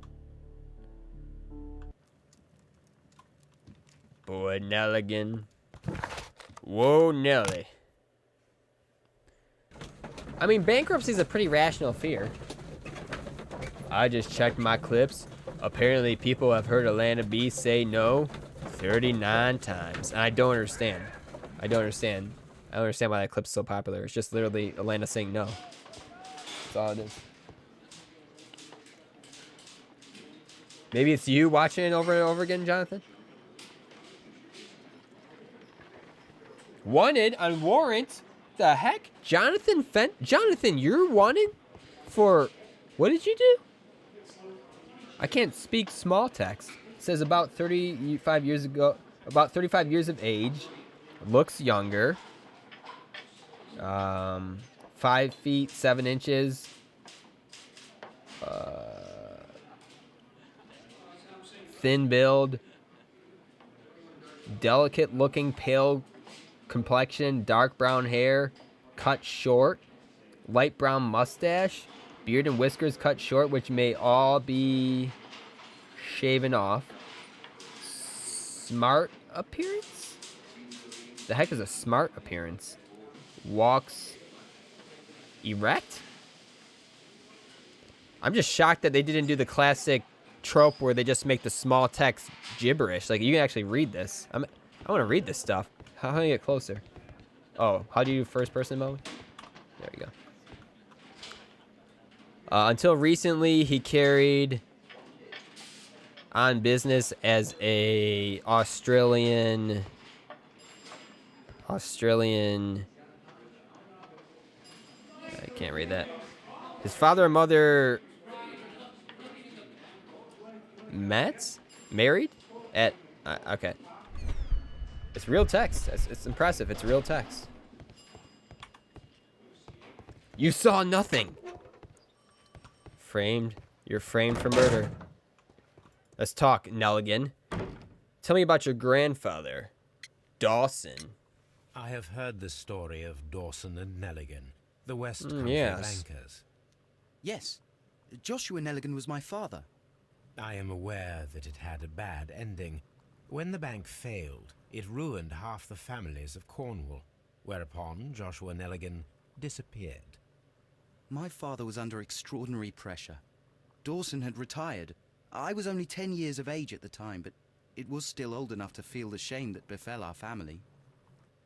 Boy Nelligan. Whoa, Nelly. I mean, bankruptcy is a pretty rational fear. I just checked my clips. Apparently, people have heard Atlanta B say no 39 times. And I don't understand. I don't understand. don't understand why that clip's so popular. It's just literally Elena saying no. That's all it is. Maybe it's you watching it over and over again, Jonathan? Wanted on warrant? The heck? Jonathan, you're wanted for... What did you do? I can't speak small text. It says about 35 years ago... About 35 years of age. Looks younger. 5 feet, 7 inches. Thin build. Delicate looking, pale complexion, dark brown hair, cut short, light brown mustache, beard and whiskers cut short, which may all be shaven off. Smart appearance? The heck is a smart appearance? Walks erect? I'm just shocked that they didn't do the classic trope where they just make the small text gibberish. Like, you can actually read this. I want to read this stuff. How do I get closer? Oh, how do you first person mode? There we go. Until recently, he carried on business as a Australian. I can't read that. His father and mother married at. Okay. It's real text. It's impressive. It's real text. You saw nothing. You're framed for murder. Let's talk, Nelligan. Tell me about your grandfather, Dawson. I have heard the story of Dawson and Nelligan, the West Country bankers. Yes. Joshua Nelligan was my father. I am aware that it had a bad ending. When the bank failed, it ruined half the families of Cornwall, whereupon Joshua Nelligan disappeared. My father was under extraordinary pressure. Dawson had retired. I was only 10 years of age at the time, but it was still old enough to feel the shame that befell our family.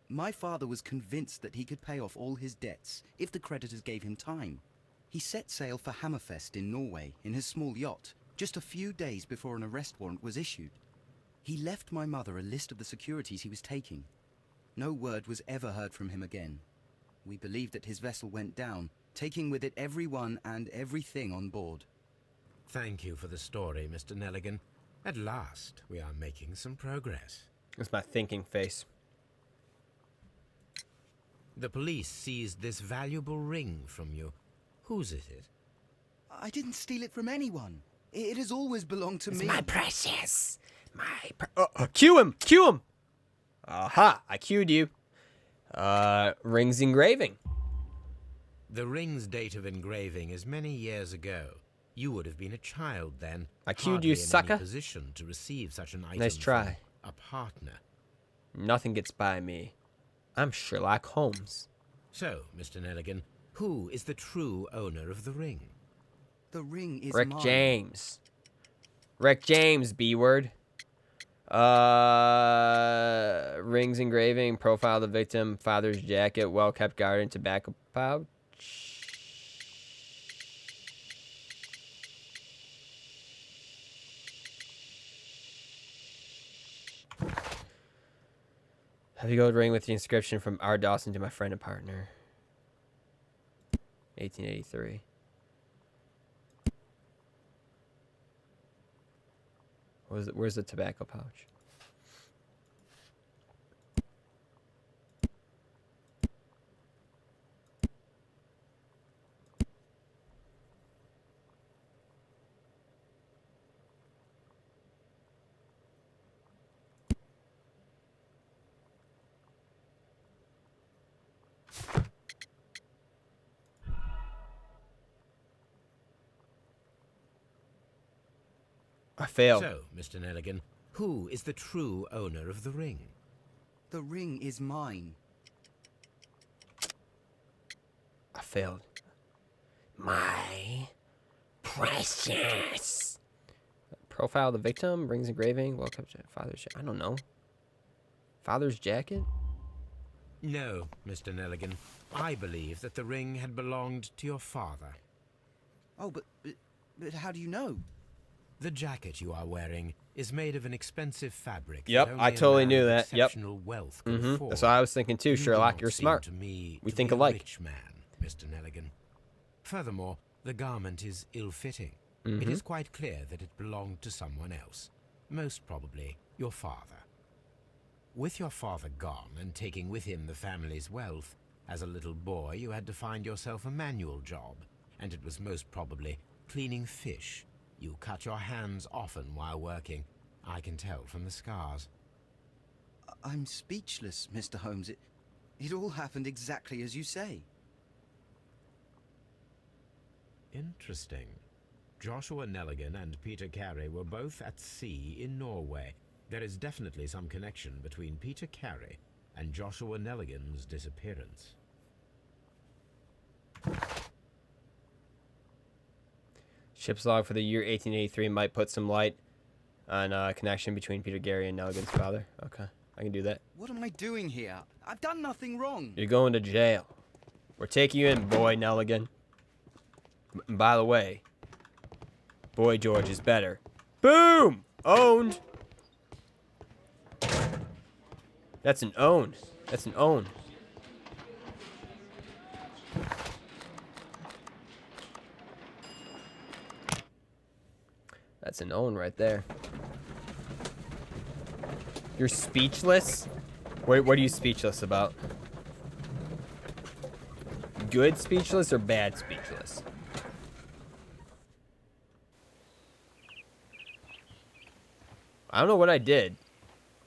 My father was convinced that he could pay off all his debts if the creditors gave him time. He set sail for Hammerfest in Norway in his small yacht, just a few days before an arrest warrant was issued. He left my mother a list of the securities he was taking. No word was ever heard from him again. We believe that his vessel went down, taking with it everyone and everything on board. Thank you for the story, Mr. Nelligan. At last, we are making some progress. That's my thinking face. The police seized this valuable ring from you. Whose is it? I didn't steal it from anyone. It has always belonged to me. My precious. Cue him! Cue him! Aha! I cued you. Ring's engraving. The ring's date of engraving is many years ago. You would have been a child then. I cued you, sucker. In any position to receive such an item. Nice try. From a partner. Nothing gets by me. I'm Sherlock Holmes. So, Mr. Nelligan, who is the true owner of the ring? The ring is Rick mine. James. Rick James, B-word. Rings engraving, profile of the victim, father's jacket, well-kept garden, tobacco pouch. Have you gold ring with the inscription from R. Dawson to my friend and partner. 1883. Where's the tobacco pouch? I failed. So, Mr. Nelligan, who is the true owner of the ring? The ring is mine. I failed. My precious. Profile of the victim, rings engraving, welcome to father's jacket. I don't know. Father's jacket? No, Mr. Nelligan. I believe that the ring had belonged to your father. Oh, but how do you know? The jacket you are wearing is made of an expensive fabric. Yep, that I only a totally man knew of that. Yep. Exceptional wealth could afford. That's what I was thinking too, You do Sherlock. not You're seem smart. to me We to think be a alike. rich man, Mr. Nelligan. Furthermore, the garment is ill-fitting. It is quite clear that it belonged to someone else, most probably your father. With your father gone and taking with him the family's wealth, as a little boy you had to find yourself a manual job, and it was most probably cleaning fish. You cut your hands often while working. I can tell from the scars. I'm speechless, Mr. Holmes. It all happened exactly as you say. Interesting. Joshua Nelligan and Peter Carey were both at sea in Norway. There is definitely some connection between Peter Carey and Joshua Nelligan's disappearance. Ship's log for the year 1883 might put some light on a connection between Peter Carey and Nelligan's father. Okay, I can do that. What am I doing here? I've done nothing wrong. You're going to jail. We're taking you in, boy Nelligan. And by the way, Boy George is better. Boom! Owned! That's an own. That's an own. That's an own right there. You're speechless? What are you speechless about? Good speechless or bad speechless? I don't know what I did,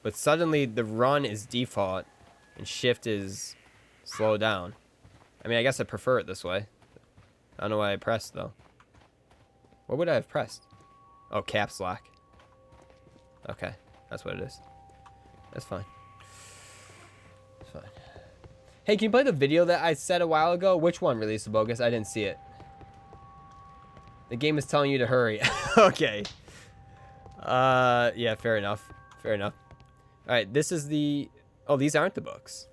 but suddenly the run is default and shift is slow down. I mean, I guess I prefer it this way. I don't know why I pressed though. What would I have pressed? Oh, caps lock. Okay, that's what it is. That's fine. It's fine. Hey, can you play the video that I said a while ago? Which one released the bogus? I didn't see it. The game is telling you to hurry. Okay. Yeah, fair enough. Fair enough. All right, this is the... Oh, these aren't the books.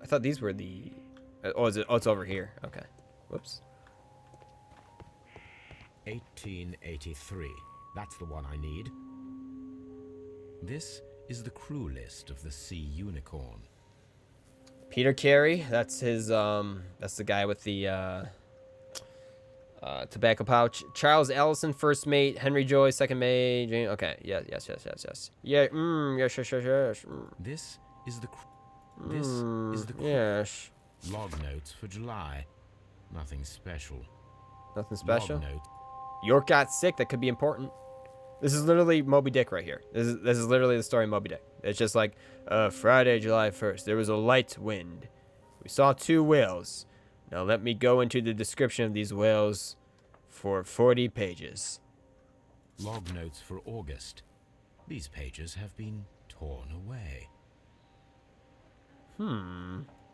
I thought these were the... Oh, is it? Oh, it's over here. Okay. Whoops. 1883. That's the one I need. This is the crew list of the Sea Unicorn. Peter Carey, that's his, that's the guy with the, tobacco pouch. Charles Ellison, first mate. Henry Joy, second mate. Okay, yeah, yes. Yeah, yes. This is the This is the yes. Log notes for July. Nothing special. Nothing special? Log note. York got sick. That could be important. This is literally Moby Dick right here. This is literally the story of Moby Dick. It's just like, Friday, July 1st. There was a light wind. We saw 2 whales. Now let me go into the description of these whales for 40 pages. Log notes for August. These pages have been torn away.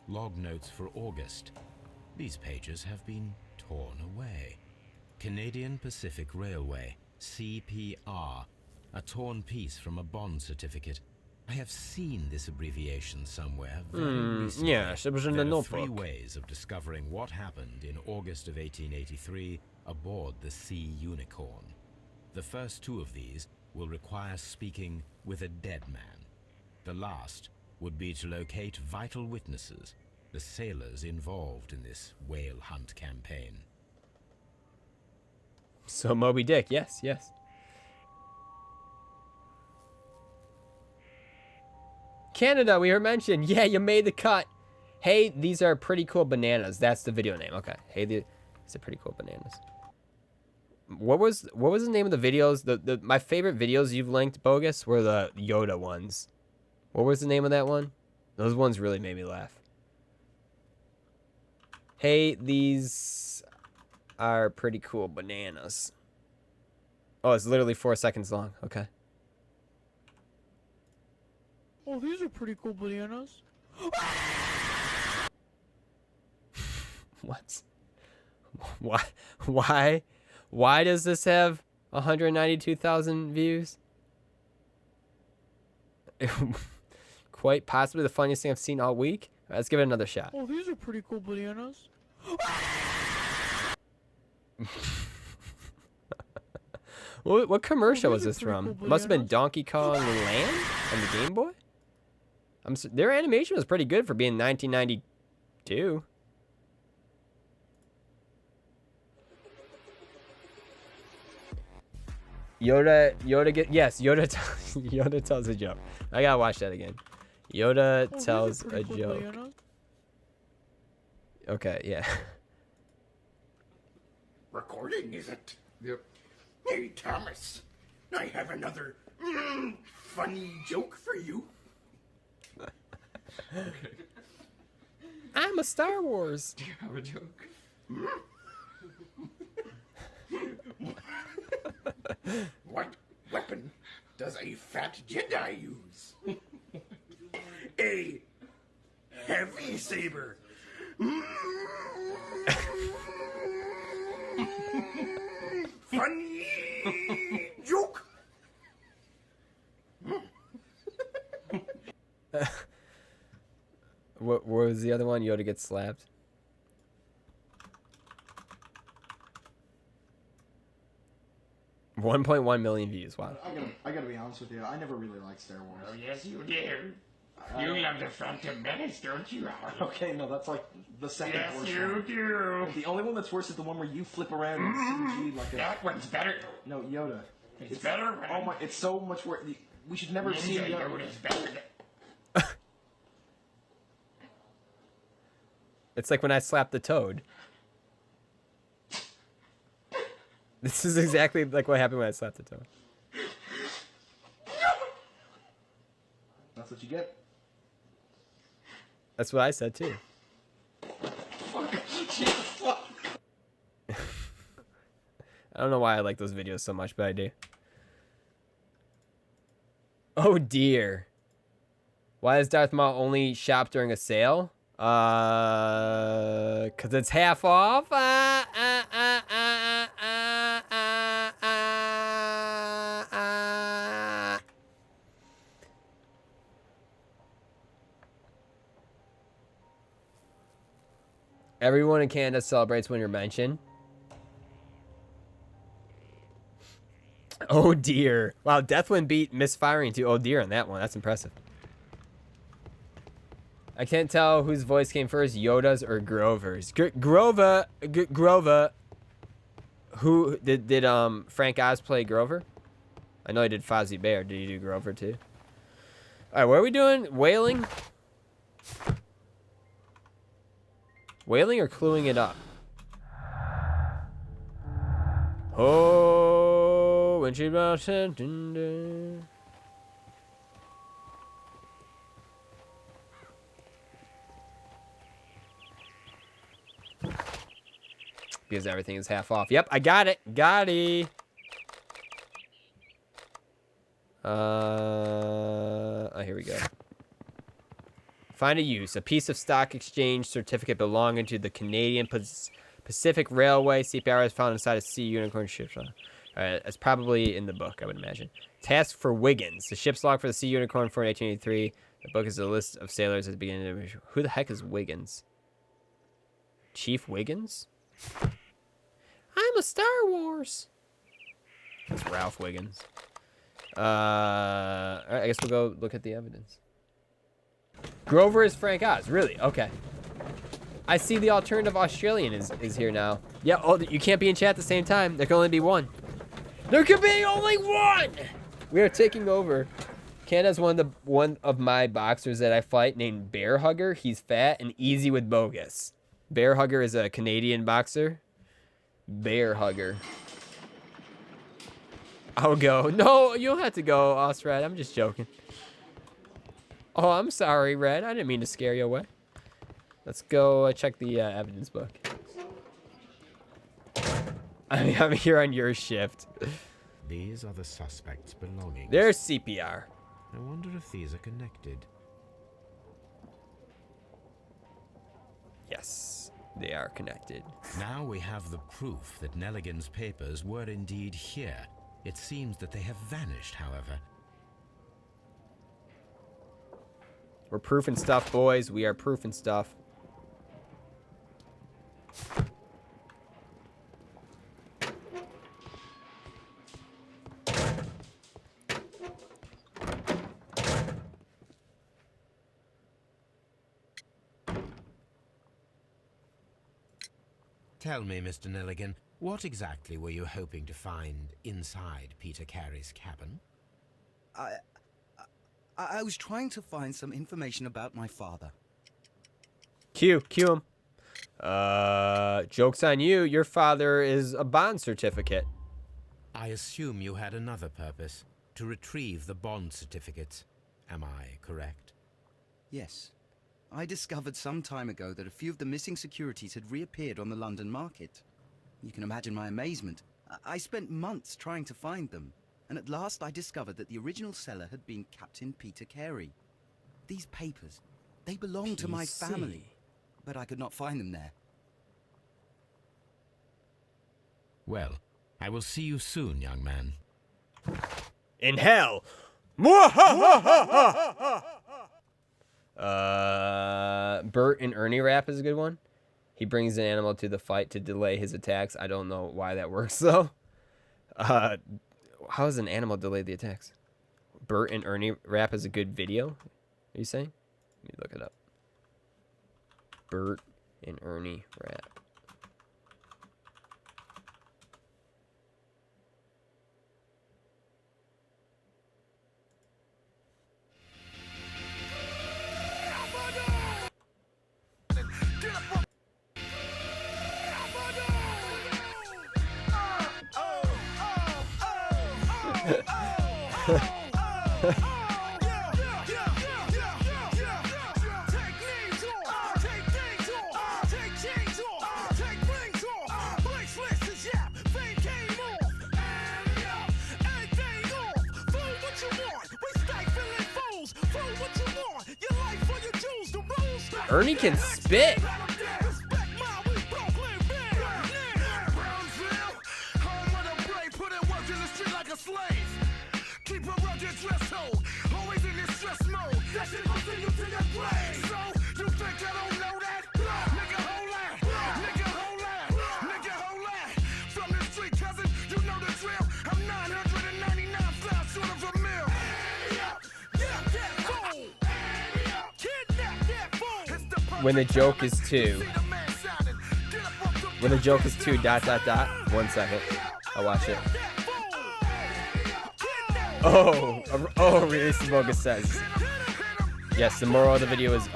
Log notes for August. These pages have been torn away. Canadian Pacific Railway, CPR. A torn piece from a bond certificate. I have seen this abbreviation somewhere very recently. Yes, it was in the There are 3 notebook. ways of discovering what happened in August of 1883 aboard the Sea Unicorn. The first 2 of these will require speaking with a dead man. The last would be to locate vital witnesses, the sailors involved in this whale hunt campaign. So Moby Dick, yes. Canada, we heard mentioned. Yeah, you made the cut. Hey, these are pretty cool bananas. That's the video name. Okay. Hey, these are pretty cool bananas. What was the name of the videos? My favorite videos you've linked, Bogus, were the Yoda ones. What was the name of that one? Those ones really made me laugh. Hey, these are pretty cool bananas. Oh, it's literally 4 seconds long. Okay. Oh, these are pretty cool bananas. What? Why does this have 192,000 views? Quite possibly the funniest thing I've seen all week. Let's give it another shot. Oh, these are pretty cool bananas. What commercial Oh, was these are this pretty from? cool It must have been bananas. Donkey Kong Land on the Game Boy. Their animation was pretty good for being 1992. Yoda Yoda tells a joke. I gotta watch that again. Yoda Oh, these are tells a pretty cool joke. bananas. Okay, yeah. Recording, is it? Yep. Hey, Thomas. I have another funny joke for you. I'm a Star Wars. Do you have a joke? What weapon does a fat Jedi use? A heavy saber. Funny joke. What was the other one? Yoda gets slapped. $1.1 million views. Wow. I gotta be honest with you. I never really liked Star Wars. Oh, yes, you do. You love the Phantom Menace, don't you, Howard? Okay, no, that's like the second Yes, worst you one. do. The only one that's worse is the one where you flip around and CG like a... That one's better. No, Yoda. It's better, man. Oh my! It's so much worse. We should never see Ninja Yoda. Yoda's better. It's like when I slapped the toad. This is exactly like what happened when I slapped the toad. That's what you get. That's what I said too. I don't know why I like those videos so much, but I do. Oh dear. Why does Darth Maul only shop during a sale? 'Cause it's half off. Everyone in Canada celebrates when you're mentioned. Oh dear. Wow, Deathwind beat misfiring to oh dear on that one. That's impressive. I can't tell whose voice came first, Yoda's or Grover's. Grover. Who did Frank Oz play Grover? I know he did Fozzie Bear. Did he do Grover too? All right, what are we doing? Wailing? Wailing or cluing it up? Oh, when she brought it. Because everything is half off. Yep, I got it. Got it. Oh, here we go. Find a use. A piece of stock exchange certificate belonging to the Canadian Pacific Railway. CPR is found inside a Sea Unicorn ship. Alright, it's probably in the book, I would imagine. Task for Wiggins. The ship's log for the Sea Unicorn for 1883. The book is a list of sailors at the beginning of the... Who the heck is Wiggins? Chief Wiggins? I'm a Star Wars. That's Ralph Wiggins. Alright, I guess we'll go look at the evidence. Grover is Frank Oz. Really? Okay. I see the alternative Australian is here now. Yeah, oh, you can't be in chat at the same time. There can only be one. There can be only one! We are taking over. Canada's one of my boxers that I fight named Bear Hugger. He's fat and easy with bogus. Bear Hugger is a Canadian boxer. Bear Hugger. I'll go. No, you don't have to go, Ostred. I'm just joking. Oh, I'm sorry, Red. I didn't mean to scare you away. Let's go check the evidence book. I'm here on your shift. These are the suspect's belongings. There's CPR. I wonder if these are connected. Yes, they are connected. Now we have the proof that Nelligan's papers were indeed here. It seems that they have vanished, however. We're proofing stuff, boys. We are proofing stuff. Tell me, Mr. Nelligan, what exactly were you hoping to find inside Peter Carey's cabin? I was trying to find some information about my father. Cue him. Joke's on you. Your father is a bond certificate. I assume you had another purpose, to retrieve the bond certificates. Am I correct? Yes. I discovered some time ago that a few of the missing securities had reappeared on the London market. You can imagine my amazement. I spent months trying to find them, and at last I discovered that the original seller had been Captain Peter Carey. These papers, they belong to my family, but I could not find them there. Well, I will see you soon, young man. In hell. Bert and Ernie rap is a good one. He brings an animal to the fight to delay his attacks. I don't know why that works though. How does an animal delay the attacks? Bert and Ernie rap is a good video. Are you saying? Let me look it up. Bert and Ernie rap. Ernie can spit. When the joke is two. When the joke is two, ... 1 second. I'll watch it. Oh, Release Bogus says. Yes, the moral of the video is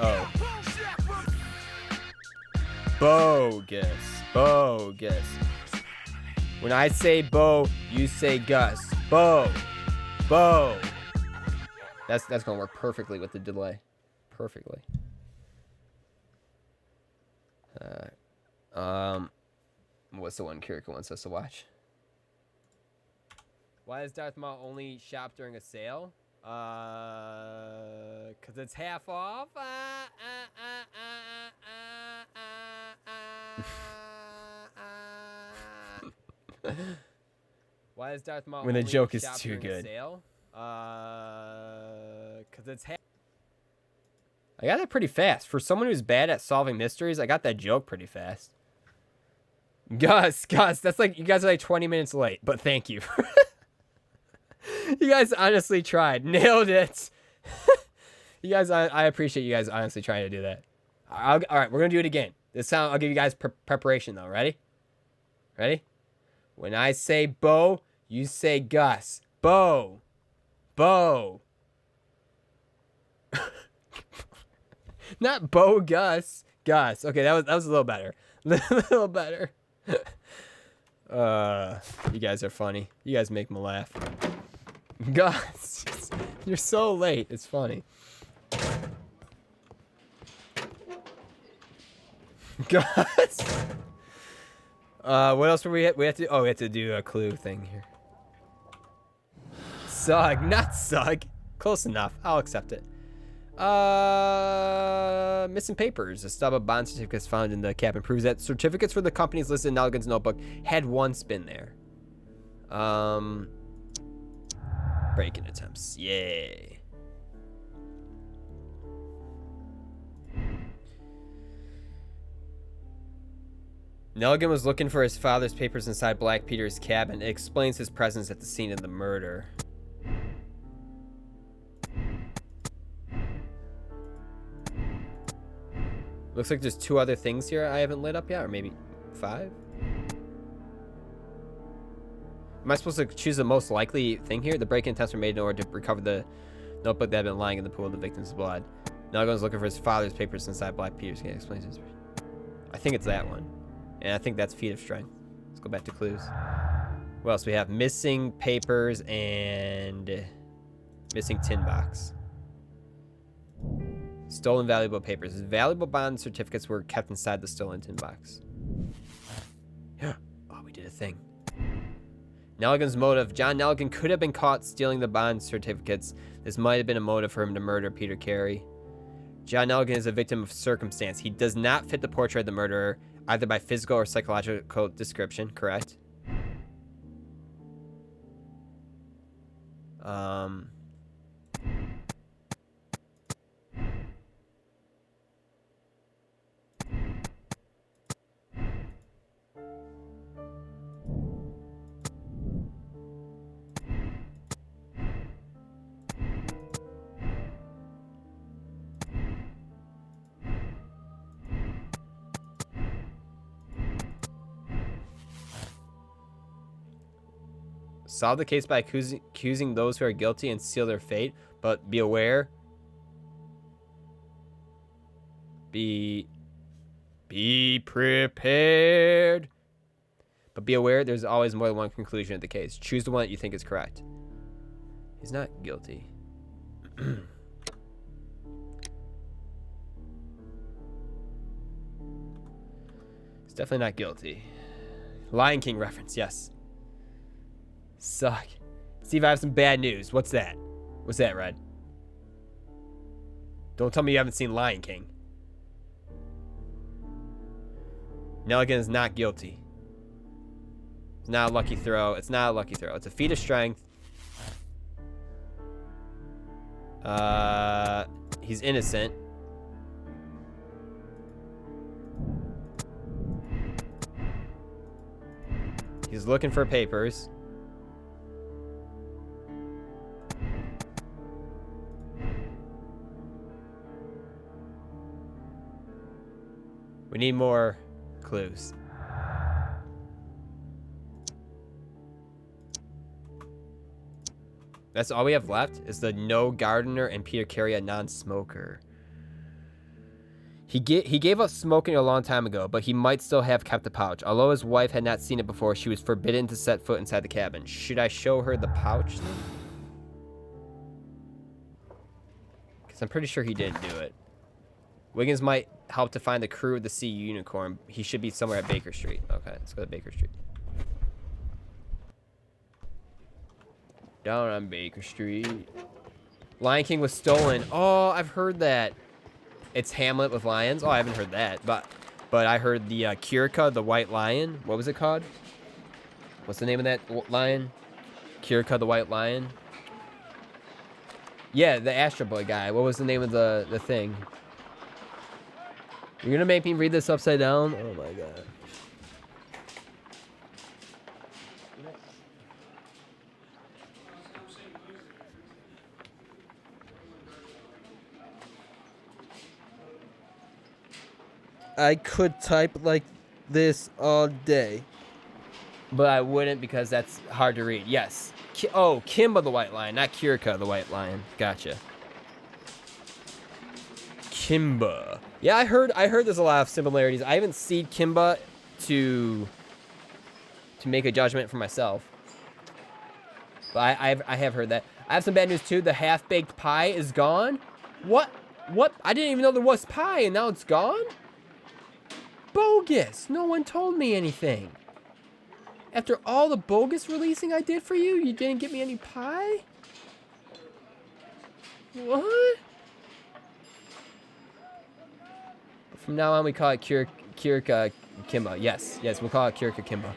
bogus. When I say Bo, you say Gus. Bo. That's gonna work perfectly with the delay. Perfectly. What's the one Kiriko wants us to watch? Why does Darth Maul only shop during a sale? Cause it's half off. Why is Darth Maul when the only joke is shop too during a good? Sale? Cause it's half. I got that pretty fast. For someone who's bad at solving mysteries, I got that joke pretty fast. Gus, that's like, you guys are like 20 minutes late, but thank you. You guys honestly tried. Nailed it. You guys, I appreciate you guys honestly trying to do that. All right, we're going to do it again. This time, I'll give you guys preparation though. Ready? When I say Bo, you say Gus. Bo. Not Bo Gus. Gus. Okay, that was a little better. A little better. You guys are funny. You guys make me laugh. Gus, you're so late. It's funny. Gus. What else were we have to do? Oh, we have to do a clue thing here. Sug, not Sug. Close enough. I'll accept it. Missing papers. A stub of bond certificates found in the cabin proves that certificates for the companies listed in Nelligan's notebook had once been there. Break-in attempts. Yay. Nelligan was looking for his father's papers inside Black Peter's cabin. It explains his presence at the scene of the murder. Looks like there's 2 other things here I haven't lit up yet, or maybe 5? Am I supposed to choose the most likely thing here? The break-in attempts were made in order to recover the notebook that had been lying in the pool of the victim's blood. Nelligan's looking for his father's papers inside Black Peter's cabin. Explains his... I think it's that one. And I think that's feat of strength. Let's go back to clues. What else we have? Missing papers and missing tin box. Stolen valuable papers. Valuable bond certificates were kept inside the stolen tin box. Yeah. Oh, we did a thing. Nelligan's motive. John Nelligan could have been caught stealing the bond certificates. This might have been a motive for him to murder Peter Carey. John Nelligan is a victim of circumstance. He does not fit the portrait of the murderer, either by physical or psychological description, correct? Solve the case by accusing those who are guilty and seal their fate, but be aware. Be prepared. But be aware there's always more than one conclusion of the case. Choose the one that you think is correct. He's not guilty. He's definitely not guilty. Lion King reference, yes. Suck. Steve, I have some bad news. What's that? What's that, Red? Don't tell me you haven't seen Lion King. Nelligan is not guilty. It's not a lucky throw. It's not a lucky throw. It's a feat of strength. He's innocent. He's looking for papers. We need more clues. That's all we have left is the no gardener and Peter Carey a non-smoker. He gave up smoking a long time ago, but he might still have kept the pouch. Although his wife had not seen it before, she was forbidden to set foot inside the cabin. Should I show her the pouch then? Because I'm pretty sure he didn't do it. Wiggins might help to find the crew of the Sea Unicorn. He should be somewhere at Baker Street. Okay, let's go to Baker Street. Down on Baker Street. Lion King was stolen. Oh, I've heard that. It's Hamlet with lions. Oh, I haven't heard that. But I heard the Kirka, the white lion. What was it called? What's the name of that lion? Kirka, the white lion. Yeah, the Astro Boy guy. What was the name of the thing? You're gonna make me read this upside down? Oh my god. I could type like this all day. But I wouldn't because that's hard to read. Yes. Oh, Kimba the White Lion, not Kirka the White Lion. Gotcha. Kimba. Yeah, I heard there's a lot of similarities. I haven't seen Kimba to make a judgment for myself. But I have heard that. I have some bad news too. The half-baked pie is gone. What? I didn't even know there was pie and now it's gone? Bogus. No one told me anything. After all the bogus releasing I did for you, you didn't get me any pie? What? From now on, we call it Kirka Kimba. Yes, we'll call it Kirka Kimba.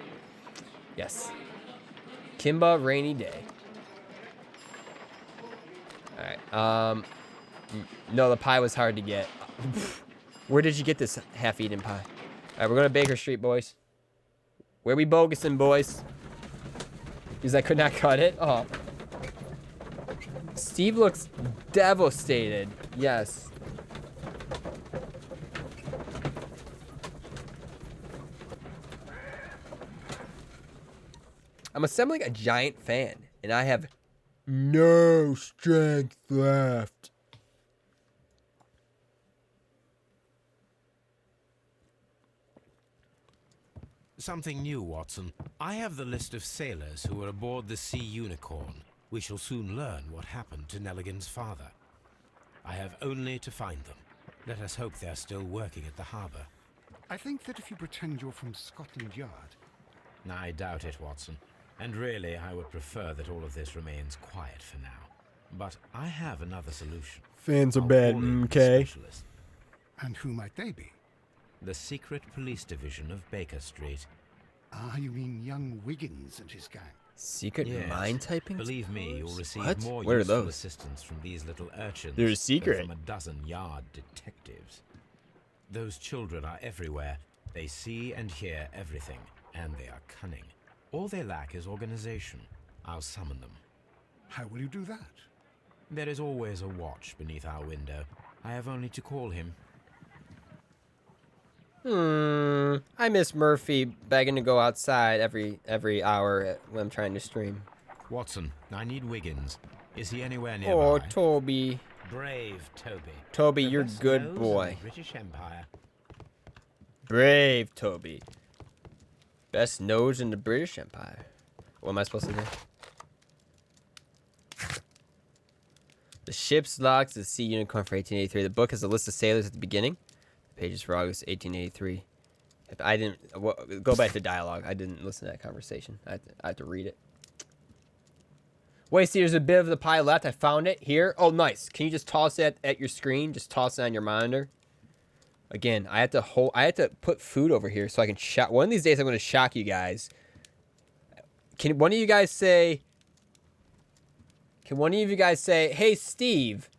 Yes. Kimba rainy day. Alright, no, the pie was hard to get. Where did you get this half-eaten pie? Alright, we're going to Baker Street, boys. Where we bogusing, boys? Because I could not cut it. Oh. Steve looks devastated. Yes. I'm assembling a giant fan, and I have no strength left. Something new, Watson. I have the list of sailors who were aboard the Sea Unicorn. We shall soon learn what happened to Nelligan's father. I have only to find them. Let us hope they're still working at the harbour. I think that if you pretend you're from Scotland Yard... I doubt it, Watson. And really, I would prefer that all of this remains quiet for now. But I have another solution. Fans are I'll bad, call in the okay? specialist. And who might they be? The secret police division of Baker Street. Ah, you mean young Wiggins and his gang? Secret Yes. mind typing? Believe me, you'll receive What? more What are useful those? assistance from these little urchins They're secret. than from a dozen yard detectives. Those children are everywhere. They see and hear everything, and they are cunning. All they lack is organization. I'll summon them. How will you do that? There is always a watch beneath our window. I have only to call him. I miss Murphy begging to go outside every hour when I'm trying to stream. Watson, I need Wiggins. Is he anywhere nearby? Oh, Toby. Brave Toby. Toby, The you're best good nose in boy. the British Empire. Brave Toby. Best nose in the British Empire. What am I supposed to do? The ship's logs to the Sea Unicorn for 1883. The book has a list of sailors at the beginning. Pages for August 1883. If I didn't go back to dialogue. I didn't listen to that conversation. I had to read it. Wait, see, there's a bit of the pie left. I found it here. Oh, nice. Can you just toss it at your screen? Just toss it on your monitor. Again, I had to put food over here so I can shock. One of these days, I'm going to shock you guys. Can one of you guys say? Can one of you guys say, "Hey, Steve,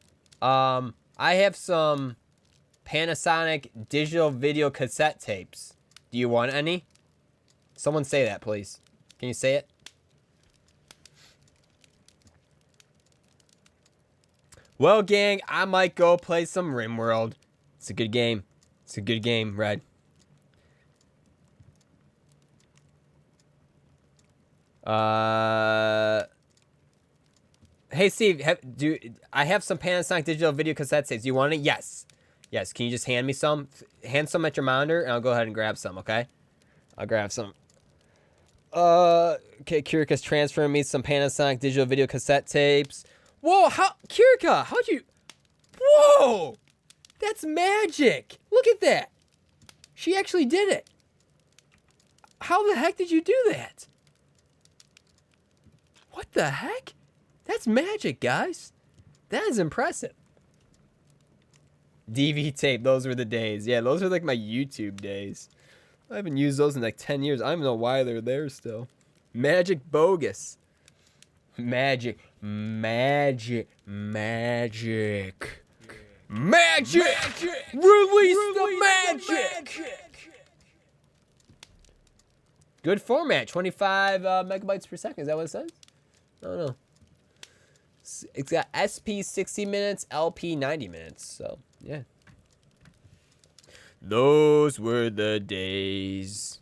I have some Panasonic digital video cassette tapes. Do you want any?" Someone say that, please. Can you say it? Well, gang, I might go play some RimWorld. It's a good game. It's a good game, Red. Hey, Steve, I have some Panasonic digital video cassette tapes. Do you want it? Yes. Yes, can you just hand me some? Hand some at your monitor, and I'll go ahead and grab some, okay? I'll grab some. Okay, Kirika's transferring me some Panasonic digital video cassette tapes. Whoa, Kirika, how'd you... Whoa! That's magic! Look at that! She actually did it! How the heck did you do that? What the heck? That's magic, guys. That is impressive. DV tape, those were the days. Yeah, those are like my YouTube days. I haven't used those in like 10 years. I don't know why they're there still. Magic bogus. Magic. Magic. Magic. Magic! Release the magic! Good format. 25 megabytes per second. Is that what it says? I don't know. It's got SP 60 minutes, LP 90 minutes. So, yeah. Those were the days.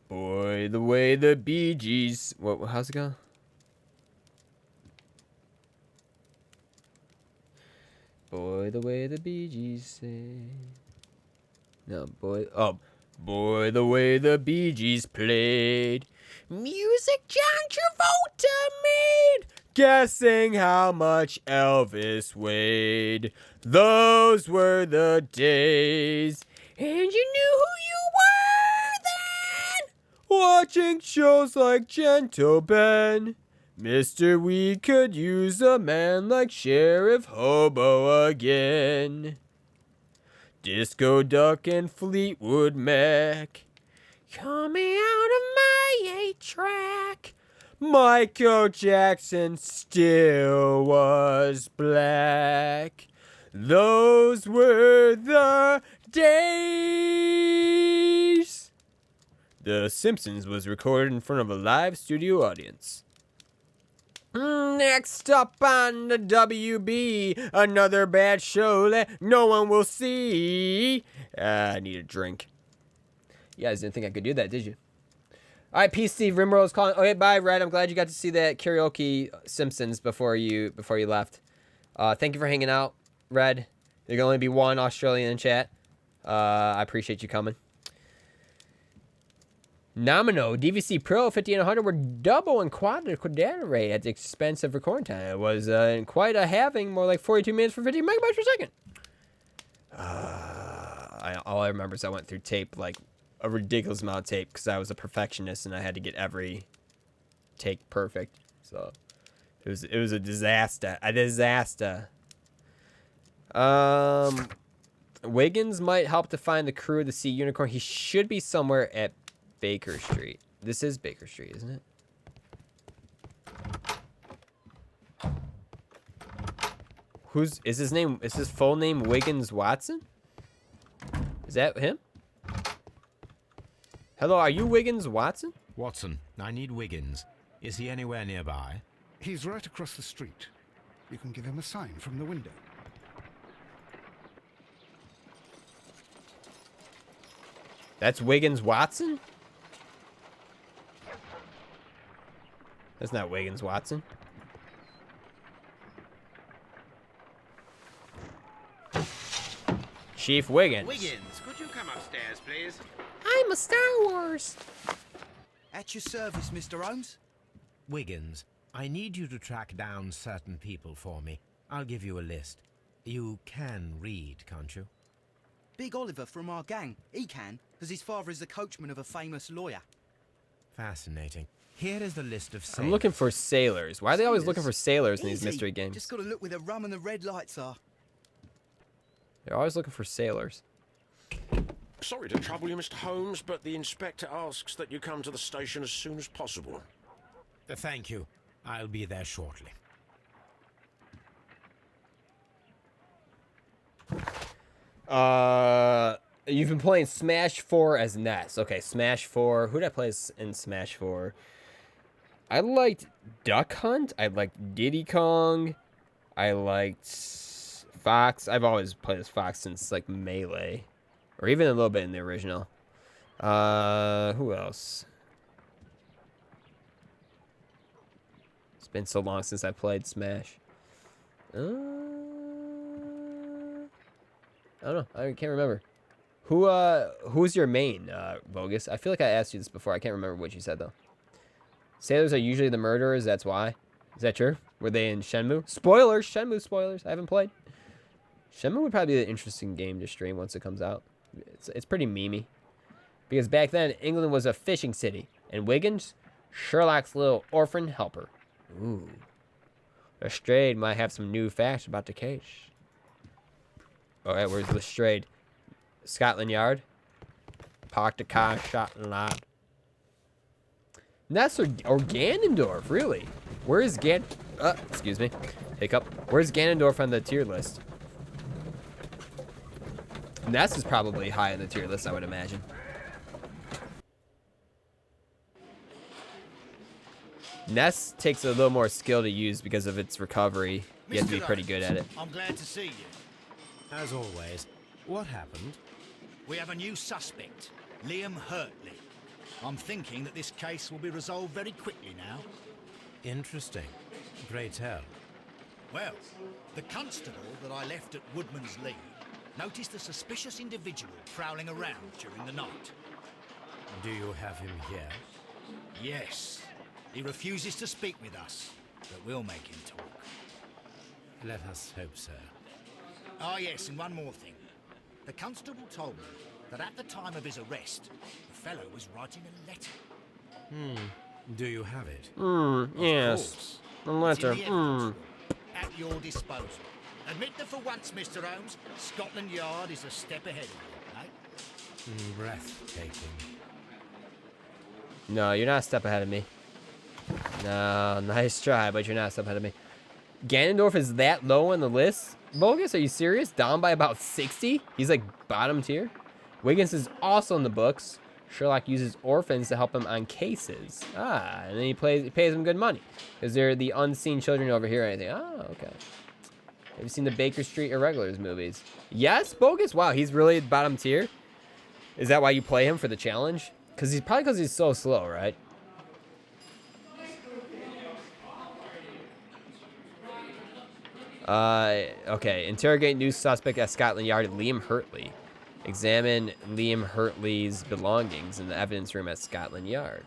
Boy, the way the Bee Gees... How's it go? Boy, the way the Bee Gees say... No, boy... Oh, boy, the way the Bee Gees played... Music John Travolta made, guessing how much Elvis weighed. Those were the days, and you knew who you were then. Watching shows like Gentle Ben, Mr. We could use a man like Sheriff Hobo again. Disco Duck and Fleetwood Mac. Coming out of my 8-track, Michael Jackson still was black. Those were the days. The Simpsons was recorded in front of a live studio audience. Next up on the WB, another bad show that no one will see. I need a drink. You guys didn't think I could do that, did you? All right, peace, Steve. Rimworld is calling. Okay, bye, Red. I'm glad you got to see that karaoke Simpsons before you left. Thank you for hanging out, Red. There can only be one Australian in chat. I appreciate you coming. Nomino, DVC Pro 50 and 100 were double and quadruple rate at the expense of recording time. It was quite a having, more like 42 minutes for 50 megabytes per second. All I remember is I went through tape, like a ridiculous amount of tape, because I was a perfectionist and I had to get every take perfect. So it was a disaster. Wiggins might help to find the crew of the Sea Unicorn. He should be somewhere at Baker Street. This is Baker Street, isn't it? Is his full name Wiggins Watson? Is that him? Hello, are you Wiggins Watson? Watson, I need Wiggins. Is he anywhere nearby? He's right across the street. You can give him a sign from the window. That's Wiggins Watson? That's not Wiggins Watson. Chief Wiggins. Wiggins, could you come upstairs, please? I'm a Star Wars. At your service, Mr. Holmes. Wiggins, I need you to track down certain people for me. I'll give you a list. You can read, can't you? Big Oliver from our gang. He can, because his father is the coachman of a famous lawyer. Fascinating. Here is the list of sailors. I'm looking for sailors. Why are they always looking for sailors in these Easy. mystery games? Just gotta look where the rum and the red lights are. They're always looking for sailors. Sorry to trouble you, Mr. Holmes, but the inspector asks that you come to the station as soon as possible. Thank you. I'll be there shortly. You've been playing Smash 4 as Ness. Okay, Smash 4. Who did I play in Smash 4? I liked Duck Hunt. I liked Diddy Kong. I liked Fox. I've always played as Fox since, like, Melee. Or even a little bit in the original. Who else? It's been so long since I played Smash. I don't know. I can't remember. Who's your main, Bogus? I feel like I asked you this before. I can't remember what you said, though. Sailors are usually the murderers. That's why. Is that true? Were they in Shenmue? Spoilers! Shenmue spoilers. I haven't played. Shenmue would probably be an interesting game to stream once it comes out. It's pretty memey. Because back then, England was a fishing city. And Wiggins, Sherlock's little orphan helper. Ooh. Lestrade might have some new facts about the case. Alright, where's Lestrade? Scotland Yard. Park the car, shot and lot. Ness or Ganondorf, really? Where is excuse me. Hiccup. Where's Ganondorf on the tier list? Ness is probably high on the tier list, I would imagine. Ness takes a little more skill to use because of its recovery. You have to be pretty good at it. I'm glad to see you. As always. What happened? We have a new suspect, Liam Hurtley. I'm thinking that this case will be resolved very quickly now. Interesting. Pray tell. Well, the constable that I left at Woodman's Lee noticed a suspicious individual prowling around during the night. Do you have him here? Yes. He refuses to speak with us, but we'll make him talk. Let us hope so. Ah, yes, and one more thing. The constable told me that at the time of his arrest, the fellow was writing a letter. Do you have it? Yes. A letter. It's in the evidence room, at your disposal. Admit that for once, Mr. Holmes, Scotland Yard is a step ahead of you, eh? Breathtaking. No, you're not a step ahead of me. No, nice try, but you're not a step ahead of me. Ganondorf is that low on the list? Bogus, are you serious? Down by about 60? He's like bottom tier? Wiggins is also in the books. Sherlock uses orphans to help him on cases. Ah, and then he pays them good money because they're the unseen children over here. I think. Oh, okay. Have you seen the Baker Street Irregulars movies? Yes, Bogus. Wow, he's really bottom tier. Is that why you play him for the challenge? Because he's so slow, right? Okay. Interrogate new suspect at Scotland Yard, Liam Hurtley. Examine Liam Hurtley's belongings in the evidence room at Scotland Yard.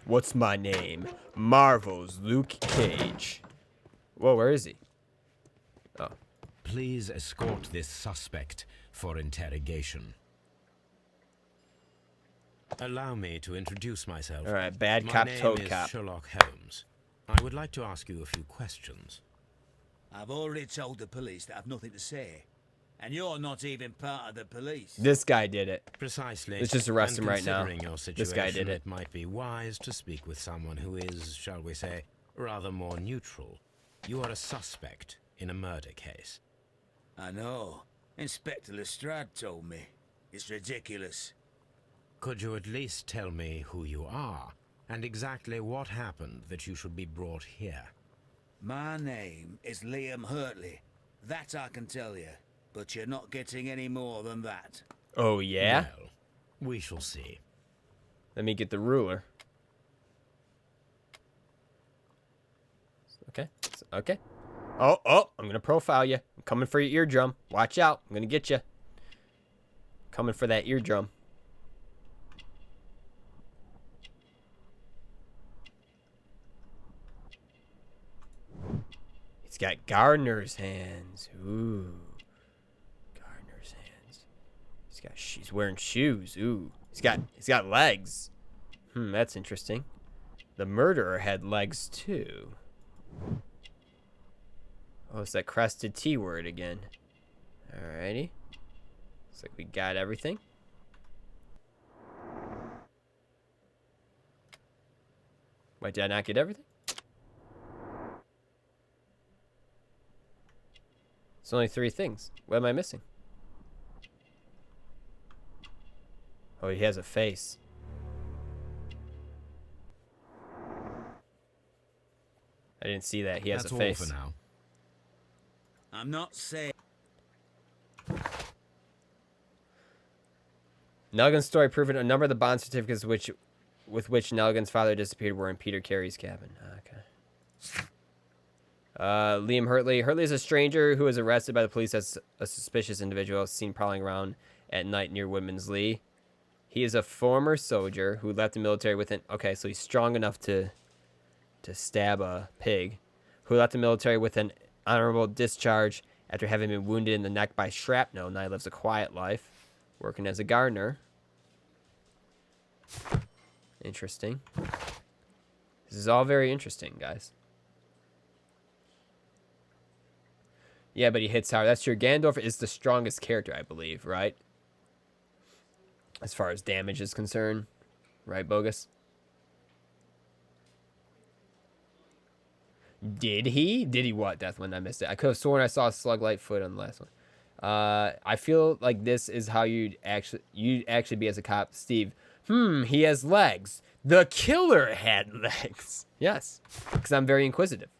What's my name? Marvel's Luke Cage. Whoa, where is he? Oh. Please escort this suspect for interrogation. Allow me to introduce myself. All right, bad cop, toad My name cop. is Sherlock Holmes. I would like to ask you a few questions. I've already told the police that I've nothing to say. And you're not even part of the police. This guy did it. Precisely. Let's just arrest him right now. Considering your situation, This guy did it. It might be wise to speak with someone who is, shall we say, rather more neutral. You are a suspect in a murder case. I know. Inspector Lestrade told me. It's ridiculous. Could you at least tell me who you are, and exactly what happened that you should be brought here? My name is Liam Hurtley. That I can tell you. But you're not getting any more than that. Oh, yeah? Well, we shall see. Let me get the ruler. Okay. Okay. Oh, I'm going to profile you. I'm coming for your eardrum. Watch out. I'm going to get you. Coming for that eardrum. He's got gardener's hands. Ooh. Gardener's hands. He's wearing shoes. Ooh. He's got legs. That's interesting. The murderer had legs too. Oh, it's that crested T word again. Alrighty. Looks like we got everything. Wait, did I not get everything? It's only 3 things. What am I missing? Oh, he has a face. I didn't see that. He has That's a face. all for now. I'm not saying... Nelligan's story proving a number of the bond certificates with which Nelligan's father disappeared were in Peter Carey's cabin. Okay. Liam Hurtley. Hurtley is a stranger who was arrested by the police as a suspicious individual seen prowling around at night near Woodman's Lee. He is a former soldier who left the military within... Okay, so he's strong enough to stab a pig. Who left the military with an honorable discharge after having been wounded in the neck by shrapnel. Now he lives a quiet life, working as a gardener. Interesting. This is all very interesting, guys. Yeah, but he hits hard. That's true. Gandalf is the strongest character, I believe, right? As far as damage is concerned. Right, Bogus? Did he? Did he what, Deathwind? I missed it. I could have sworn I saw a slug-like foot on the last one. I feel like this is how you'd actually be as a cop. Steve, he has legs. The killer had legs. Yes, because I'm very inquisitive.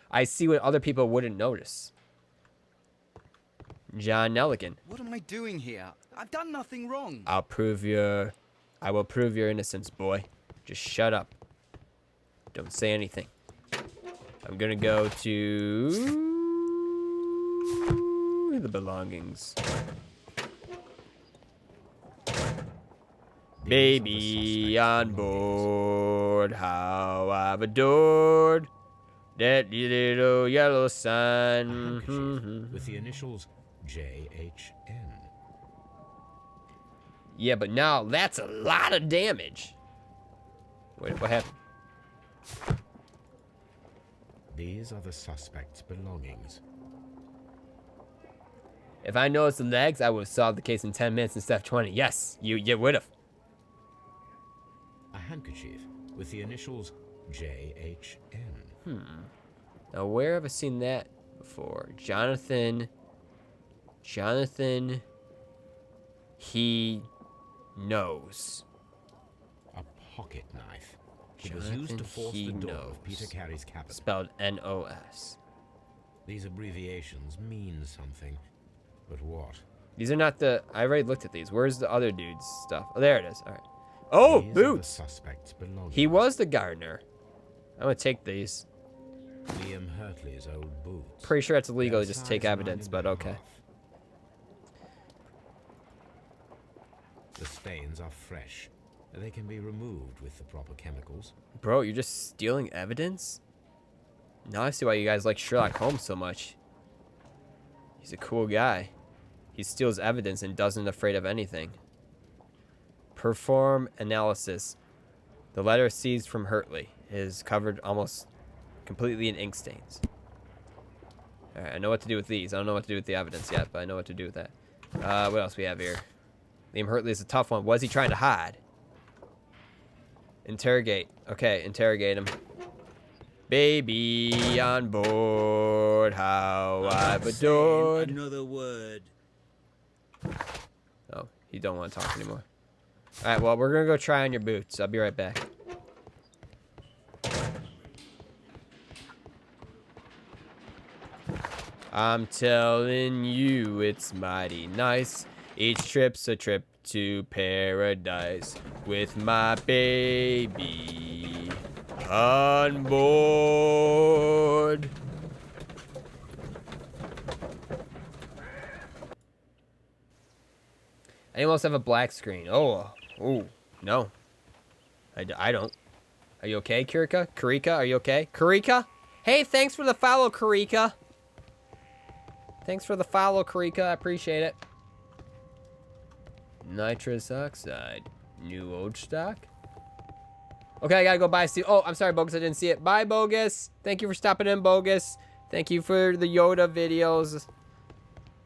I see what other people wouldn't notice. John Nelligan. What am I doing here? I've done nothing wrong. I will prove your innocence, boy. Just shut up. Don't say anything. I'm gonna go to the belongings. Baby on board, how I've adored that little yellow sign. With the initials JHN. Yeah, but now that's a lot of damage. Wait, what happened? These are the suspect's belongings. If I noticed the legs, I would have solved the case in 10 minutes instead of 20. Yes, you would have. A handkerchief with the initials JHN. Now, where have I seen that before? Jonathan. He knows. A pocket knife. It was used to force the door of Peter Carey's cabin. Spelled N-O-S. These abbreviations mean something, but what? These are not the... I already looked at these. Where's the other dude's stuff? Oh, there it is. All right. Oh, These boots! Are the suspect's belongings. He was the gardener. I'm going to take these. Liam Hurtley's old boots. Pretty sure it's illegal to just take evidence, but okay. The stains are fresh. They can be removed with the proper chemicals. Bro, you're just stealing evidence? Now I see why you guys like Sherlock Holmes so much. He's a cool guy. He steals evidence and doesn't afraid of anything. Perform analysis. The letter seized from Hurtley is covered almost completely in ink stains. Alright, I know what to do with these. I don't know what to do with the evidence yet, but I know what to do with that. What else we have here? Liam Hurtley is a tough one. What is he trying to hide? Interrogate. Okay, interrogate him. Baby on board, how I've adored. Another word. Oh, you don't want to talk anymore. Alright, well, we're going to go try on your boots. I'll be right back. I'm telling you, it's mighty nice. Each trip's a trip to paradise with my baby on board. Anyone else have a black screen? Oh, no. I don't. Are you okay, Kurika? Karika, are you okay? Karika? Hey, thanks for the follow, Karika. Thanks for the follow, Karika. I appreciate it. Nitrous oxide. New old stock. Okay, I gotta go buy Steve. Oh, I'm sorry, Bogus. I didn't see it. Bye, Bogus. Thank you for stopping in, Bogus. Thank you for the Yoda videos.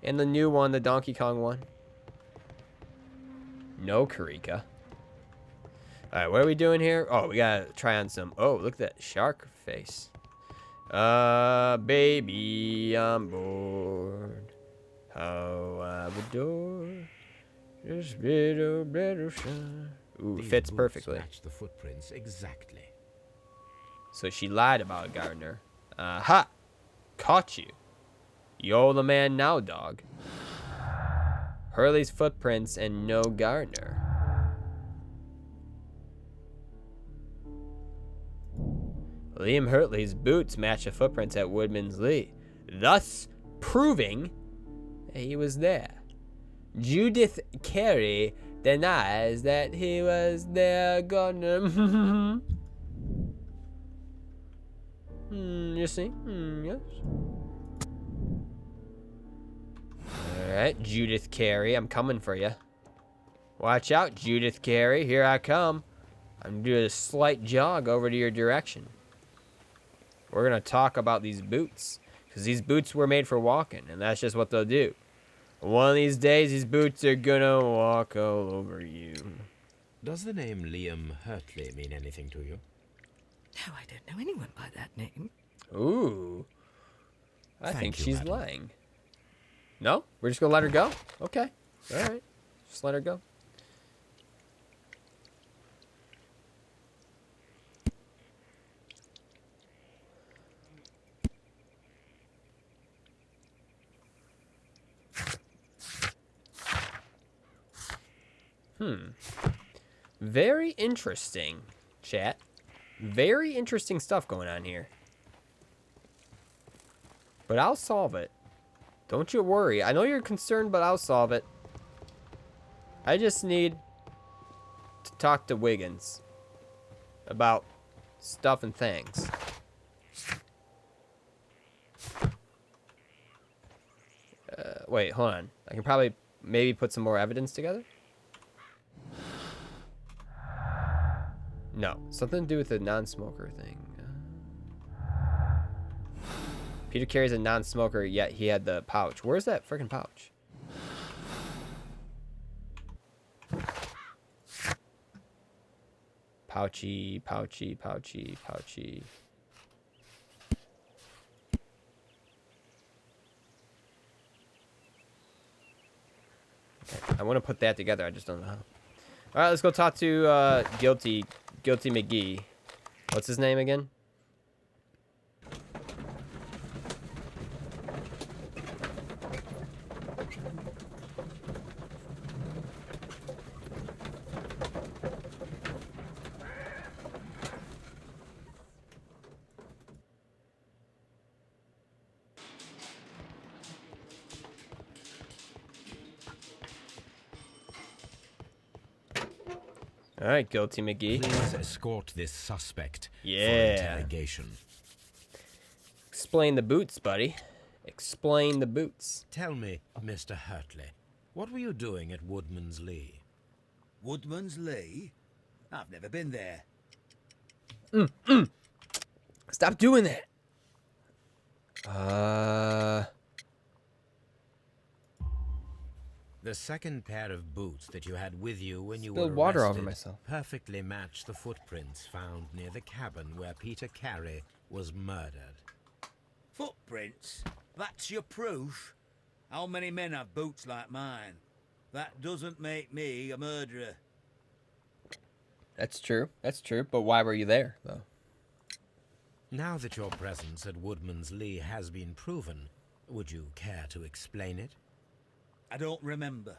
And the new one, the Donkey Kong one. No, Karika. Alright, what are we doing here? Oh, we gotta try on some... Oh, look at that shark face. Baby on board. How I adore this little shine. Ooh, These fits boots perfectly. Match the footprints exactly. So she lied about a gardener. Aha! Caught you. You're the man now, dog. Hurley's footprints and no gardener. Liam Hurtley's boots match the footprints at Woodman's Lee, thus proving that he was there. Judith Carey denies that he was their gardener. You see? Yes. Alright, Judith Carey, I'm coming for you. Watch out, Judith Carey, here I come. I'm doing a slight jog over to your direction. We're going to talk about these boots. Because these boots were made for walking, and that's just what they'll do. One of these days, these boots are going to walk all over you. Does the name Liam Hurtley mean anything to you? No, I don't know anyone by that name. Ooh. I think you, she's madam. lying. No? We're just going to let her go? Okay. All right. Just let her go. Very interesting, chat. Very interesting stuff going on here. But I'll solve it. Don't you worry. I know you're concerned, but I'll solve it. I just need to talk to Wiggins about stuff and things. Wait, hold on. I can probably maybe put some more evidence together. No, something to do with the non-smoker thing. Peter Carey's a non-smoker, yet he had the pouch. Where's that freaking pouch? Pouchy, pouchy, pouchy, pouchy. I want to put that together. I just don't know how. All right, let's go talk to Guilty McGee. What's his name again? All right, Guilty McGee. Please escort this suspect for Yeah. interrogation. Explain the boots, buddy. Explain the boots. Tell me, Mr. Hurtley, what were you doing at Woodman's Lee? Woodman's Lee? I've never been there. Stop doing that. The second pair of boots that you had with you when you Spilled were water arrested over myself. perfectly match the footprints found near the cabin where Peter Carey was murdered. Footprints? That's your proof? How many men have boots like mine? That doesn't make me a murderer. That's true. That's true. But why were you there, though? Now that your presence at Woodman's Lee has been proven, would you care to explain it? I don't remember.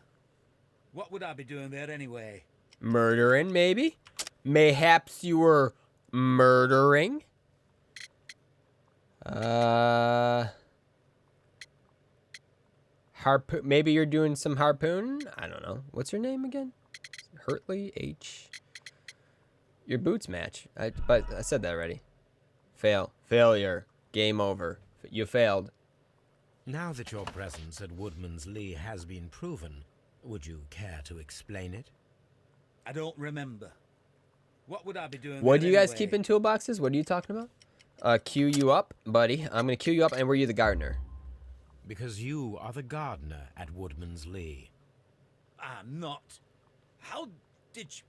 What would I be doing there anyway? Murdering, maybe? Mayhaps you were murdering? Harpoon. Maybe you're doing some harpoon? I don't know. What's your name again? Hurtley H. Your boots match. But I said that already. Failure. Game over. You failed. Now that your presence at Woodman's Lee has been proven, would you care to explain it? I don't remember. What would I be doing What do there you guys anyway? keep in toolboxes? What are you talking about? Queue you up, buddy. I'm going to queue you up, and were you the gardener? Because you are the gardener at Woodman's Lee. I'm not. How did you...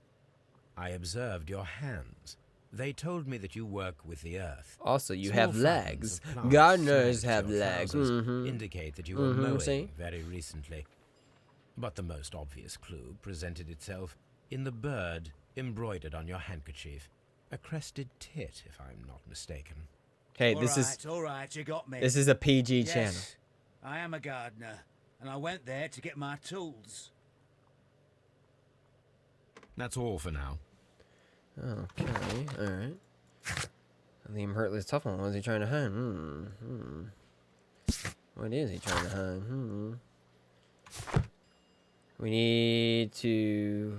I observed your hands. They told me that you work with the earth. Also, you Small have fragments legs. of plants Gardeners snagged have to your legs. trousers indicate that you were mowing See? very recently. But the most obvious clue presented itself in the bird embroidered on your handkerchief. A crested tit, if I'm not mistaken. Okay, this is... All right, you got me. This is a PG Yes, channel. I am a gardener, and I went there to get my tools. That's all for now. Okay, alright. Liam Hurtley's tough one. What is he trying to hide? What is he trying to hide? We need to...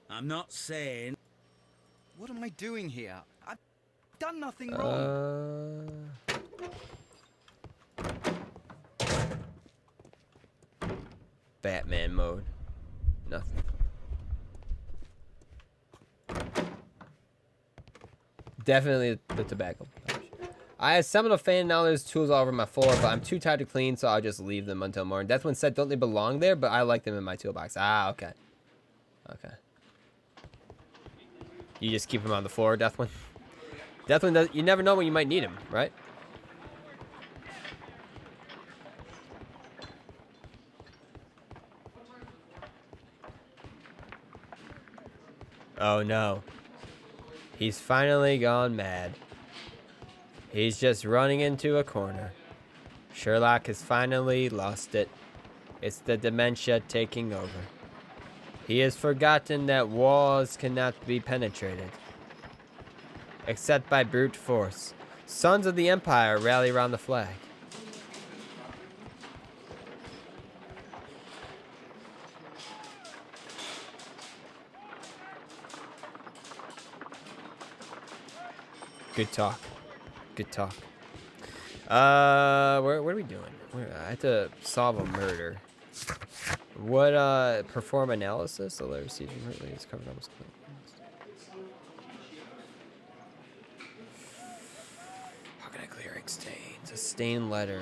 I'm not saying... What am I doing here? I've done nothing wrong. Batman mode. Nothing. Definitely the tobacco pouch. I assembled a fan, now there's tools all over my floor, but I'm too tired to clean, so I'll just leave them until morning. Deathwind said, don't they belong there? But I like them in my toolbox. Ah, okay. Okay. You just keep them on the floor, Deathwind? Deathwind, does, you never know when you might need them, right? Oh no. He's finally gone mad. He's just running into a corner. Sherlock has finally lost it. It's the dementia taking over. He has forgotten that walls cannot be penetrated, except by brute force. Sons of the Empire rally around the flag. Good talk. Good talk. What are we doing? I have to solve a murder. What, perform analysis? The letter received from Hurtley is covered almost completely. How can I clear ink stains? A stained letter.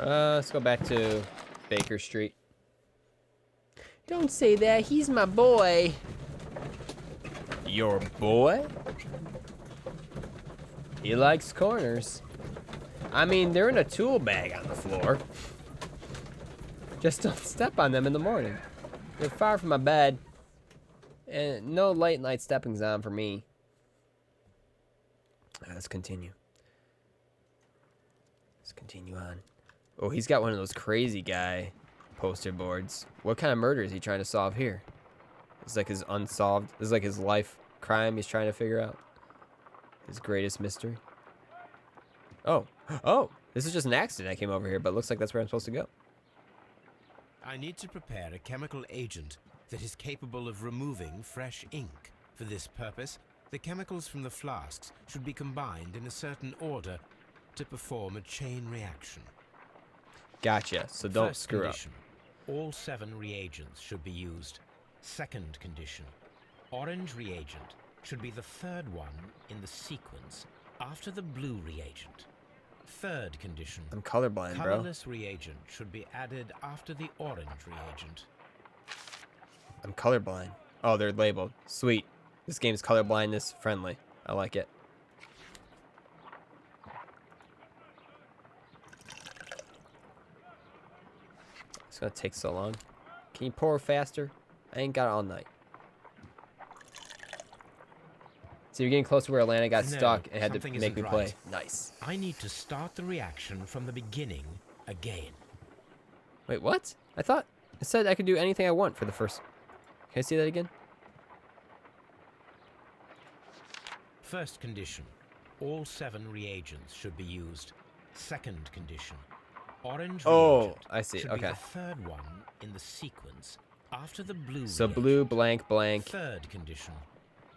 Let's go back to Baker Street. Don't say that. He's my boy. Your boy? He likes corners. I mean, they're in a tool bag on the floor. Just don't step on them in the morning. They're far from my bed. And no late night stepping's on for me. Let's continue. Let's continue on. Oh, he's got one of those crazy guy poster boards. What kind of murder is he trying to solve here? It's like his unsolved. This is like his life crime he's trying to figure out. His greatest mystery. Oh. Oh. This is just an accident. I came over here, but it looks like that's where I'm supposed to go. I need to prepare a chemical agent that is capable of removing fresh ink. For this purpose, the chemicals from the flasks should be combined in a certain order to perform a chain reaction. Gotcha. So don't First screw condition, all 7 reagents should be used. Second condition, orange reagent should be the third one in the sequence after the blue reagent. Third condition, I'm colorblind, bro. colorless reagent should be added after the orange reagent. I'm colorblind. Oh, they're labeled. Sweet. This game's colorblindness friendly. I like it. It's gonna take so long. Can you pour faster? I ain't got it all night. So you're getting close to where Atlanta got stuck and had to something make me isn't play. right. Nice. I need to start the reaction from the beginning again. Wait, what? I thought it said I could do anything I want for the first... Can I see that again? First condition, all 7 reagents should be used. Second condition, orange reagent I see. should Okay. be the third one in the sequence after the blue So reagent. blue, blank, blank. Third condition,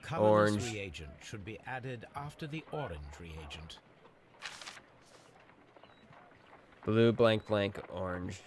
colorless Orange. reagent should be added after the orange reagent. Blue, blank, blank, orange.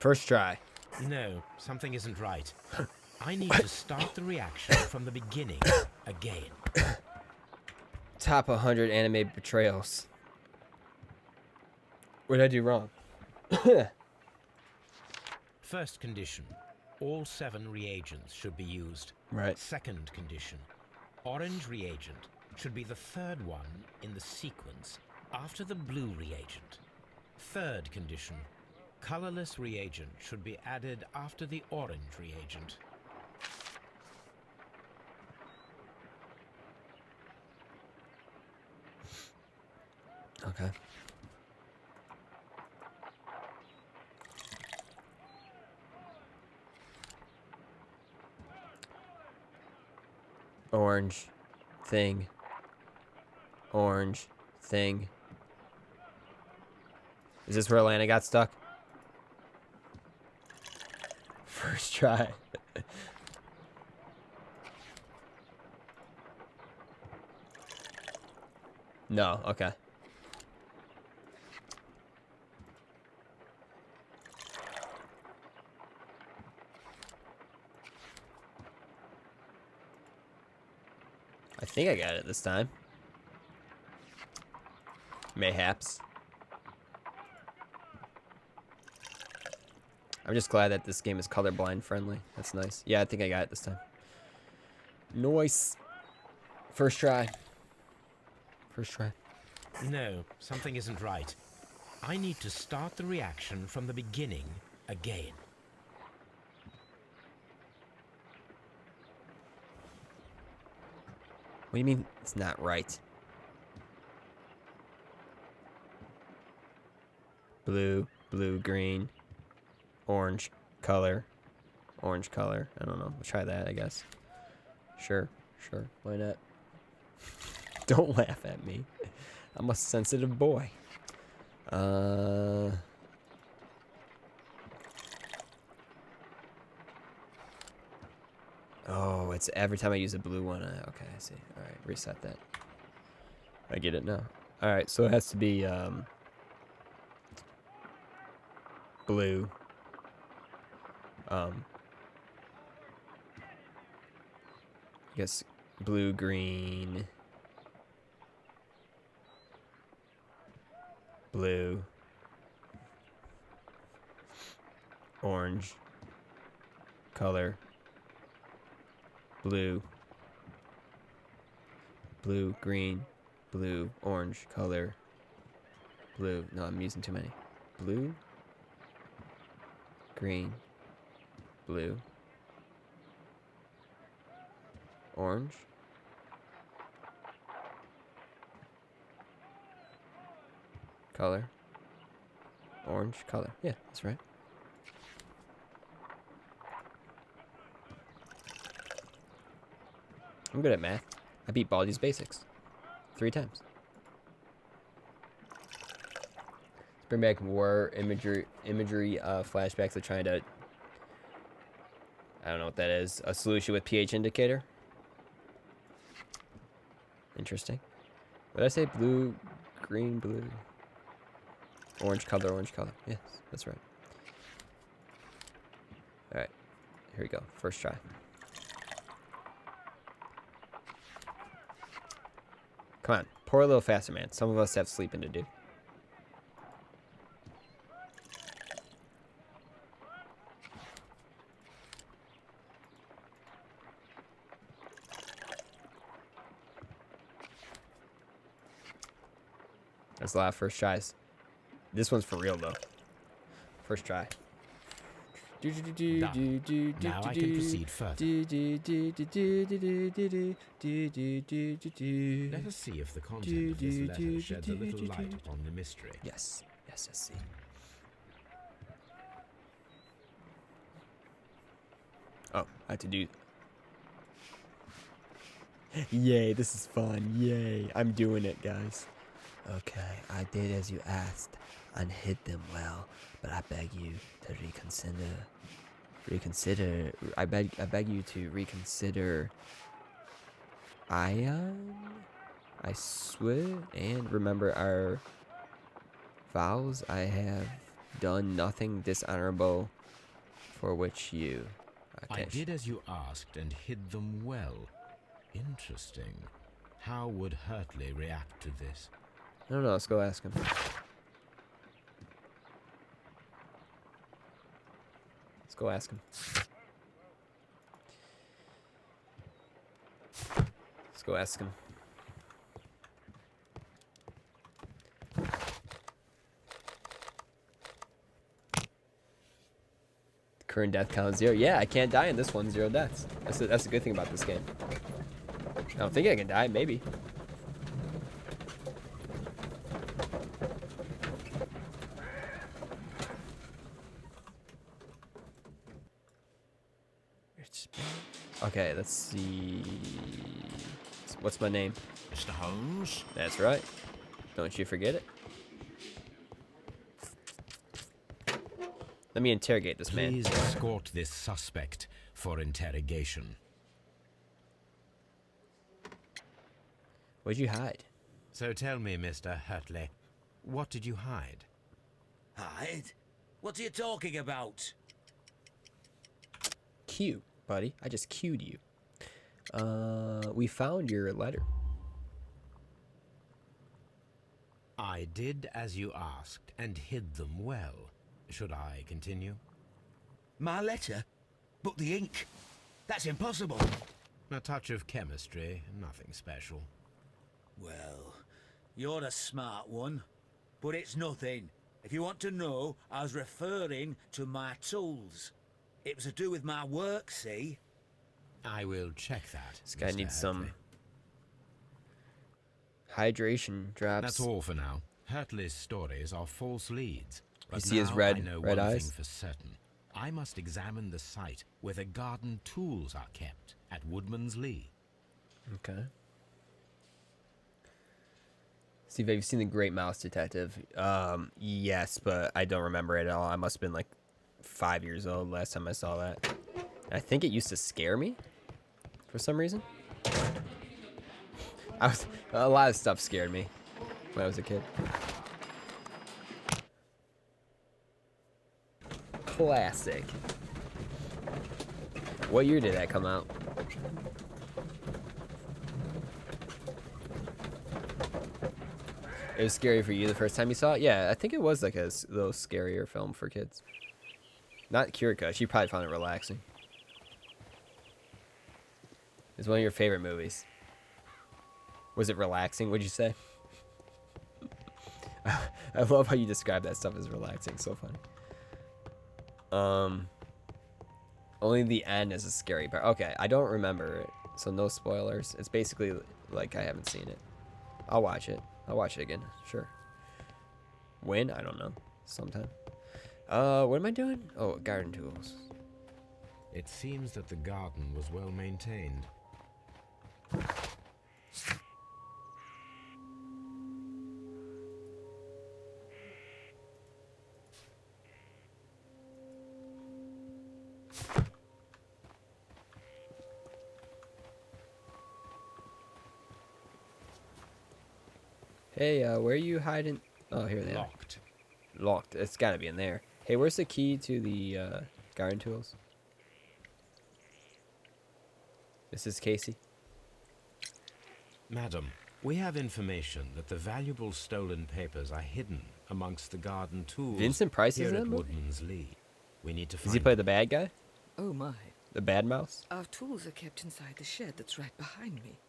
First try. No, something isn't right. I need to start the reaction from the beginning again. Top 100 anime betrayals. What did I do wrong? First condition, all 7 reagents should be used. Right. Second condition, orange reagent should be the third one in the sequence after the blue reagent. Third condition, colorless reagent should be added after the orange reagent. Okay. Orange thing. Orange thing. Is this where Atlanta got stuck? First try. No, okay. I think I got it this time. Mayhaps. I'm just glad that this game is colorblind friendly. That's nice. Yeah, I think I got it this time. Nice. First try. First try. No, something isn't right. I need to start the reaction from the beginning again. What do you mean it's not right? Blue, blue, green, orange, color, orange color. I don't know. We'll try that, I guess. Sure, why not? Don't laugh at me. I'm a sensitive boy. Oh, it's every time I use a blue one. Okay, I see. All right, reset that. I get it now. All right, so it has to be blue. I guess blue, green, blue, orange, color, blue, blue, green, blue, orange, color, blue. No, I'm using too many. Blue, green, blue, orange, color, orange, color. Yeah, that's right. I'm good at math. I beat Baldi's Basics 3 times. Let's bring back war imagery flashbacks of trying to, I don't know what that is, a solution with pH indicator. Interesting. What did I say? Blue, green, blue, orange color, orange color. Yes, that's right. All right, here we go. First try. Come on, pour a little faster, man. Some of us have sleeping to do. That's a lot of first tries. This one's for real, though. First try. Done. Now I can proceed further. Let us see if the content of this letter sheds a little light upon the mystery. Yes, let's see. Oh, I have to do... Yay, this is fun. Yay, I'm doing it, guys. Okay, I did as you asked and hid them well, but I beg you to reconsider. I beg you to reconsider. I swear and remember our vows. I have done nothing dishonorable for which you... I did as you asked and hid them well. Interesting. How would Hurtley react to this? I don't know. Let's go ask him. Let's go ask him. Let's go ask him. Current death count 0. Yeah, I can't die in this one. 0 deaths. That's a good thing about this game. I don't think I can die. Maybe. Okay, let's see. What's my name? Mr. Holmes? That's right. Don't you forget it. Let me interrogate this man. Please escort this suspect for interrogation. What'd you hide? So tell me, Mr. Hurtley, what did you hide? Hide? What are you talking about? Q, buddy. I just cued you. We found your letter. I did as you asked and hid them well. Should I continue? My letter? But the ink? That's impossible. A touch of chemistry, nothing special. Well, you're a smart one, but it's nothing. If you want to know, I was referring to my tools. It was to do with my work, see? I will check that. This guy Mr. needs some Hurtley. hydration drops. That's all for now. Hurtley's stories are false leads. You But see his now red I know red one eyes? thing for certain. I must examine the site where the garden tools are kept at Woodman's Lee. Okay. Steve, have you seen The Great Mouse Detective? Yes, but I don't remember it at all. I must have been like 5 years old last time I saw that. I think it used to scare me for some reason. A lot of stuff scared me when I was a kid. Classic. What year did that come out? It was scary for you the first time you saw it? Yeah, I think it was like a little scarier film for kids. Not Kirika. She probably found it relaxing. It's one of your favorite movies. Was it relaxing, would you say? I love how you describe that stuff as relaxing. So funny. Only the end is a scary part. Okay, I don't remember it, so no spoilers. It's basically like I haven't seen it. I'll watch it. I'll watch it again. Sure. When? I don't know. Sometime. What am I doing? Oh, garden tools. It seems that the garden was well maintained. Hey, where are you hiding? Oh, here they are. Locked. Locked. It's gotta be in there. Hey, where's the key to the garden tools? This is Casey. Madam, we have information that the valuable stolen papers are hidden amongst the garden tools. Vincent Price here is in at that movie? Woodman's Lee. We need to find Does he play the bad guy? Oh my. The bad mouse? Our tools are kept inside the shed that's right behind me.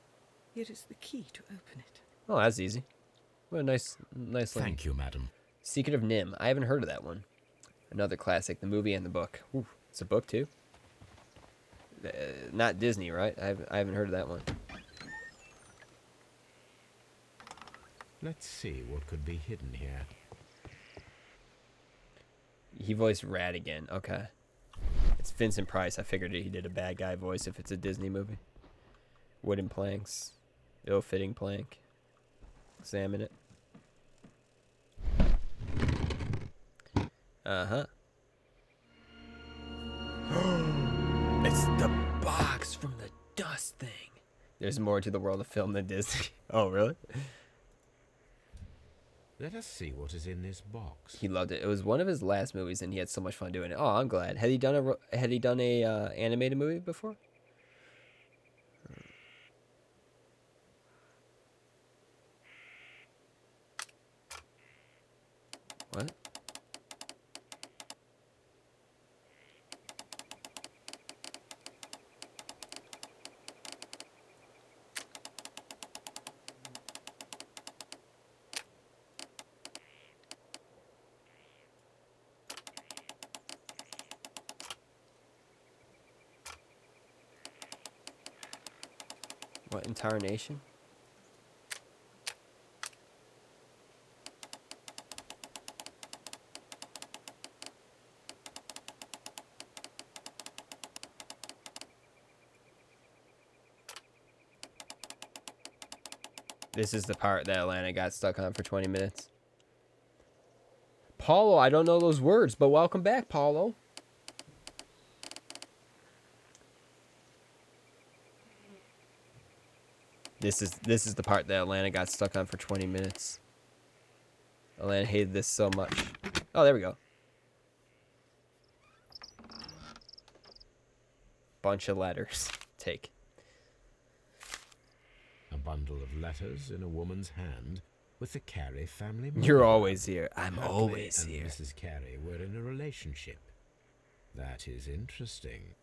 Here is the key to open it. Oh, that's easy. What a nice Thank you, madam. Secret of Nim. I haven't heard of that one. Another classic, the movie and the book. Ooh, it's a book too. Not Disney, right? I haven't heard of that one. Let's see what could be hidden here. He voiced Radigan. Okay. It's Vincent Price. I figured he did a bad guy voice if it's a Disney movie. Wooden planks. Ill-fitting plank. Examine it. Uh-huh. It's the box from the dust thing. There's more to the world of film than Disney. Oh, really? Let us see what is in this box. He loved it. It was one of his last movies, and he had so much fun doing it. Oh, I'm glad. Had he done a animated movie before? What? What, entire nation? This is the part that Atlanta got stuck on for 20 minutes. Paulo, I don't know those words, but welcome back, Paulo. This is the part that Atlanta got stuck on for 20 minutes. Atlanta hated this so much. Oh, there we go. Bunch of letters. Take. A bundle of letters in a woman's hand with the Carey family. You're always here. I'm Hartley always and here. Mrs. Carey were in a relationship. That is interesting.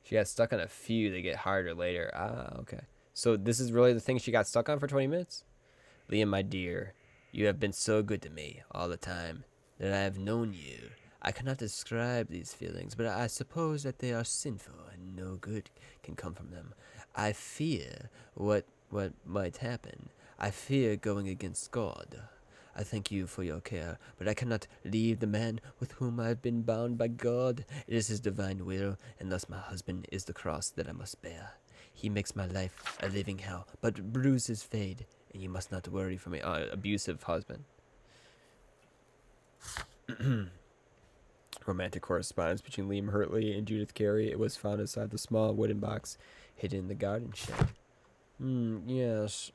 She got stuck on a few that get harder later. Ah, okay. So this is really the thing she got stuck on for 20 minutes? Liam, my dear, you have been so good to me all the time that I have known you. I cannot describe these feelings, but I suppose that they are sinful and no good can come from them. I fear what might happen. I fear going against God. I thank you for your care, but I cannot leave the man with whom I have been bound by God. It is his divine will, and thus my husband is the cross that I must bear. He makes my life a living hell, but bruises fade, and you must not worry for me. Abusive husband. Romantic correspondence between Liam Hurtley and Judith Carey. It was found inside the small wooden box hidden in the garden shed. Yes.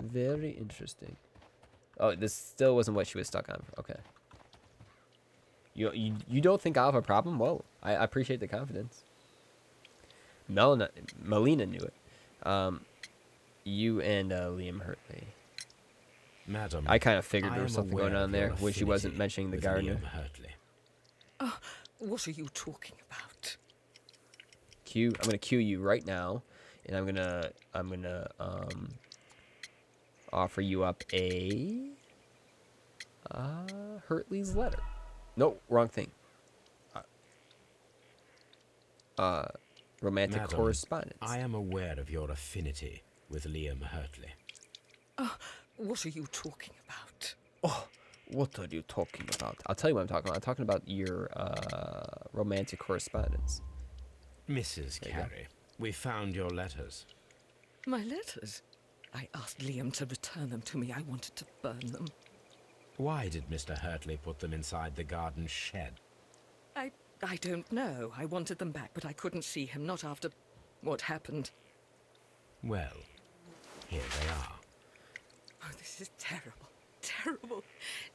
Very interesting. Oh, this still wasn't what she was stuck on. Okay. You don't think I'll have a problem? Well, I appreciate the confidence. Melina knew it. You and Liam Hurtley. Madam, I kind of figured there was something going on there when she wasn't affinity mentioning the with gardener. Liam Hurtley. Oh, what are you talking about? I'm gonna cue you right now, and I'm gonna offer you up a Hurtley's letter. No, wrong thing. Romantic Madam, correspondence. I am aware of your affinity with Liam Hurtley. Oh, what are you talking about? Oh, what are you talking about? I'll tell you what I'm talking about. I'm talking about your romantic correspondence. Mrs. Carey, we found your letters. My letters? I asked Liam to return them to me. I wanted to burn them. Why did Mr. Hurtley put them inside the garden shed? I don't know. I wanted them back, but I couldn't see him, not after what happened. Well, here they are. Oh, this is terrible. Terrible.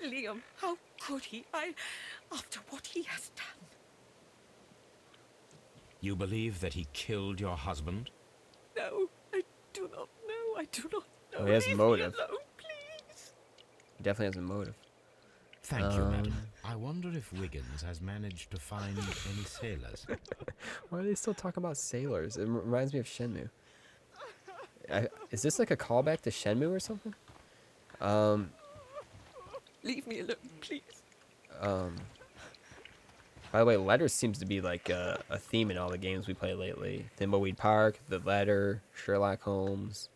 Liam, how could he? After what he has done. You believe that he killed your husband? No, I do not know. I do not know. Oh, he has Leave motive. me alone, please. He definitely has a motive. Thank you, madam. I wonder if Wiggins has managed to find any sailors. Why are they still talking about sailors? It reminds me of Shenmue. Is this like a callback to Shenmue or something? Leave me alone, please. By the way, letters seems to be like a theme in all the games we play lately. Thimbleweed Park, The Letter, Sherlock Holmes.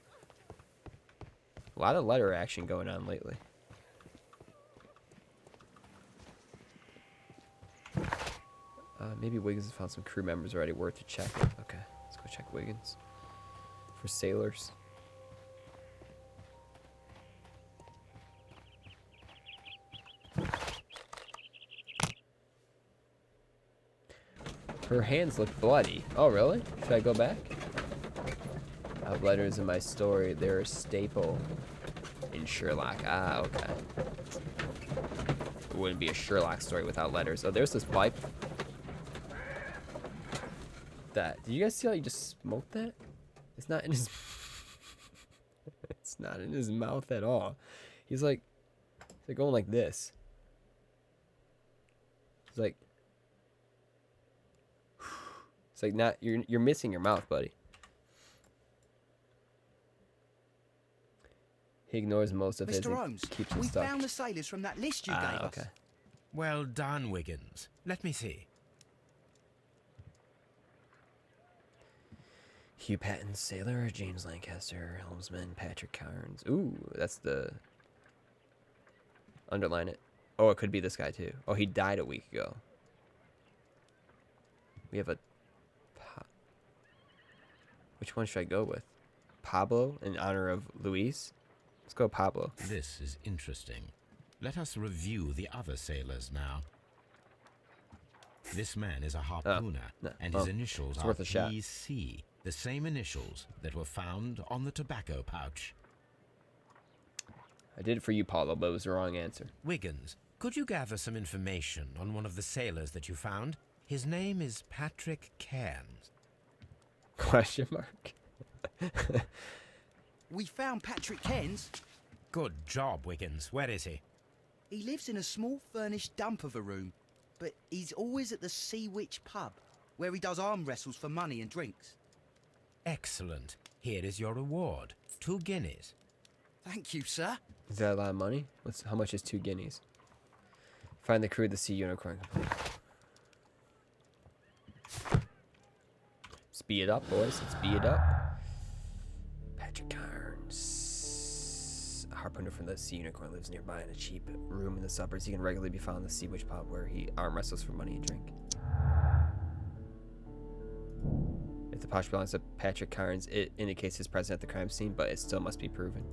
A lot of letter action going on lately. Maybe Wiggins has found some crew members already worth to check. Okay, let's go check Wiggins for sailors. Her hands look bloody. Oh, really? Should I go back? I have letters in my story. They're a staple in Sherlock. Ah, okay. It wouldn't be a Sherlock story without letters. Oh, there's this pipe. Did you guys see how he just smoked that? It's not in his it's not in his mouth at all. He's like going like this. It's like not you're missing your mouth, buddy. He ignores most of his Mr. Holmes, keeps him we stuck. found the sailors from that list you gave okay. us. Well done, Wiggins. Let me see. Hugh Patton, sailor. James Lancaster, helmsman. Patrick Carnes. Ooh, that's the... Underline it. Oh, it could be this guy, too. Oh, he died a week ago. We have a... Which one should I go with? Pablo, in honor of Luis? Let's go Pablo. This is interesting. Let us review the other sailors now. This man is a harpooner, and his initials are worth a shot. PC, the same initials that were found on the tobacco pouch. I did it for you, Paulo, but it was the wrong answer. Wiggins, could you gather some information on one of the sailors that you found? His name is Patrick Cairns. Question mark. We found Patrick Cairns. Good job, Wiggins. Where is he? He lives in a small furnished dump of a room, but he's always at the Sea Witch pub, where he does arm wrestles for money and drinks. Excellent. Here is your reward. 2 guineas. Thank you, sir. Is that a lot of money? How much is 2 guineas? Find the crew of the Sea Unicorn. Speed it up, boys. Let's speed it up. Patrick Carnes. harpooner from the sea unicorn lives nearby in a cheap room in the suburbs. He can regularly be found in the Sea Witch pub where he arm wrestles for money and drink. If the pouch belongs to Patrick Carnes, it indicates his presence at the crime scene, but it still must be proven.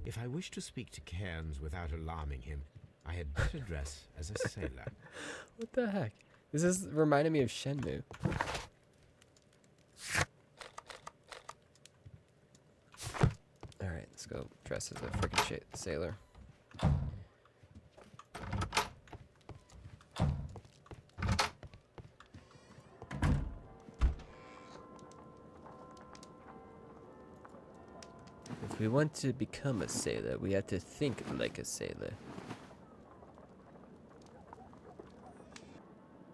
If I wish to speak to Cairns without alarming him, I had better dress as a sailor. What the heck? This is reminding me of Shenmue. Alright, let's go dress as a freaking sailor. If we want to become a sailor, we have to think like a sailor.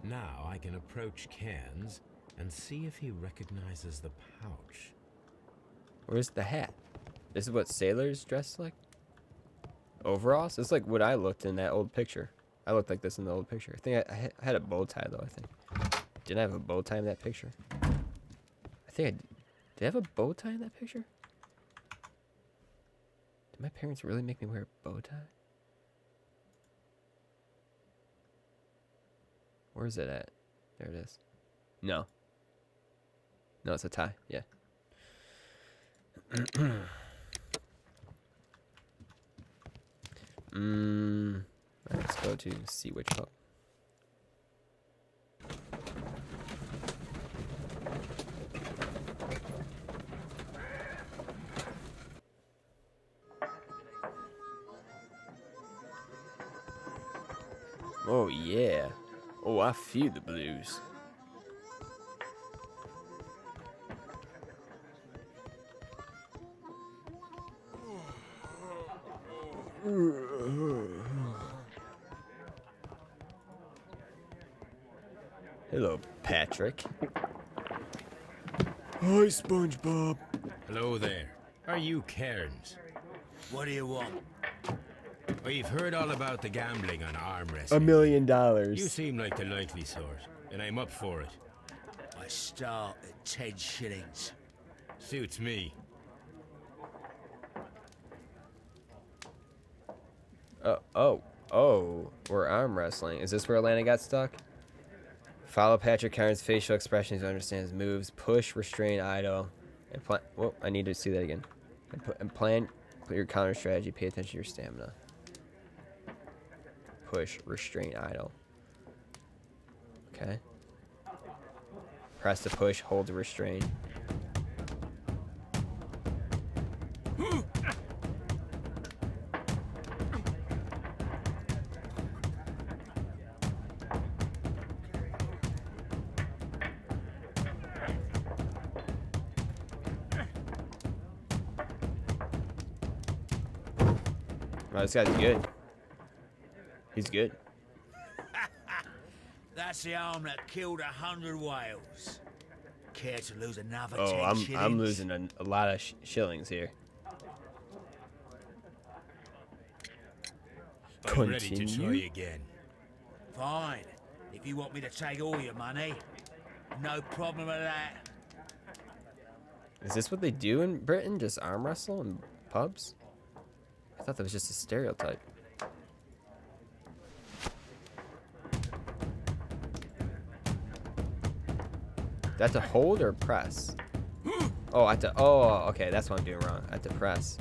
Now I can approach Cairns and see if he recognizes the pouch. Where's the hat? This is what sailors dress like? Overalls? It's like what I looked in that old picture. I looked like this in the old picture. I think I had a bow tie though, I think. Didn't I have a bow tie in that picture? I think I did. Did I have a bow tie in that picture? Did my parents really make me wear a bow tie? Where is it at? There it is. No. No, it's a tie. Yeah. Let's go to Sea Witch Pub. Oh yeah. Oh, I feel the blues. Hello, Patrick. Hi, SpongeBob. Hello there. Are you Cairns? What do you want? We've heard all about the gambling on arm wrestling. $1 million. You seem like the likely sort, and I'm up for it. I start at 10 shillings. Suits me. Oh, we're arm wrestling. Is this where Atlanta got stuck? Follow Patrick Carnes' facial expressions to understand his moves. Push, restrain, idle. And plan. Whoa, I need to see that again. And plan your counter strategy. Pay attention to your stamina. Push, restrain, idle. Okay. Press to push, hold to restrain. Oh, this guy's good. He's good. That's the arm that killed 100 whales. Care to lose another 10 Oh, shillings? I'm losing a lot of shillings here. I'm ready to try again. Fine. If you want me to take all your money, no problem with that. Is this what they do in Britain? Just arm wrestle in pubs? I thought that was just a stereotype. Do I have to hold or press? Oh, I have to. Oh, okay. That's what I'm doing wrong. I have to press.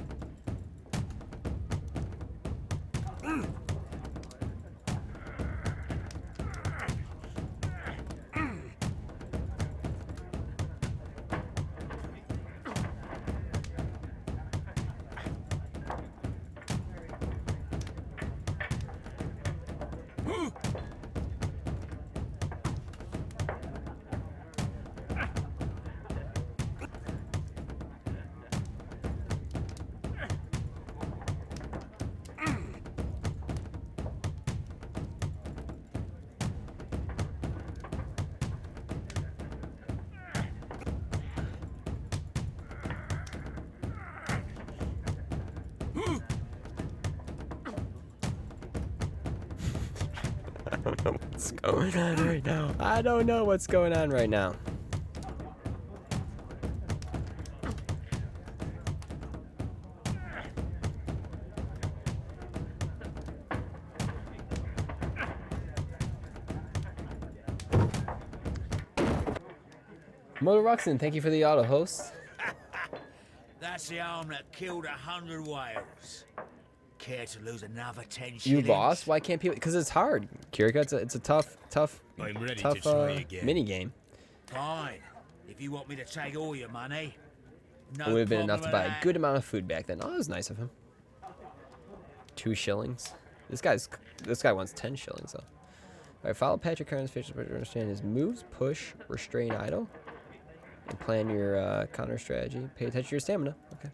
I don't know what's going on right now. I don't know what's going on right now. Motor Ruxin, thank you for the auto host. That's the arm that killed 100 whales. Care to lose another 10 You shillings? lost? Why can't people? Because it's hard, Kirika. It's a tough I'm ready tough to try again. mini game. Fine. If you want me to take all your money, no It would have been enough to problem buy with a good amount of food back then. Oh, that was nice of him. 2 shillings. This guy wants 10 shillings though. All right, follow Patrick Carnes' facial to understand his moves, push, restrain, idle, and plan your counter strategy. Pay attention to your stamina. Okay.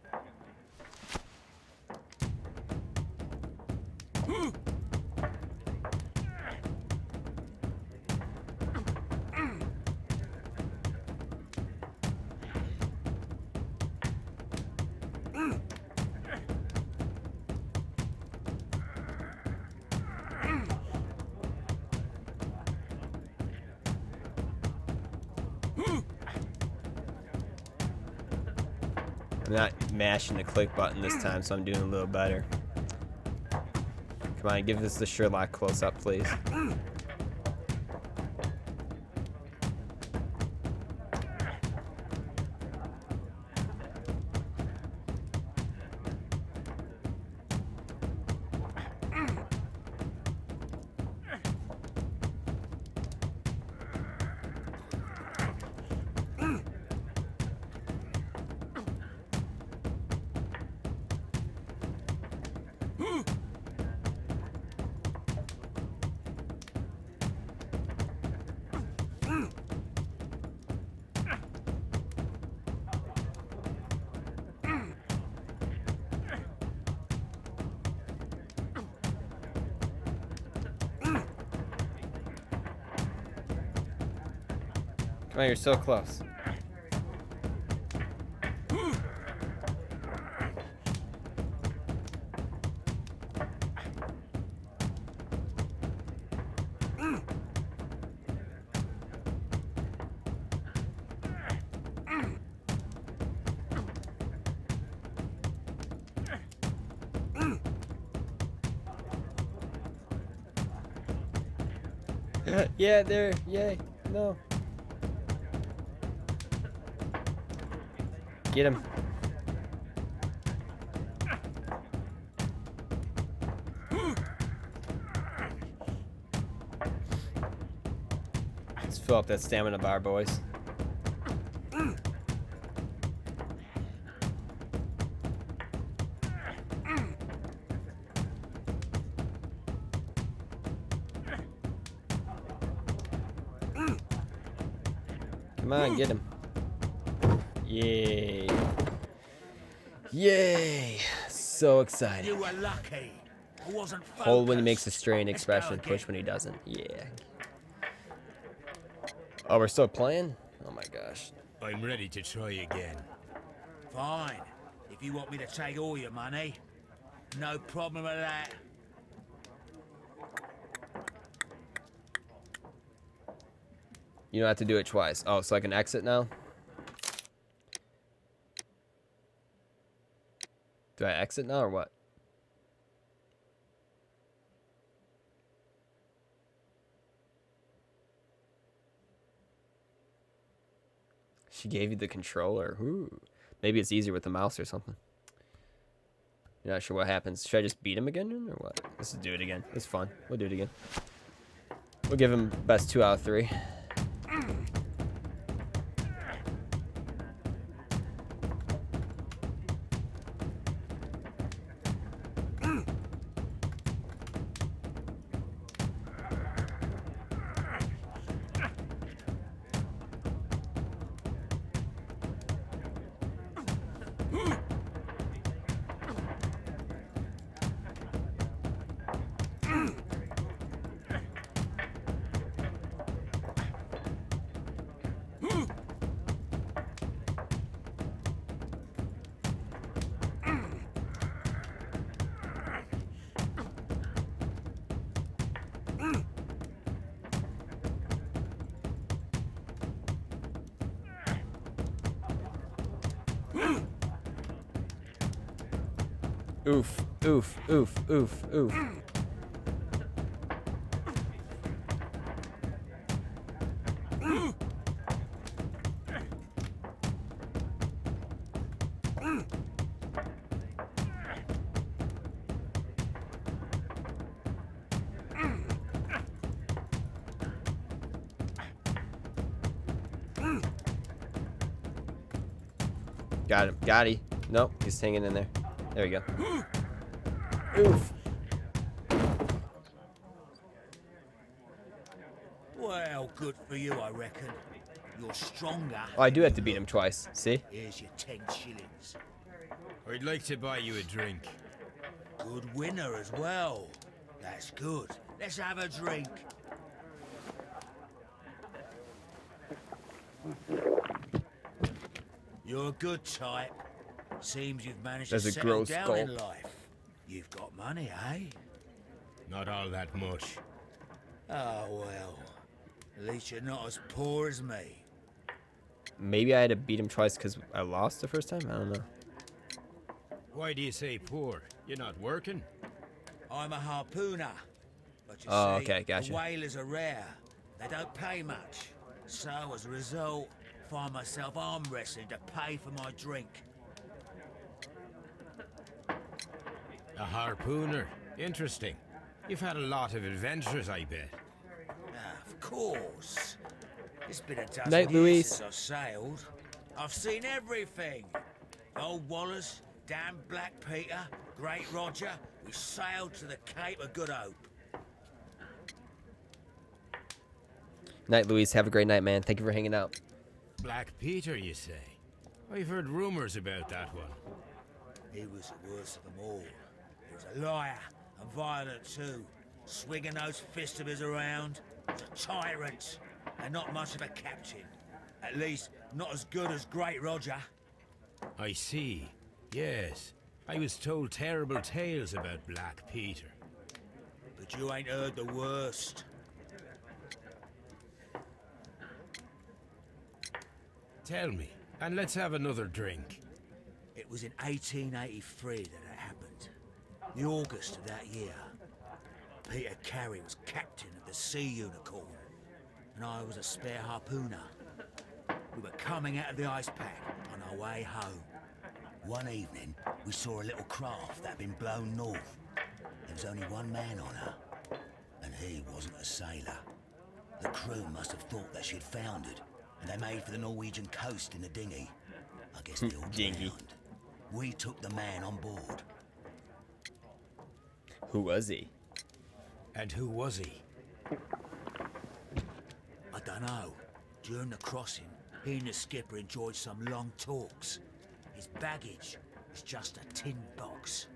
I'm not mashing the click button this time, so I'm doing a little better. Come on, give us the Sherlock close-up, please. Come on, you're so close. Yeah, there. Yay. No. Get him. Let's fill up that stamina bar, boys. Come on, get him. Yay. Yay. So excited. You were lucky. I wasn't Hold when he makes a focused. strained Let's go expression, again. push when he doesn't. Yeah. Oh, we're still playing? Oh my gosh. I'm ready to try again. Fine. If you want me to take all your money, no problem with that. You don't have to do it twice. Oh, so I can exit now? Do I exit now or what? She gave you the controller. Ooh. Maybe it's easier with the mouse or something. You're not sure what happens. Should I just beat him again or what? Let's do it again. It's fun. We'll do it again. We'll give him best 2 out of 3. Oof, oof, oof, oof, oof. Got him. Got he. Nope, he's hanging in there. There we go. Oof. Well, good for you, I reckon. You're stronger. Oh, I do than have you to beat him look. twice. See? Here's your 10 shillings. I'd like to buy you a drink. Good winner as well. That's good. Let's have a drink. You're a good type. Seems you've managed There's to a settle gross down skull. in life. You've got money, eh? Not all that much. Oh, well. At least you're not as poor as me. Maybe I had to beat him twice because I lost the first time? I don't know. Why do you say poor? You're not working? I'm a harpooner. But you Oh, see, okay, gotcha. the whalers are rare. They don't pay much. So, as a result, find myself arm wrestling to pay for my drink. A harpooner. Interesting. You've had a lot of adventures, I bet. Of course. It's been a dozen Night, years Louise. since I've sailed. I've seen everything. Old Wallace, Dan Black Peter, Great Roger. We sailed to the Cape of Good Hope. Night, Louise. Have a great night, man. Thank you for hanging out. Black Peter, you say? I've heard rumors about that one. He was the worst of them all. He was a liar and violent too, swinging those fists of his around. He was a tyrant and not much of a captain. At least, not as good as Great Roger. I see. Yes. I was told terrible tales about Black Peter. But you ain't heard the worst. Tell me, and let's have another drink. It was in 1883 that it happened. The August of that year. Peter Carey was captain of the Sea Unicorn, and I was a spare harpooner. We were coming out of the ice pack on our way home. One evening, we saw a little craft that had been blown north. There was only one man on her, and he wasn't a sailor. The crew must have thought that she'd foundered, and they made for the Norwegian coast in the dinghy. I guess they all Dinghy. drowned. We took the man on board. Who was he? And who was he? I don't know. During the crossing, he and the skipper enjoyed some long talks. His baggage was just a tin box.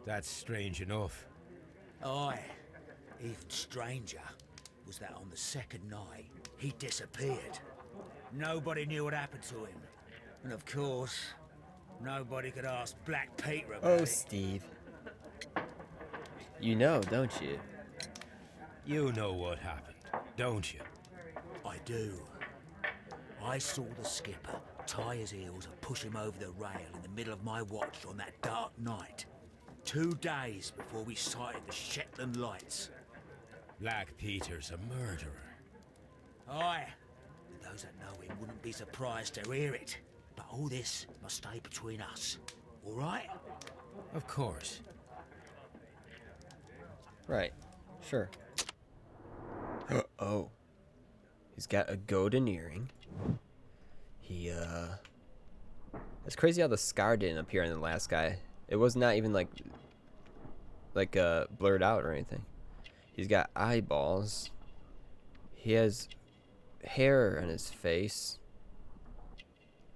That's strange enough. Aye. Even stranger was that on the second night, he disappeared. Nobody knew what happened to him. And of course, nobody could ask Black Peter about Oh, it. Steve. You know, don't you? You know what happened, don't you? I do. I saw the skipper tie his heels and push him over the rail in the middle of my watch on that dark night. 2 days before we sighted the Shetland lights. Black Peter's a murderer. Aye. And those that know him wouldn't be surprised to hear it. But all this must stay between us. All right? Of course. Right. Sure. Oh. He's got a golden earring. He, It's crazy how the scar didn't appear in the last guy. It was not even, like, blurred out or anything. He's got eyeballs. He has hair on his face.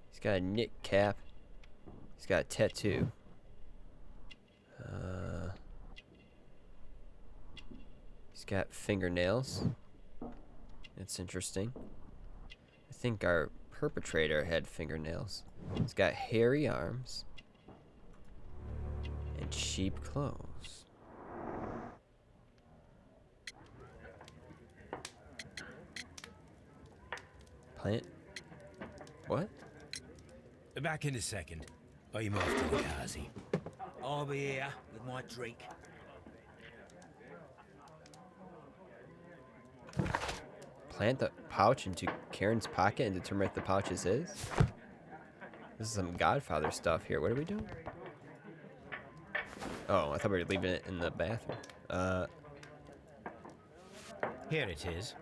He's got a knit cap. He's got a tattoo. He's got fingernails. It's interesting. I think our perpetrator had fingernails. He's got hairy arms. And cheap clothes. Plant? What? Back in a second. I'm off to the Kazi. I'll be here with my drink. Plant the pouch into Karen's pocket and determine if the pouch is his? This is some Godfather stuff here. What are we doing? Oh, I thought we were leaving it in the bathroom. Here it is.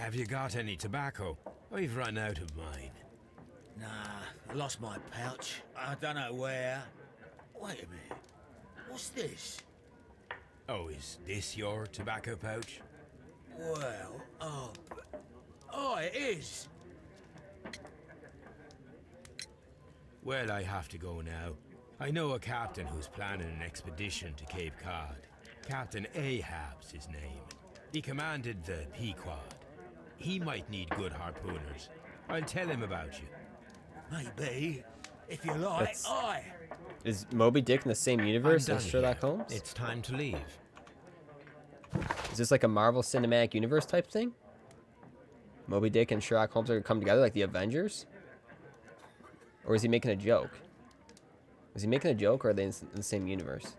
Have you got any tobacco? I've run out of mine. Nah, I lost my pouch. I don't know where. Wait a minute. What's this? Oh, is this your tobacco pouch? Well, oh, it is. Well, I have to go now. I know a captain who's planning an expedition to Cape Cod. Captain Ahab's his name. He commanded the Pequod. He might need good harpooners. I'll tell him about you. Maybe. If you like, That's- aye. Is Moby Dick in the same universe I'm as done Sherlock here. Holmes? It's time to leave. Is this like a Marvel Cinematic Universe type thing? Moby Dick and Sherlock Holmes are gonna come together like the Avengers? Or is he making a joke? Is he making a joke, or are they in the same universe?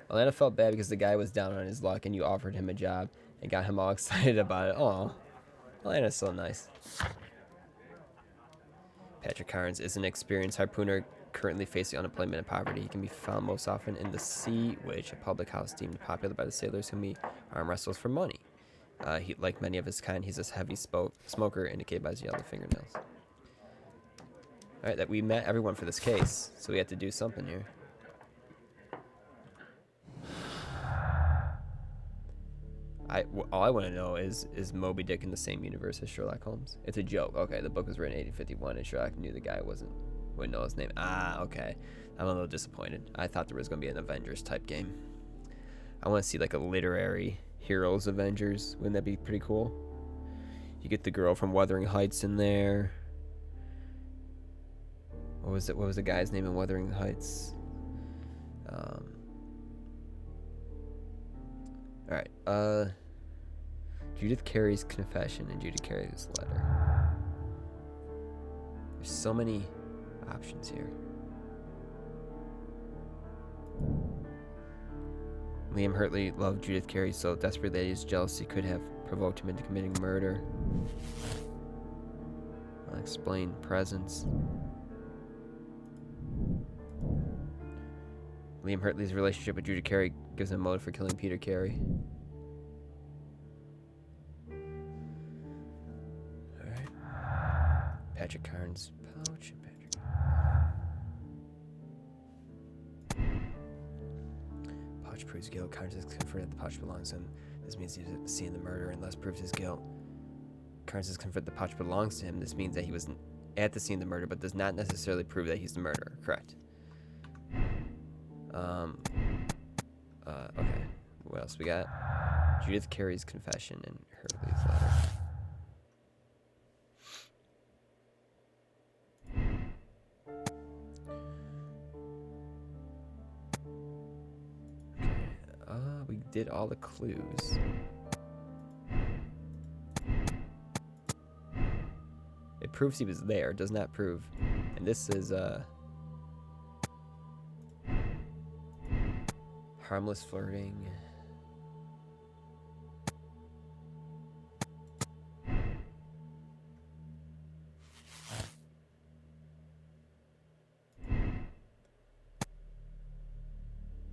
Alana felt bad because the guy was down on his luck and you offered him a job and got him all excited about it. Aw, Alana's so nice. Patrick Carnes is an experienced harpooner currently facing unemployment and poverty. He can be found most often in the Sea Witch, a public house deemed popular by the sailors whom he arm wrestles for money. Like many of his kind, he's a heavy smoker, indicated by his yellow fingernails. Alright, that we met everyone for this case, so we have to do something here. All I want to know is Moby Dick in the same universe as Sherlock Holmes? It's a joke. Okay, the book was written in 1851, and Sherlock knew the guy wouldn't know his name. Ah, okay. I'm a little disappointed. I thought there was going to be an Avengers type game. I want to see like a literary Heroes Avengers. Wouldn't that be pretty cool? You get the girl from Wuthering Heights in there. What was it? What was the guy's name in Wuthering Heights? All right. Judith Carey's confession and Judith Carey's letter. There's so many options here. Liam Hurtley loved Judith Carey so desperately that his jealousy could have provoked him into committing murder. Unexplained presence. Liam Hurtley's relationship with Judith Carey gives him a motive for killing Peter Carey. Alright. Patrick Carnes' pouch. Pouch proves guilt. Carnes is confronted that the pouch belongs to him. This means he's seen the murder and thus proves his guilt. Carnes is confronted that the pouch belongs to him. This means that he was at the scene of the murder, but does not necessarily prove that he's the murderer. Correct. Okay. What else we got? Judith Carey's confession and Hurley's letter. Okay. We did all the clues. It proves he was there. Does not prove. And this is harmless flirting.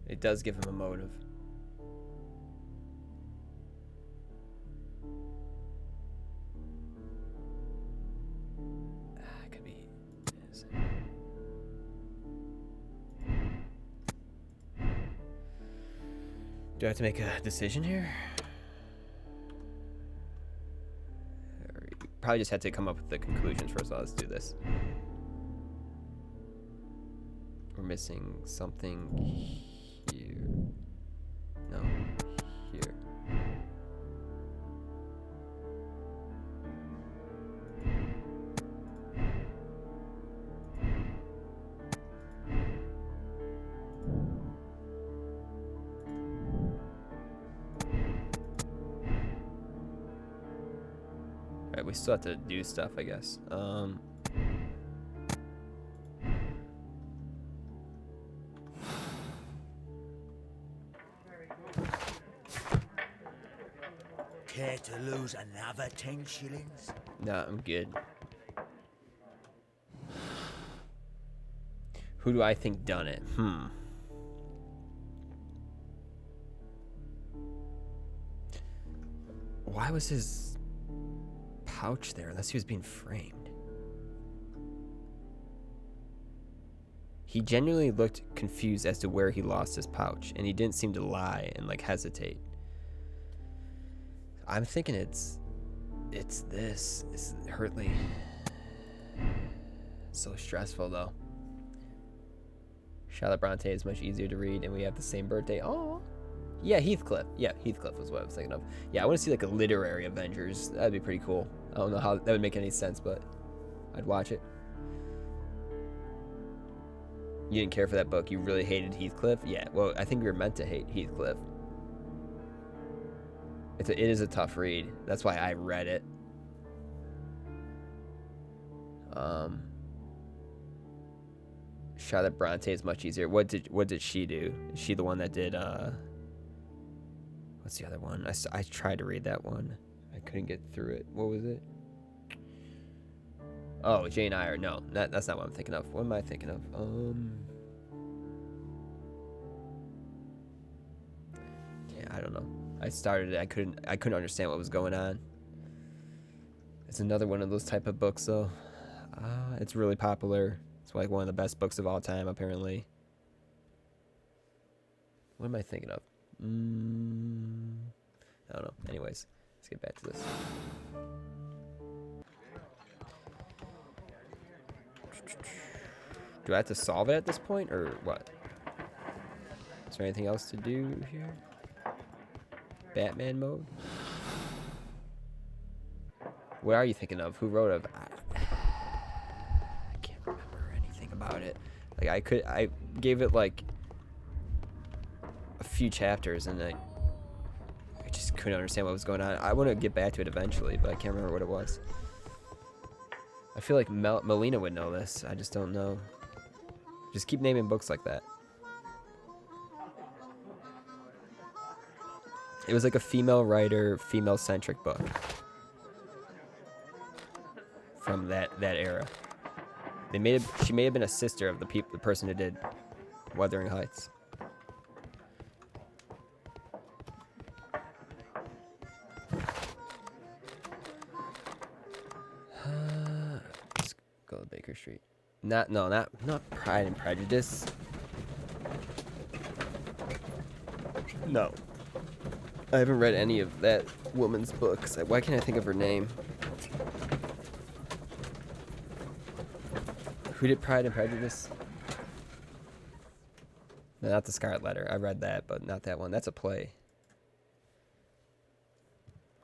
It does give him a motive. It could be. Do I have to make a decision here? Or probably just had to come up with the conclusions first. So let's do this. We're missing something here. No, here. Alright, we still have to do stuff, I guess. Care to lose another 10 shillings? Nah, I'm good. Who do I think done it? Why was his pouch there unless he was being framed. He genuinely looked confused as to where he lost his pouch, and he didn't seem to lie and like hesitate. I'm thinking it's this. It's Hurtley. So stressful though. Charlotte Bronte is much easier to read, and we have the same birthday. Oh, yeah, Heathcliff. Yeah, Heathcliff was what I was thinking of. Yeah, I want to see like a literary Avengers. That'd be pretty cool. I don't know how that would make any sense, but I'd watch it. You didn't care for that book. You really hated Heathcliff. Yeah. Well, I think we were meant to hate Heathcliff. It is a tough read. That's why I read it. Charlotte Bronte is much easier. What did she do? Is she the one that did what's the other one? I tried to read that one. I couldn't get through it. What was it? Oh, Jane Eyre. No, that's not what I'm thinking of. What am I thinking of? Yeah, I don't know. I started it. I couldn't understand what was going on. It's another one of those type of books, though. It's really popular. It's like one of the best books of all time, apparently. What am I thinking of? I don't know. Anyways, let's get back to this. Do I have to solve it at this point, or what? Is there anything else to do here? Batman mode? What are you thinking of? Who wrote it? I can't remember anything about it. Like I gave it like a few chapters, and I just couldn't understand what was going on. I want to get back to it eventually, but I can't remember what it was. I feel like Melina would know this. I just don't know. Just keep naming books like that. It was like a female writer, female-centric book from that era. She may have been a sister of the person who did Wuthering Heights. Let's go to Baker Street. Not Pride and Prejudice. No. I haven't read any of that woman's books. Why can't I think of her name? Who did Pride and Prejudice? No, not the Scarlet Letter. I read that, but not that one. That's a play.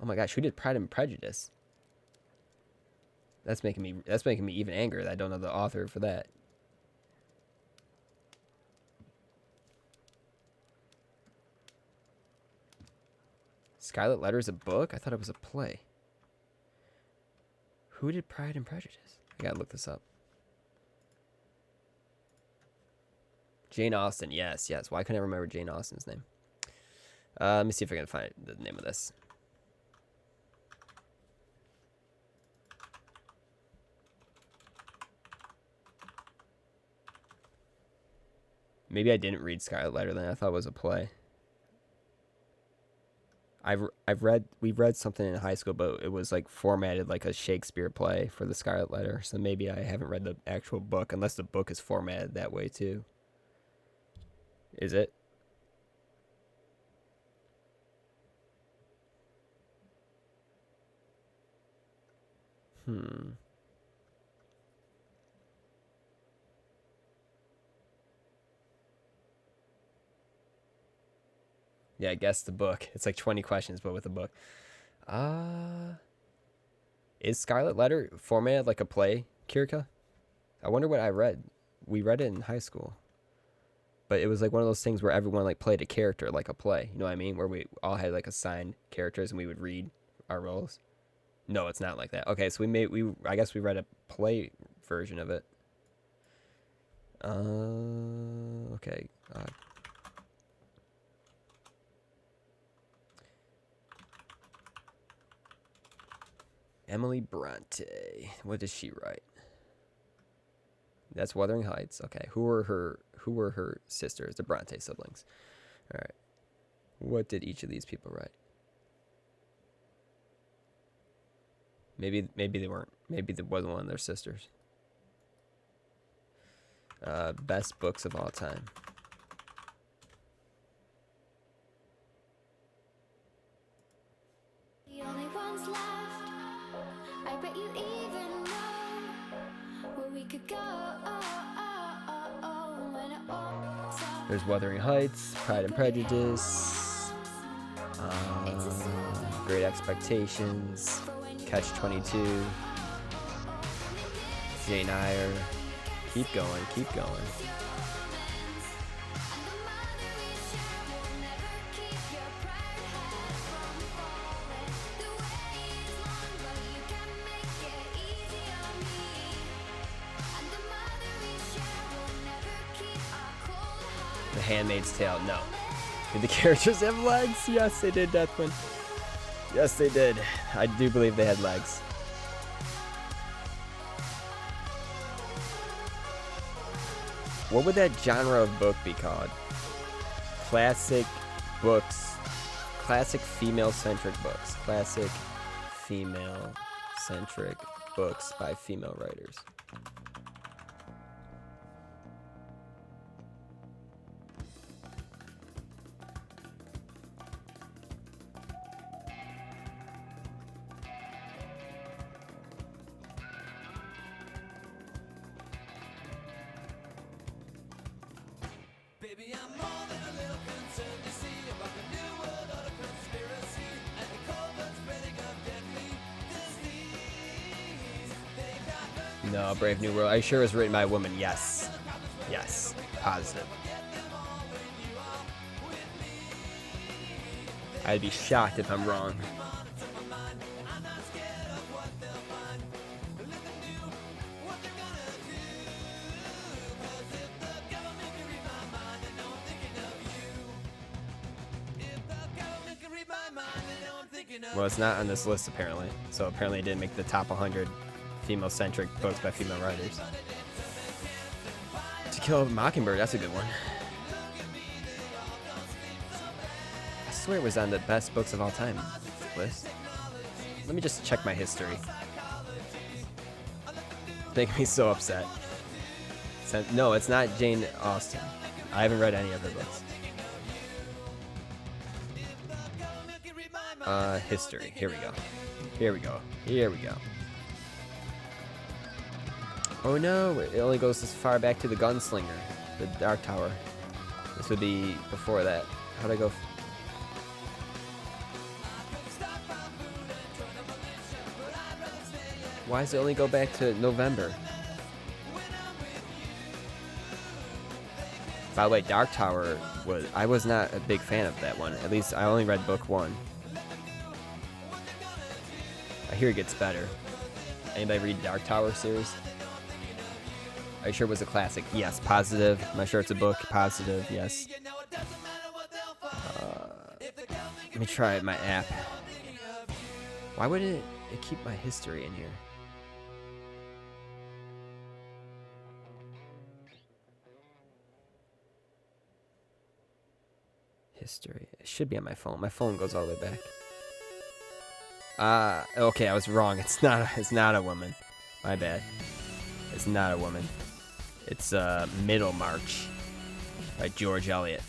Oh my gosh, who did Pride and Prejudice? That's making me even angrier that I don't know the author for that. Scarlet Letter is a book? I thought it was a play. Who did Pride and Prejudice? I gotta look this up. Jane Austen. Yes. Why couldn't I remember Jane Austen's name? Let me see if I can find the name of this. Maybe I didn't read Scarlet Letter then. I thought it was a play. We read something in high school, but it was like formatted like a Shakespeare play for the Scarlet Letter. So maybe I haven't read the actual book, unless the book is formatted that way too. Is it? Yeah, I guess the book. It's like 20 questions, but with a book. Is Scarlet Letter formatted like a play, Kirka? I wonder what I read. We read it in high school. But it was like one of those things where everyone like played a character like a play. You know what I mean? Where we all had like assigned characters and we would read our roles. No, it's not like that. Okay, so I guess we read a play version of it. Okay. Emily Bronte. What does she write? That's Wuthering Heights. Okay. Who were her sisters? The Bronte siblings. All right. What did each of these people write? Maybe they weren't. Maybe it wasn't one of their sisters. Best books of all time. The only ones left. I bet you even know where we could go when it all stops. There's Wuthering Heights, Pride and Prejudice, Great Expectations, Catch-22, Jane Eyre. Keep going, keep going. The Handmaid's Tale, no. Did the characters have legs? Yes, they did, Deathwind. Yes, they did. I do believe they had legs. What would that genre of book be called? Classic books. Classic female-centric books. Classic female-centric books by female writers. No, Brave New World. Are you sure it was written by a woman? Yes. Yes. Positive. I'd be shocked if I'm wrong. Well, it's not on this list apparently. So apparently it didn't make the top 100 female-centric books by female writers. To Kill a Mockingbird, that's a good one. I swear it was on the best books of all time list. Let me just check my history. Making me so upset. No, it's not Jane Austen. I haven't read any of her books. History. Here we go. Here we go. Here we go. Oh no, it only goes as far back to the Gunslinger, the Dark Tower. This would be before that. How'd I go? Why does it only go back to November? By the way, Dark Tower I was not a big fan of that one. At least I only read book 1. I hear it gets better. Anybody read Dark Tower series? Are you sure it was a classic? Yes, positive. Am I sure it's a book? Positive, yes. Let me try my app. Why wouldn't it keep my history in here? History. It should be on my phone. My phone goes all the way back. Okay, I was wrong. It's not a woman. My bad. It's not a woman. It's Middlemarch by George Eliot.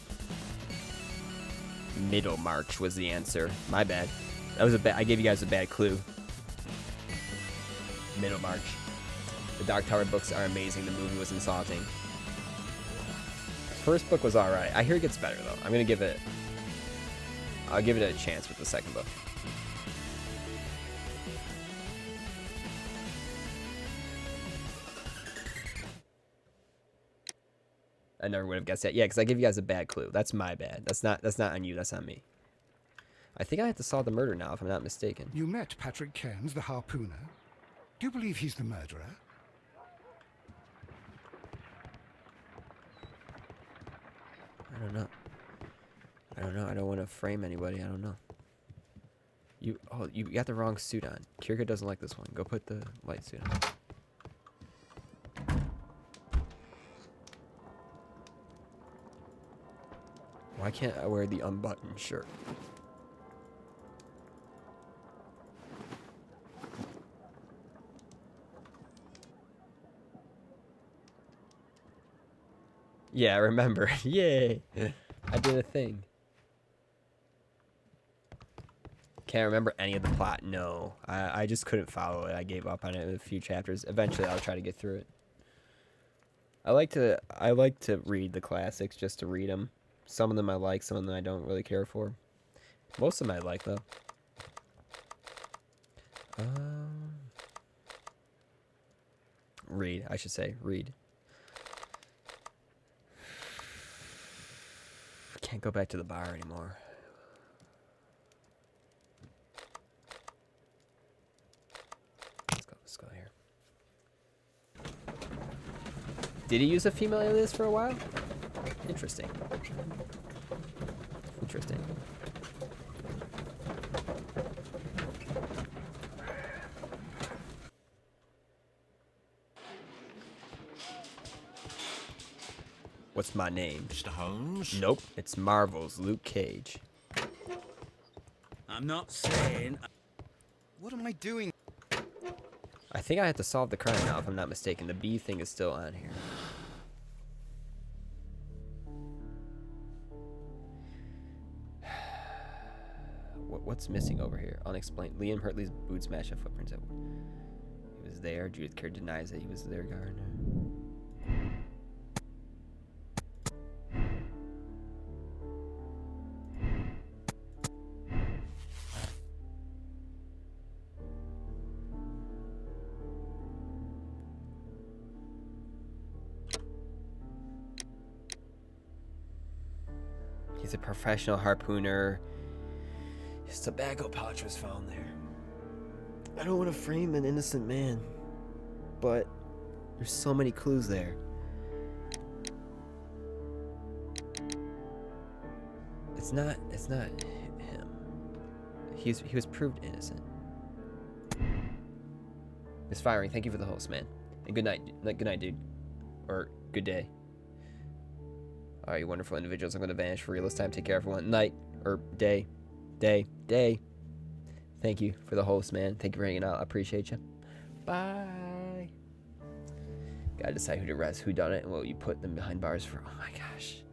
Middlemarch was the answer. My bad. That was I gave you guys a bad clue. Middlemarch. The Dark Tower books are amazing. The movie was insulting. First book was alright. I hear it gets better though. I'll give it a chance with the second book. I never would have guessed that. Yeah, because I gave you guys a bad clue. That's my bad. That's not on you. That's on me. I think I have to solve the murder now, if I'm not mistaken. You met Patrick Cairns, the harpooner. Do you believe he's the murderer? I don't know. I don't want to frame anybody. I don't know. You got the wrong suit on. Kirka doesn't like this one. Go put the light suit on. Why can't I wear the unbuttoned shirt? Yeah, I remember. Yay! I did a thing. Can't remember any of the plot. No, I just couldn't follow it. I gave up on it in a few chapters. Eventually, I'll try to get through it. I like to read the classics just to read them. Some of them I like, some of them I don't really care for. Most of them I like though. Read, I should say, read. Can't go back to the bar anymore. Let's go here. Did he use a female alias for a while? Interesting. Interesting. What's my name? Mr. Holmes? Nope, it's Marvel's Luke Cage. I'm not saying... What am I doing? I think I have to solve the crime now, if I'm not mistaken. The bee thing is still on here. What's missing over here? Unexplained. Liam Hurtley's boots match the footprints. He was there. Judith Kerr denies that he was there, Gardner. He's a professional harpooner. His tobacco pouch was found there. I don't want to frame an innocent man, but there's so many clues there. It's not him. He was proved innocent. Miss Firing, thank you for the host, man. And good night, dude. Or good day. All right, you wonderful individuals. I'm going to vanish for real this time. Take care, everyone. Night or day. Day. Thank you for the host, man. Thank you for hanging out. I appreciate you. Bye. Gotta decide who to arrest, who done it, and what you put them behind bars for. Oh my gosh.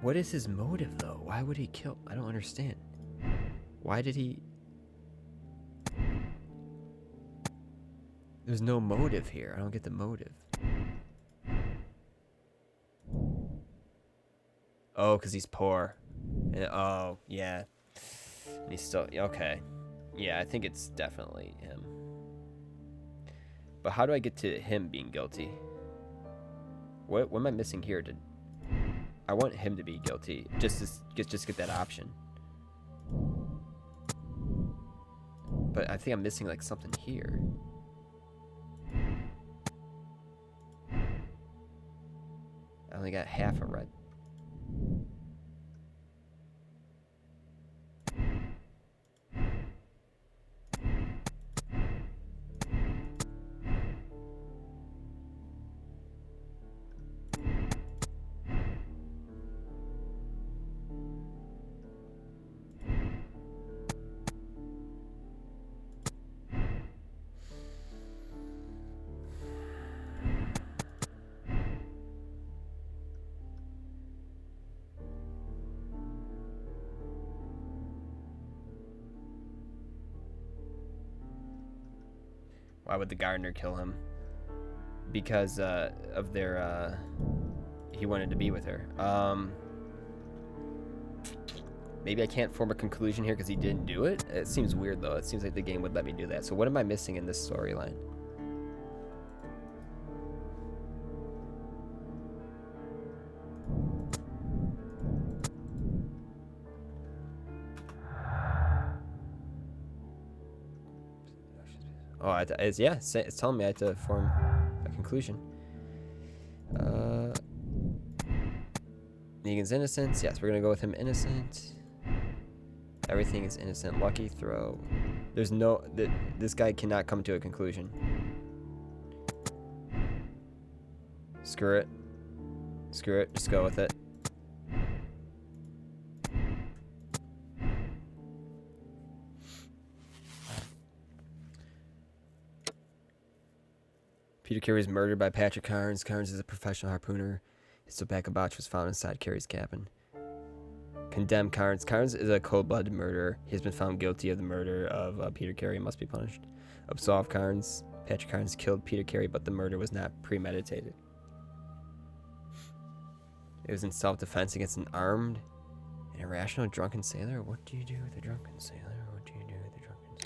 What is his motive, though? Why would he kill? I don't understand. Why did he... There's no motive here. I don't get the motive. Oh, because he's poor. And, oh, yeah. And he's still... Okay. Yeah, I think it's definitely him. But how do I get to him being guilty? What am I missing here? I want him to be guilty. Just get that option. But I think I'm missing, like, something here. I only got half a red. Why would the gardener kill him? Because of their he wanted to be with her. Maybe I can't form a conclusion here because he didn't do it. It seems weird though. It seems like the game would let me do that. So what am I missing in this storyline? Oh, it's telling me I have to form a conclusion. Negan's innocence. Yes, we're gonna go with him innocent. Everything is innocent. Lucky throw. There's no... This guy cannot come to a conclusion. Screw it. Screw it. Just go with it. Peter Carey was murdered by Patrick Carnes. Carnes is a professional harpooner. His tobacco box was found inside Carey's cabin. Condemn Carnes. Carnes is a cold-blooded murderer. He has been found guilty of the murder of Peter Carey and must be punished. Absolve Carnes. Patrick Carnes killed Peter Carey, but the murder was not premeditated. It was in self-defense against an armed and irrational drunken sailor. What do you do with a drunken sailor? What do you do with a drunken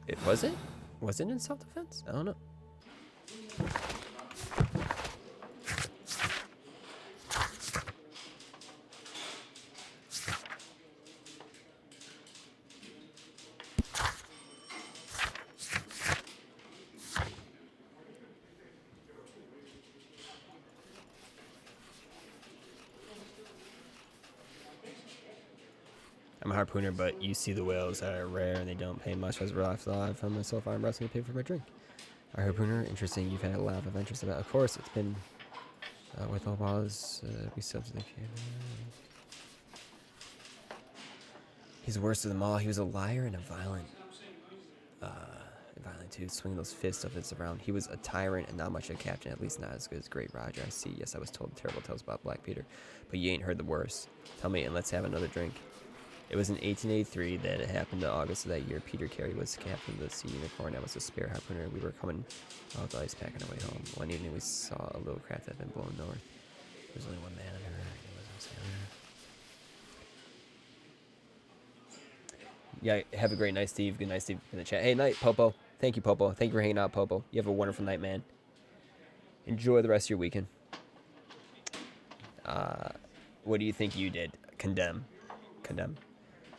sailor? Was it? Was it in self-defense? I don't know. I'm a harpooner, but you see the whales are rare and they don't pay much. I was alive from myself arm wrestling to pay for my drink. Our harpooner, interesting. You've had a lot of adventures about. Of course, it's been with all balls. We sailed to the cabin. He's the worst of them all. He was a liar and a violent too, swinging those fists of his around. He was a tyrant and not much of a captain, at least not as good as Great Roger. I see. Yes, I was told terrible tales about Black Peter, but you ain't heard the worst. Tell me and let's have another drink. It was in 1883 that it happened. In August of that year, Peter Carey was captain of the Sea Unicorn. I was a spare harpooner. We were coming off the ice pack on our way home. One evening, we saw a little craft that had been blown north. There was only one man on her. It wasn't a sailor. Yeah, have a great night, Steve. Good night, Steve, in the chat. Hey, night, Popo. Thank you, Popo. Thank you for hanging out, Popo. You have a wonderful night, man. Enjoy the rest of your weekend. What do you think you did? Condemn.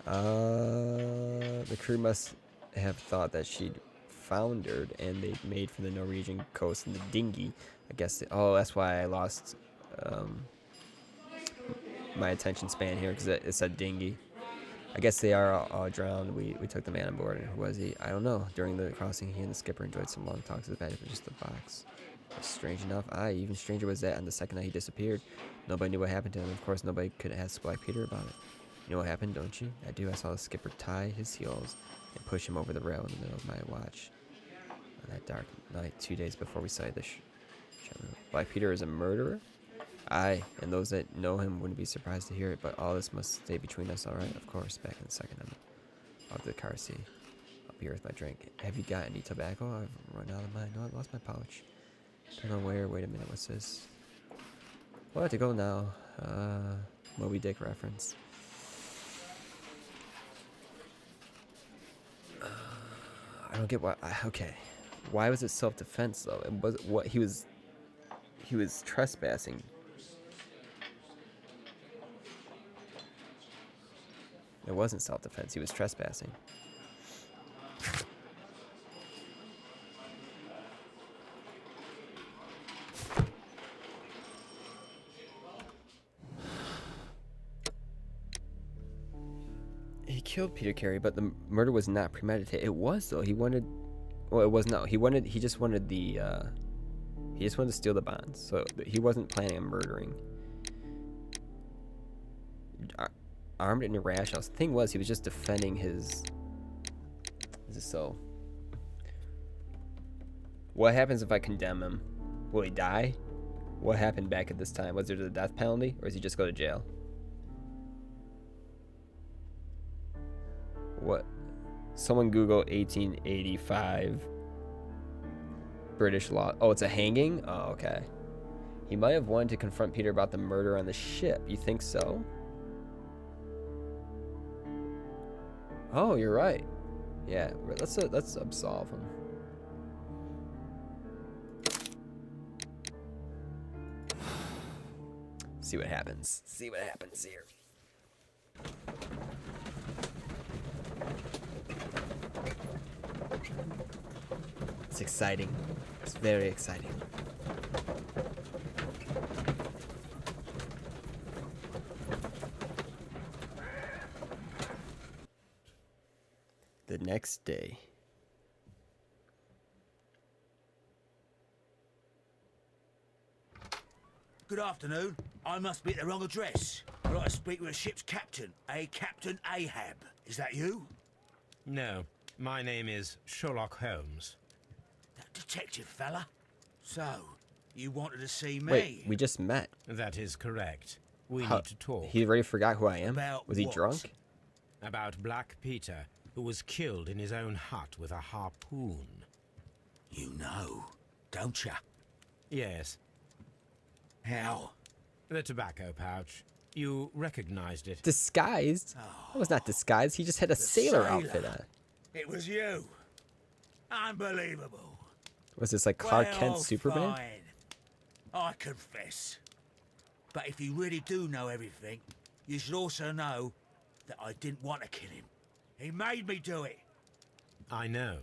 The crew must have thought that she'd foundered and they made for the Norwegian coast in the dinghy. I guess. Oh, that's why I lost my attention span here, because it said dinghy. I guess they are all drowned. We took the man on board, and who was he? I don't know. During the crossing, he and the skipper enjoyed some long talks about it, but just the box. Strange enough, even stranger was that on the second night he disappeared. Nobody knew what happened to him. Of course, nobody could ask Black Peter about it. You know what happened, don't you? I do. I saw the skipper tie his heels and push him over the rail in the middle of my watch on that dark night 2 days before we sighted the Black Peter is a murderer? Aye, and those that know him wouldn't be surprised to hear it, but all this must stay between us, all right? Of course, back in a second. I'm off to the car seat. I'll be here with my drink. Have you got any tobacco? I've run out of mine. No, I lost my pouch. Don't know where. Wait a minute, what's this? We'll have to go now. Moby Dick reference. I don't get why. Okay, why was it self-defense though? It was what he was trespassing. It wasn't self-defense. He was trespassing. He killed Peter Carey, but the murder was not premeditated. It was though. He wanted. Well, it was not. He just wanted the. He just wanted to steal the bonds. So he wasn't planning on murdering. Armed and irrational. The thing was, he was just defending his. So. What happens if I condemn him? Will he die? What happened back at this time? Was there the death penalty, or does he just go to jail? What? Someone Google 1885 British law. Oh, it's a hanging? Oh, okay. He might have wanted to confront Peter about the murder on the ship. You think so? Oh, you're right. Yeah, let's absolve him. See what happens. See what happens here. It's exciting. It's very exciting. The next day. Good afternoon. I must be at the wrong address. I'd like to speak with a ship's captain, Captain Ahab. Is that you? No, my name is Sherlock Holmes. detective fella. So, you wanted to see me? Wait, we just met. That is correct. We How- need to talk. He already forgot who I am? About Was he what? drunk? About Black Peter, who was killed in his own hut with a harpoon. You know, don't you? Yes, How? the tobacco pouch. You recognized it. Disguised? That was not disguised. He just had a sailor outfit on. It was you. Unbelievable. Was this like Clark Well, Kent Superman? fine. I confess. But if you really do know everything, you should also know that I didn't want to kill him. He made me do it. I know.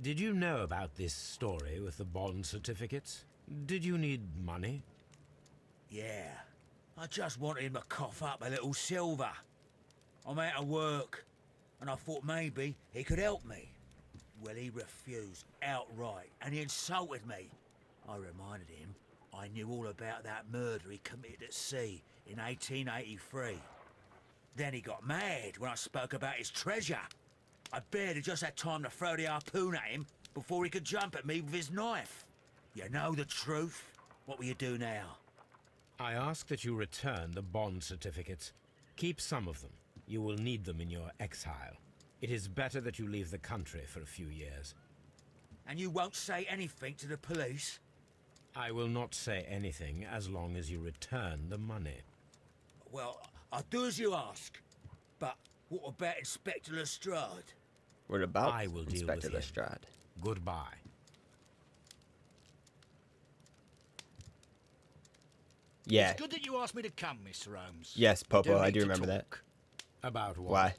Did you know about this story with the bond certificates? Did you need money? Yeah. I just wanted him to cough up a little silver. I'm out of work, and I thought maybe he could help me. Well, he refused outright, and he insulted me. I reminded him I knew all about that murder he committed at sea in 1883. Then he got mad when I spoke about his treasure. I barely just had time to throw the harpoon at him before he could jump at me with his knife. You know the truth. What will you do now? I ask that you return the bond certificates. Keep some of them. You will need them in your exile. It is better that you leave the country for a few years. And you won't say anything to the police? I will not say anything as long as you return the money. Well, I'll do as you ask. But what about Inspector Lestrade? What about I will deal Inspector with him. Lestrade? Goodbye. Yeah. It's good that you asked me to come, Mr. Holmes. Yes, We Popo, I need do to remember that. talk. About what? Why?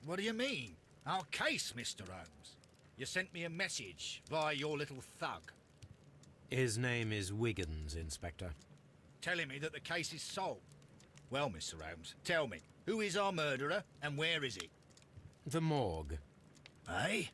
What do you mean? Our case, Mr. Holmes. You sent me a message via your little thug, His name is Wiggins, Inspector. telling me that the case is solved. Well, Mr. Holmes, tell me, who is our murderer and where is he? The morgue. Eh?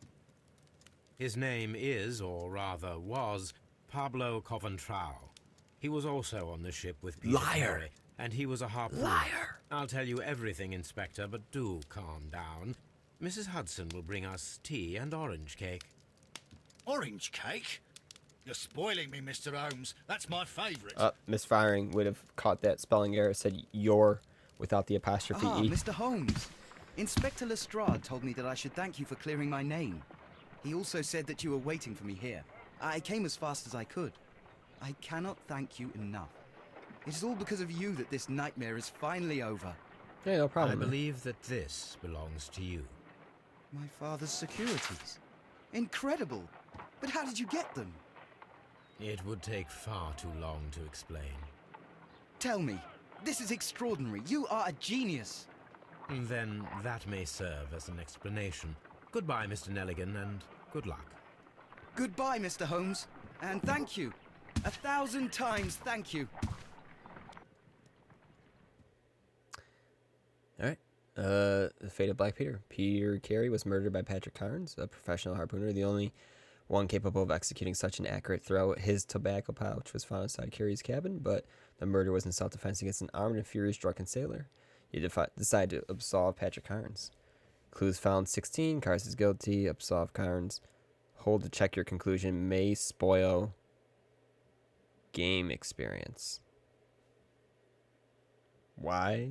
His name is, or rather was, Pablo Coventral. He was also on the ship with Peter Liar. Carey, and he was a harpooner. Liar. I'll tell you everything, Inspector, but do calm down. Mrs. Hudson will bring us tea and orange cake. Orange cake? You're spoiling me, Mr. Holmes. That's my favourite. Misfiring would have caught that spelling error. Said your without the apostrophe Ah, E. Mr. Holmes. Inspector Lestrade told me that I should thank you for clearing my name. He also said that you were waiting for me here. I came as fast as I could. I cannot thank you enough. It is all because of you that this nightmare is finally over. Yeah, no problem. I man. believe that this belongs to you. My father's securities. Incredible! But how did you get them? It would take far too long to explain. Tell me. This is extraordinary. You are a genius. Then that may serve as an explanation. Goodbye, Mr. Nelligan, and good luck. Goodbye, Mr. Holmes. And thank you. 1,000 times thank you. All right. The fate of Black Peter. Peter Carey was murdered by Patrick Carnes, a professional harpooner, the only one capable of executing such an accurate throw. His tobacco pouch was found inside Carey's cabin, but the murder was in self-defense against an armed and furious drunken sailor. He decided to absolve Patrick Carnes. Clues found 16. Carnes is guilty. Absolve Carnes. Hold to check your conclusion. May spoil game experience. Why?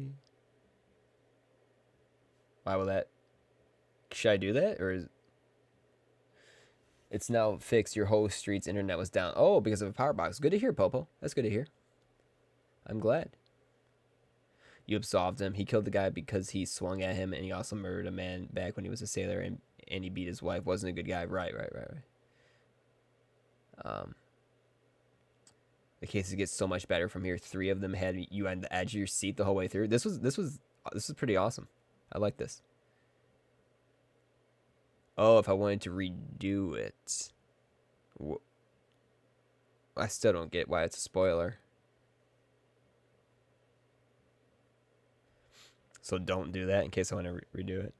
Why will that? Should I do that, or is it's now fixed? Your whole street's internet was down. Oh, because of a power box. Good to hear, Popo. That's good to hear. I'm glad. You absolved him. He killed the guy because he swung at him, and he also murdered a man back when he was a sailor, and he beat his wife. Wasn't a good guy. Right. The cases get so much better from here. 3 of them had you on the edge of your seat the whole way through. This was pretty awesome. I like this. Oh, if I wanted to redo it. I still don't get why it's a spoiler. So don't do that in case I want to redo it.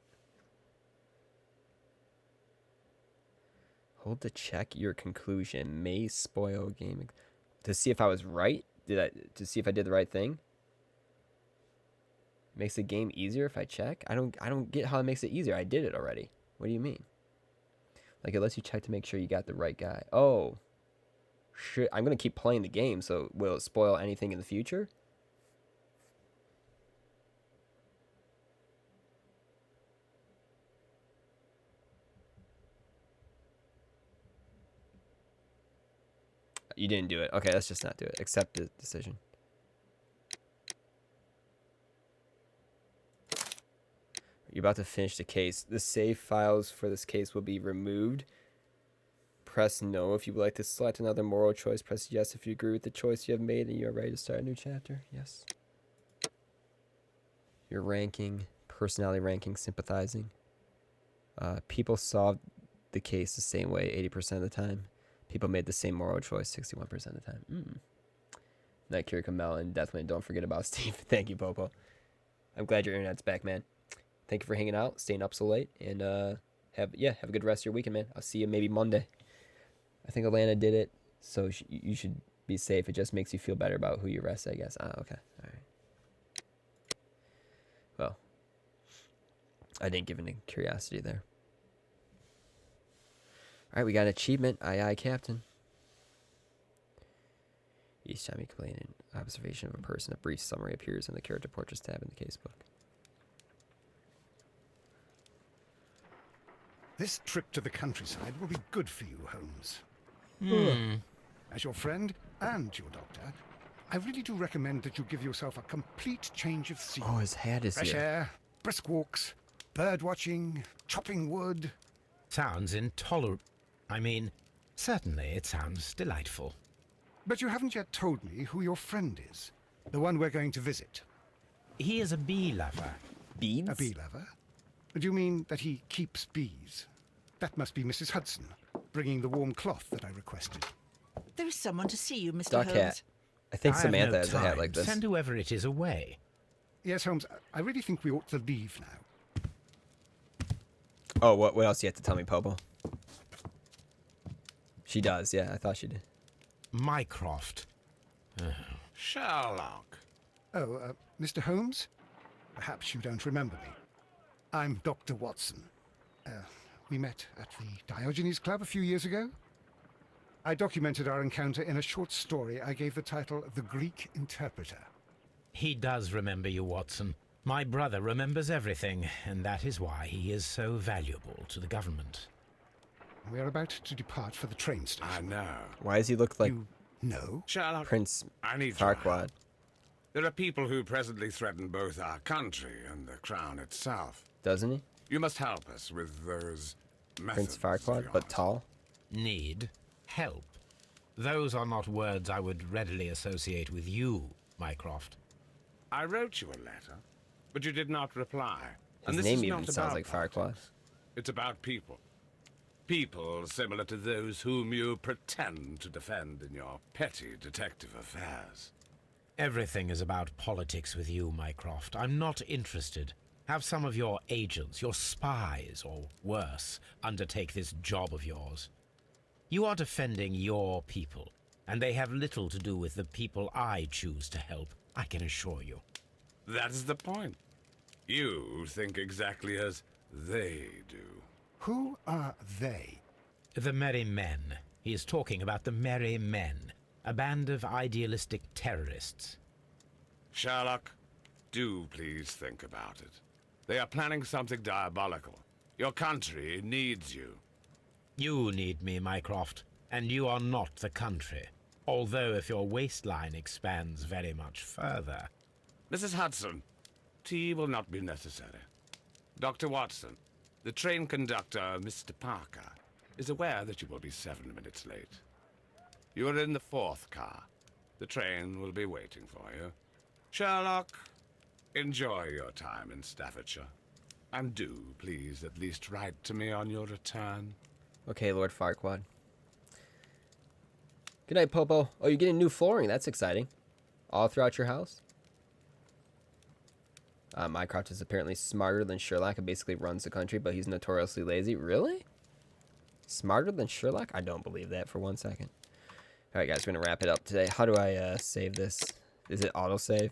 Hold to check your conclusion. May spoil game. To see if I was right? To see if I did the right thing? Makes the game easier if I check? I don't get how it makes it easier. I did it already. What do you mean? Like, it lets you check to make sure you got the right guy. Oh. Shit. I'm going to keep playing the game, so will it spoil anything in the future? You didn't do it. Okay, let's just not do it. Accept the decision. You're about to finish the case. The save files for this case will be removed. Press no if you would like to select another moral choice. Press yes if you agree with the choice you have made and you are ready to start a new chapter. Yes. Your ranking, personality ranking, sympathizing. People solved the case the same way 80% of the time. People made the same moral choice 61% of the time. Night Cure, Kamel, and Deathwind. Don't forget about Steve. Thank you, Popo. I'm glad your internet's back, man. Thank you for hanging out, staying up so late, and have a good rest of your weekend, man. I'll see you maybe Monday. I think Alana did it, so you should be safe. It just makes you feel better about who you rest, I guess. Okay. All right. Well, I didn't give any curiosity there. All right, we got an achievement. Aye, aye, Captain. Each time you complete an observation of a person, a brief summary appears in the character portraits tab in the casebook. This trip to the countryside will be good for you, Holmes. As your friend and your doctor, I really do recommend that you give yourself a complete change of scene. Oh, his hat is Fresh here. air, brisk walks, bird watching, chopping wood. Sounds intolerable. I mean, certainly it sounds delightful. But you haven't yet told me who your friend is. The one we're going to visit. He is a bee lover. Bees? A bee lover? Do you mean that he keeps bees? That must be Mrs. Hudson, bringing the warm cloth that I requested. There is someone to see you, Mr. Duck Holmes. hat. I think I have Samantha no has a hat time. like this. Send whoever it is away. Yes, Holmes, I really think we ought to leave now. Oh, what else do you have to tell me, Popo? She does, yeah. I thought she did. Mycroft. Sherlock. Oh, Mr. Holmes? Perhaps you don't remember me. I'm Dr. Watson. We met at the Diogenes Club a few years ago. I documented our encounter in a short story I gave the title The Greek Interpreter. He does remember you, Watson. My brother remembers everything, and that is why he is so valuable to the government. We are about to depart for the train station. I know. Why does he look like No. Sherlock, Prince I need your Farquaad? help. There are people who presently threaten both our country and the crown itself. Doesn't he? You must help us with those methods. Prince Farquaad, but tall? Need help. Those are not words I would readily associate with you, Mycroft. I wrote you a letter, but you did not reply. His and this name is even not sounds about like Farquaad. politics. It's about people. People similar to those whom you pretend to defend in your petty detective affairs. Everything is about politics with you, Mycroft. I'm not interested. Have some of your agents, your spies, or worse, undertake this job of yours. You are defending your people, and they have little to do with the people I choose to help, I can assure you. That is the point. You think exactly as they do. Who are they? The Merry Men. He is talking about the Merry Men, a band of idealistic terrorists. Sherlock, do please think about it. They are planning something diabolical. Your country needs you. You need me, Mycroft, and you are not the country. Although if your waistline expands very much further. Mrs. Hudson, tea will not be necessary. Dr. Watson, the train conductor, Mr. Parker, is aware that you will be 7 minutes late. You are in the 4th car. The train will be waiting for you. Sherlock, enjoy your time in Staffordshire. And do, please, at least write to me on your return. Okay, Lord Farquaad. Good night, Popo. Oh, you're getting new flooring. That's exciting. All throughout your house? Mycroft is apparently smarter than Sherlock and basically runs the country, but he's notoriously lazy. Really? Smarter than Sherlock? I don't believe that for 1 second. All right, guys, we're going to wrap it up today. How do I save this? Is it autosave?